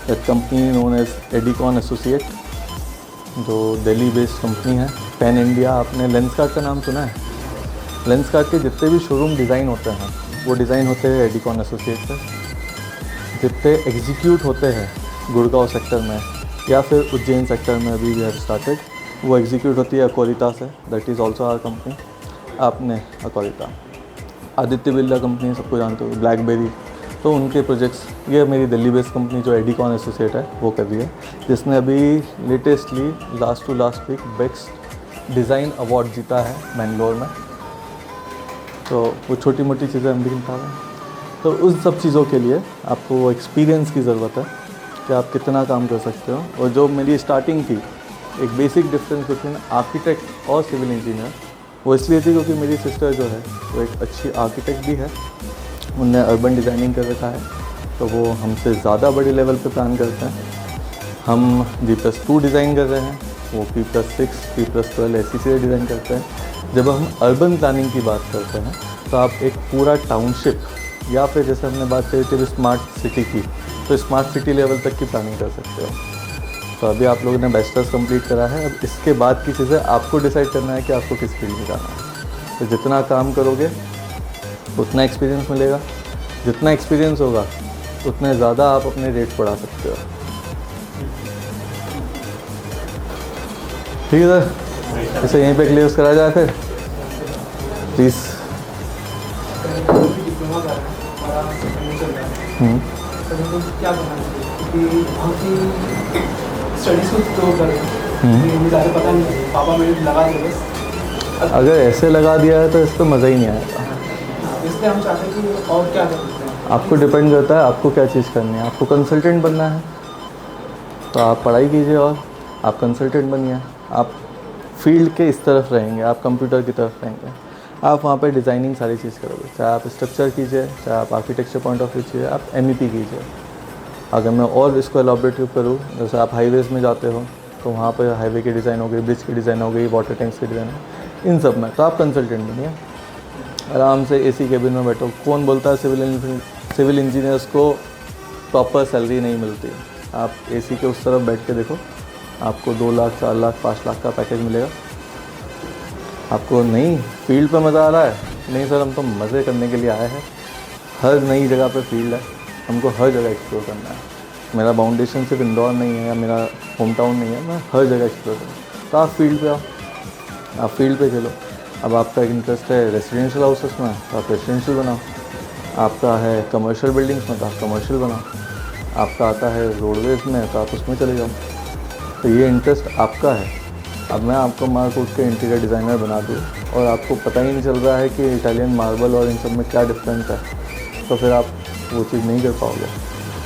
That company known as Edicon associate, जो दिल्ली बेस्ड कंपनी है। पैन इंडिया, आपने लेंसकार्ट का नाम सुना है? लेंसकार्ट के जितने भी शोरूम डिज़ाइन होते हैं वो डिज़ाइन होते हैं एडिकॉन एसोसिएट से। जितने एग्जीक्यूट होते हैं गुड़गांव सेक्टर में या फिर उज्जैन सेक्टर में अभी वी हैव स्टार्टेड, वो एग्जीक्यूट होती है अकोरिता से। That is also our company. आपने अकोरिता, आदित्य बिरला कंपनी सबको जानते हो, ब्लैकबेरी, तो उनके प्रोजेक्ट्स, ये मेरी दिल्ली बेस्ड कंपनी जो एडिकॉन एसोसिएट है वो कर रही है, जिसने अभी latestly last week best design award जीता है बेंगलोर में। तो वो छोटी मोटी चीज़ें हम भी निकाल रहे हैं। तो उन सब चीज़ों के लिए आपको वो एक्सपीरियंस की ज़रूरत है कि आप कितना काम कर सकते हो। और जो मेरी स्टार्टिंग थी, एक बेसिक डिफरेंस बिटवीन आर्किटेक्ट और सिविल इंजीनियर, वो इसलिए थी क्योंकि मेरी सिस्टर जो है वो एक अच्छी आर्किटेक्ट भी है, उनने अर्बन डिज़ाइनिंग कर रखा है, तो वो हमसे ज़्यादा बड़े लेवल पे प्लान करते हैं। हम G+2 डिज़ाइन कर रहे हैं, वो P+6, P+12 ऐसी चीज़ें डिज़ाइन करते हैं। जब हम अर्बन प्लानिंग की बात करते हैं तो आप एक पूरा टाउनशिप या फिर जैसे हमने बात करी थी स्मार्ट सिटी की, तो स्मार्ट सिटी लेवल तक की प्लानिंग कर सकते हो। तो अभी आप लोगों ने बैचलर्स कंप्लीट करा है, अब इसके बाद की चीज़ें आपको डिसाइड करना है कि आपको किस फील्ड में जाना है। तो जितना काम करोगे उतना एक्सपीरियंस मिलेगा, जितना एक्सपीरियंस होगा उतने ज़्यादा आप अपने रेट बढ़ा सकते हो। ठीक है सर, इसे यहीं पे क्लियर करा जाए फिर प्लीज़। क्या बनाना चाहिए वहाँ की स्टडीज़ को तो करें, मुझे ज़्यादा पता नहीं, पापा मैंने लगा दिया बस। अगर ऐसे लगा दिया है तो इस पर मज़ा ही नहीं आएगा। इसलिए हम चाहते हैं कि और क्या कर सकते हैं। आपको डिपेंड करता है आपको क्या चीज़ करनी है। आपको कंसल्टेंट बनना है तो आप पढ़ाई कीजिए और आप कंसल्टेंट बनिए। आप फील्ड के इस तरफ रहेंगे, आप कंप्यूटर की तरफ रहेंगे, आप वहाँ पे डिज़ाइनिंग सारी चीज़ करोगे। चाहे आप स्ट्रक्चर कीजिए, चाहे आप आर्किटेक्चर पॉइंट ऑफ व्यू कीजिए, आप MEP कीजिए। अगर मैं और इसको एलॉबरेट करूँ, जैसे आप हाईवेज़ में जाते हो तो वहाँ पर हाईवे की डिज़ाइन हो गई, ब्रिज की डिज़ाइन हो गई, वाटर टैंक्स की डिज़ाइन हो गई, इन सब में तो आप कंसल्टेंट बनिए। आराम से AC केबिन में बैठो। कौन बोलता है सिविल इंजीनियर्स को प्रॉपर सैलरी नहीं मिलती? आप AC के उस तरफ बैठ के देखो, आपको 2 लाख, 4 लाख, 5 लाख का पैकेज मिलेगा। आपको नहीं फील्ड पे मज़ा आ रहा है? नहीं सर, हम तो मज़े करने के लिए आए हैं। हर नई जगह पे फील्ड है, हमको हर जगह एक्सप्लोर करना है। मेरा बाउंडेशन सिर्फ इंदौर नहीं है या मेरा होम टाउन नहीं है, मैं हर जगह एक्सप्लोर करूँ। तो आप फील्ड पे आओ, आप फील्ड पे चलो। अब आपका इंटरेस्ट है रेजिडेंशियल हाउसेस में तो आप रेजिडेंशियल बनाओ, आपका है कमर्शियल बिल्डिंग्स में तो आप कमर्शियल बनाओ, आपका आता है रोडवेज़ में तो आप उसमें चले जाओ। तो ये इंटरेस्ट आपका है। अब मैं आपको मार कूट के इंटीरियर डिज़ाइनर बना दूँ और आपको पता ही नहीं चल रहा है कि इटालियन मार्बल और इन सब में क्या डिफरेंस है, तो फिर आप वो चीज़ नहीं कर पाओगे।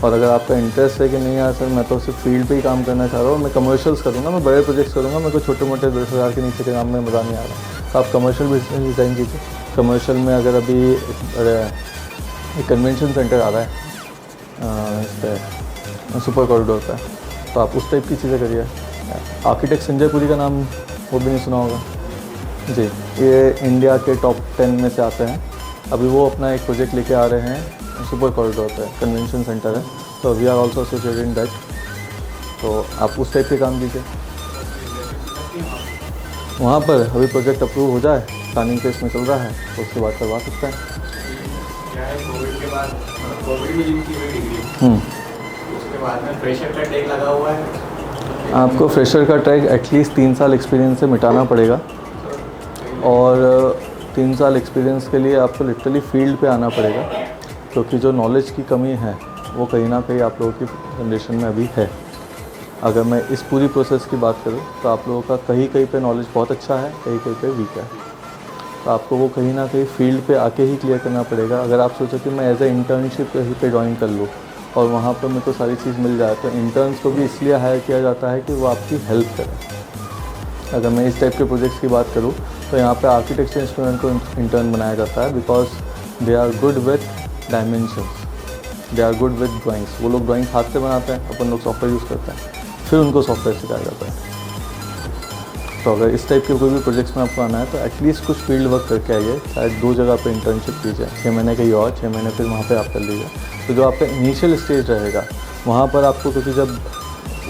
और अगर आपका इंटरेस्ट है कि नहीं यार सर, मैं तो सिर्फ फील्ड पे ही काम करना चाह रहा हूँ, मैं कमर्शियल्स करूँगा, मैं बड़े प्रोजेक्ट्स करूँगा, मेरे को छोटे मोटे 10,000 के नीचे के काम में मज़ा नहीं आ रहा, तो आप कमर्शियल बिजनेस डिज़ाइन कीजिए। कमर्शियल में अगर अभी एक कन्वेंशन सेंटर आ रहा है इस पर सुपर कॉरिडोर पर, तो आप उस टाइप की चीज़ें करिए। आर्किटेक्ट संजय पुरी का नाम वो भी नहीं सुना होगा जी, ये इंडिया के टॉप 10 में से आते हैं। अभी वो अपना एक प्रोजेक्ट लेके आ रहे हैं सुपर कॉरिडोर पे, कन्वेंशन सेंटर है, तो we are also associated in that. तो आप उस टाइप के काम कीजिए। वहाँ पर अभी प्रोजेक्ट अप्रूव हो जाए, प्लानिंग फेज में चल रहा है, तो उसके बाद करवा सकते हैं। क्या है, कोविड के बाद कोविड में यूज़ की हुई डिग्री, उसके बाद में फ्रेशर का टैग लगा हुआ है। आपको फ्रेशर का टैग एटलीस्ट 3 साल एक्सपीरियंस से मिटाना पड़ेगा, और 3 साल एक्सपीरियंस के लिए आपको लिटरली फील्ड पे आना पड़ेगा, क्योंकि जो नॉलेज की कमी है वो कहीं ना कहीं आप लोगों की जनरेशन में अभी है। अगर मैं इस पूरी प्रोसेस की बात करूँ तो आप लोगों का कहीं कहीं पे नॉलेज बहुत अच्छा है, कहीं कहीं पे वीक है, तो आपको वो कहीं ना कहीं फील्ड पे आके ही क्लियर करना पड़ेगा। अगर आप सोचो कि मैं एज ए इंटर्नशिप कहीं पे ज्वाइन कर लूँ और वहाँ पर मेरे को सारी चीज़ मिल जाए, तो इंटर्न्स को भी इसलिए हायर किया जाता है कि वो आपकी हेल्प करें। अगर मैं इस टाइप के प्रोजेक्ट्स की बात करूँ तो यहाँ पे आर्किटेक्चर स्टूडेंट को इंटर्न बनाया जाता है, because they are good with dimensions, they are good with drawings. वो लोग ड्राइंग हाथ से बनाते हैं, अपन लोग सॉफ्टवेयर यूज़ करते हैं, फिर उनको सॉफ्टवेयर सिखाया जाता है। तो अगर इस टाइप के कोई भी प्रोजेक्ट्स में आपको आना है तो एटलीस्ट कुछ फील्ड वर्क करके आइए, शायद 2 जगह पे इंटर्नशिप कीजिए, 6 महीने कहीं और, 6 महीने फिर वहाँ पे आप कर लीजिए। तो जो आपका इनिशियल स्टेज रहेगा वहाँ पर आपको, क्योंकि जब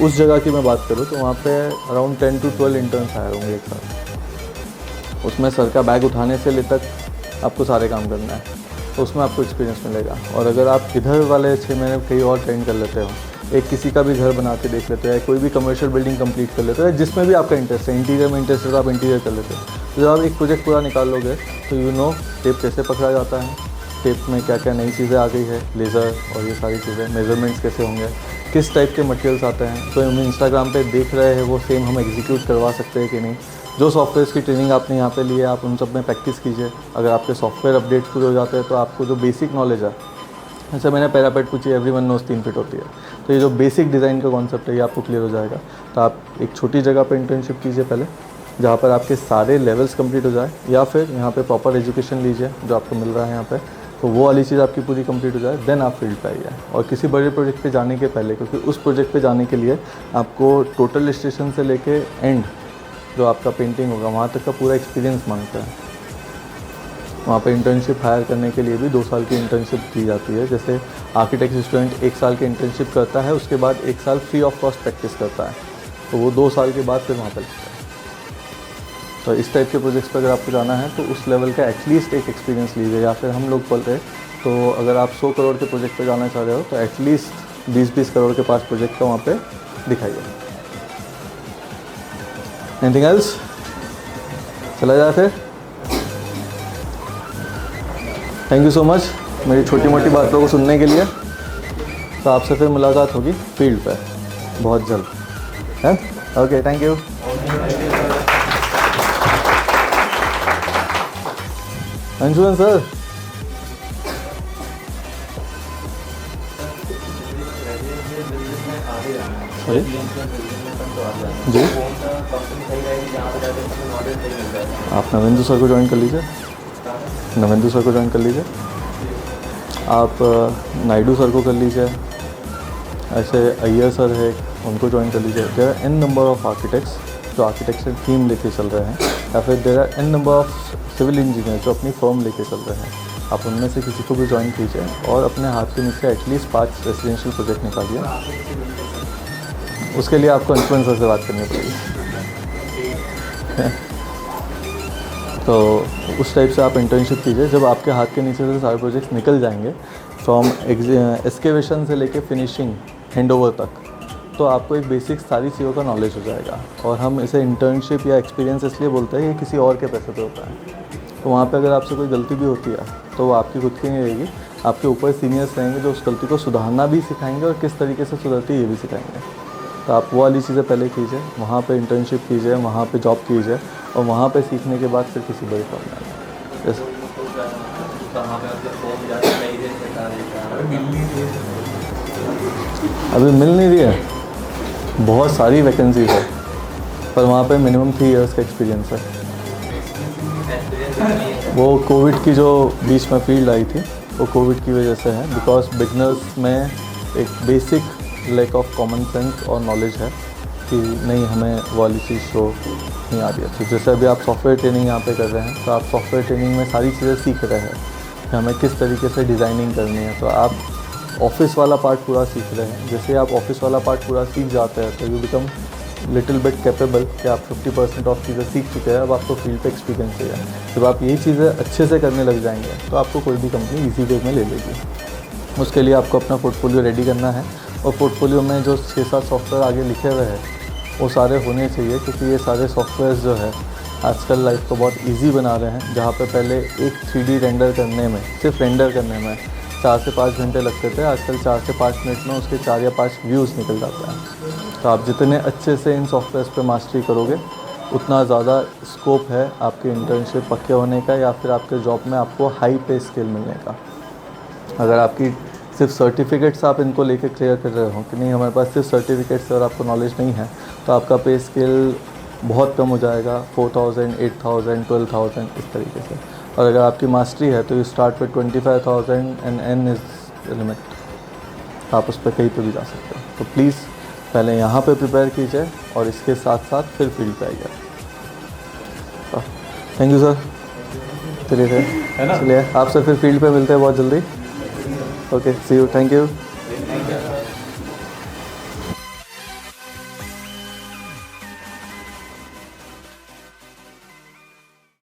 उस जगह की मैं बात करूँ तो वहाँ पे अराउंड 10 to 12 इंटर्न्स आए होंगे एक साथ। उसमें सर का बैग उठाने से ले तक आपको सारे काम करना है, तो उसमें आपको एक्सपीरियंस मिलेगा। और अगर आप इधर वाले 6 महीने कहीं और ट्रेन कर लेते हो, एक किसी का भी घर बना के देख लेते हो, या कोई भी कमर्शियल बिल्डिंग कंप्लीट कर लेते हो, जिसमें भी आपका इंटरेस्ट है, इंटीरियर में इंटरेस्ट है तो आप इंटीरियर कर लेते हो। तो जब आप एक प्रोजेक्ट पूरा निकाल लोगे तो यू नो टेप कैसे पकड़ा जाता है, टेप में क्या क्या नई चीज़ें आ गई है, लेज़र और ये सारी चीज़ें, मेजरमेंट्स कैसे होंगे, किस टाइप के मटेरियल्स आते हैं। तो हम इंस्टाग्राम पे देख रहे हैं वो सेम हम एग्जीक्यूट करवा सकते हैं कि नहीं। जो सॉफ्टवेयर की ट्रेनिंग आपने यहाँ पे ली है, आप उन सब में प्रैक्टिस कीजिए। अगर आपके सॉफ्टवेयर अपडेट्स पूरे हो जाते हैं तो आपको जो बेसिक नॉलेज है, जैसे मैंने पैरापेट पूछी, एवरीवन नोज 3 फीट होती है, तो ये जो बेसिक डिज़ाइन का कॉन्सेप्ट है ये आपको क्लियर हो जाएगा। तो आप एक छोटी जगह पे इंटर्नशिप कीजिए पहले, जहाँ पर आपके सारे लेवल्स कंप्लीट हो जाए, या फिर यहाँ पे प्रॉपर एजुकेशन लीजिए जो आपको मिल रहा है यहाँ पे, तो वो वाली चीज़ आपकी पूरी कंप्लीट हो जाए, देन आप फील्ड पे आइए। और किसी बड़े प्रोजेक्ट पे जाने के पहले, क्योंकि उस प्रोजेक्ट पे जाने के लिए आपको टोटल इलस्ट्रेशन से लेके एंड जो आपका पेंटिंग होगा वहाँ तक का पूरा एक्सपीरियंस मांगता है। वहाँ पे इंटर्नशिप हायर करने के लिए भी 2 साल की इंटर्नशिप दी जाती है। जैसे आर्किटेक्ट स्टूडेंट 1 साल की इंटर्नशिप करता है, उसके बाद 1 साल फ्री ऑफ कॉस्ट प्रैक्टिस करता है, तो वो 2 साल के बाद फिर वहाँ पर लगता है। तो इस टाइप के प्रोजेक्ट्स पर अगर आपको जाना है तो उस लेवल का एटलीस्ट एक एक्सपीरियंस लीजिए। या फिर हम लोग बोलते हैं तो अगर आप 100 करोड़ के प्रोजेक्ट पर जाना चाह रहे हो तो एटलीस्ट 20-20 करोड़ के पास प्रोजेक्ट का वहाँ पे दिखाइए। Anything else? चला जाए फिर। थैंक यू सो मच मेरी छोटी मोटी बातों को सुनने के लिए। तो आपसे फिर मुलाकात होगी फील्ड पर बहुत जल्द, है? Okay, thank you. Anshuman sir, जी आप नवेंदु सर को ज्वाइन कर लीजिए, नवेंदु सर को ज्वाइन कर लीजिए, आप नायडू सर को कर लीजिए, ऐसे अय्यर सर है उनको ज्वाइन कर लीजिए। There are n number of architects जो आर्किटेक्चर थीम लेके चल रहे हैं, या फिर there are n number of civil engineer जो अपनी फर्म लेके चल रहे हैं। आप उनमें से किसी को भी ज्वाइन कीजिए और अपने हाथ के नीचे एटलीस्ट 5 रेजिडेंशियल प्रोजेक्ट निकालिए। उसके लिए आपको अंशुमन सर से बात करनी पड़ेगी। तो उस टाइप से आप इंटर्नशिप कीजिए। जब आपके हाथ के नीचे से सारे प्रोजेक्ट्स निकल जाएंगे, फ्रॉम एक्सकेवेशन से लेके फिनिशिंग हैंडओवर तक, तो आपको एक बेसिक सारी चीज़ों का नॉलेज हो जाएगा। और हम इसे इंटर्नशिप या एक्सपीरियंस इसलिए बोलते हैं कि किसी और के पैसे पे होता है। तो वहाँ पे अगर आपसे कोई गलती भी होती है तो वो आपकी खुद की नहीं रहेगी, आपके ऊपर सीनियर्स रहेंगे जो उस गलती को सुधारना भी सिखाएंगे और किस तरीके से सुधरती है ये भी सिखाएंगे। तो आप वो वाली चीज़ें पहले कीजिए, वहाँ पे इंटर्नशिप कीजिए, वहाँ पे जॉब कीजिए, और वहाँ पे सीखने के बाद फिर किसी बड़े फॉर्म में आइए। यस, अभी मिल नहीं रही है, बहुत सारी वैकेंसीज है, पर वहाँ पे मिनिमम 3 इयर्स का एक्सपीरियंस है। वो कोविड की जो बीच में फील्ड आई थी वो कोविड की वजह से है, बिकॉज बिगनर्स में एक basic lack of common sense और नॉलेज है कि नहीं, हमें वो वाली चीज़ शो नहीं आ रही है। तो जैसे अभी आप सॉफ्टवेयर ट्रेनिंग यहाँ पे कर रहे हैं, तो आप सॉफ्टवेयर ट्रेनिंग में सारी चीज़ें सीख रहे हैं कि हमें किस तरीके से डिज़ाइनिंग करनी है। तो आप ऑफिस वाला पार्ट पूरा सीख रहे हैं। जैसे आप ऑफिस वाला पार्ट पूरा सीख जाते हैं तो you become little bit capable कि आप 50% ऑफ चीज़ें सीख चुके हैं, अब आपको फील्ड पे एक्सपीरियंस है। जब आप यही चीज़ें अच्छे से करने लग जाएंगे तो आपको कोई भी कंपनी इजी वे में ले लेगी। उसके लिए आपको अपना पोर्टफोलियो रेडी करना है, और पोर्टफोलियो में जो 6-7 सॉफ्टवेयर आगे लिखे हुए हैं वो सारे होने चाहिए, क्योंकि ये सारे सॉफ्टवेयर जो है आजकल लाइफ को बहुत ईजी बना रहे हैं। जहाँ पे पहले एक 3D रेंडर करने में, सिर्फ रेंडर करने में 4 से 5 घंटे लगते थे, आजकल 4 से 5 मिनट में उसके 4 या 5 व्यूज़ निकल जाते हैं। तो आप जितने अच्छे से इन सॉफ्टवेयर्स पे मास्टरी करोगे उतना ज़्यादा स्कोप है आपके इंटर्नशिप पक्के होने का, या फिर आपके जॉब में आपको हाई पे स्केल मिलने का। अगर आपकी सिर्फ सर्टिफिकेट्स आप इनको लेके क्लियर कर रहे हो कि नहीं हमारे पास सिर्फ सर्टिफिकेट्स और आपको नॉलेज नहीं है, तो आपका पे स्केल बहुत कम हो जाएगा, 4000, 8000, 12000 इस तरीके से। और अगर आपकी मास्टरी है तो you start with 25,000 and n is limit. आप उस पर कहीं पे भी जा सकते हो। तो प्लीज़ पहले यहाँ पे प्रिपेयर कीजिए और इसके साथ साथ फिर फील्ड पे आइए। Thank you sir. चलिए आपसे फिर फील्ड पे मिलते हैं बहुत जल्दी। Okay, see you, thank you.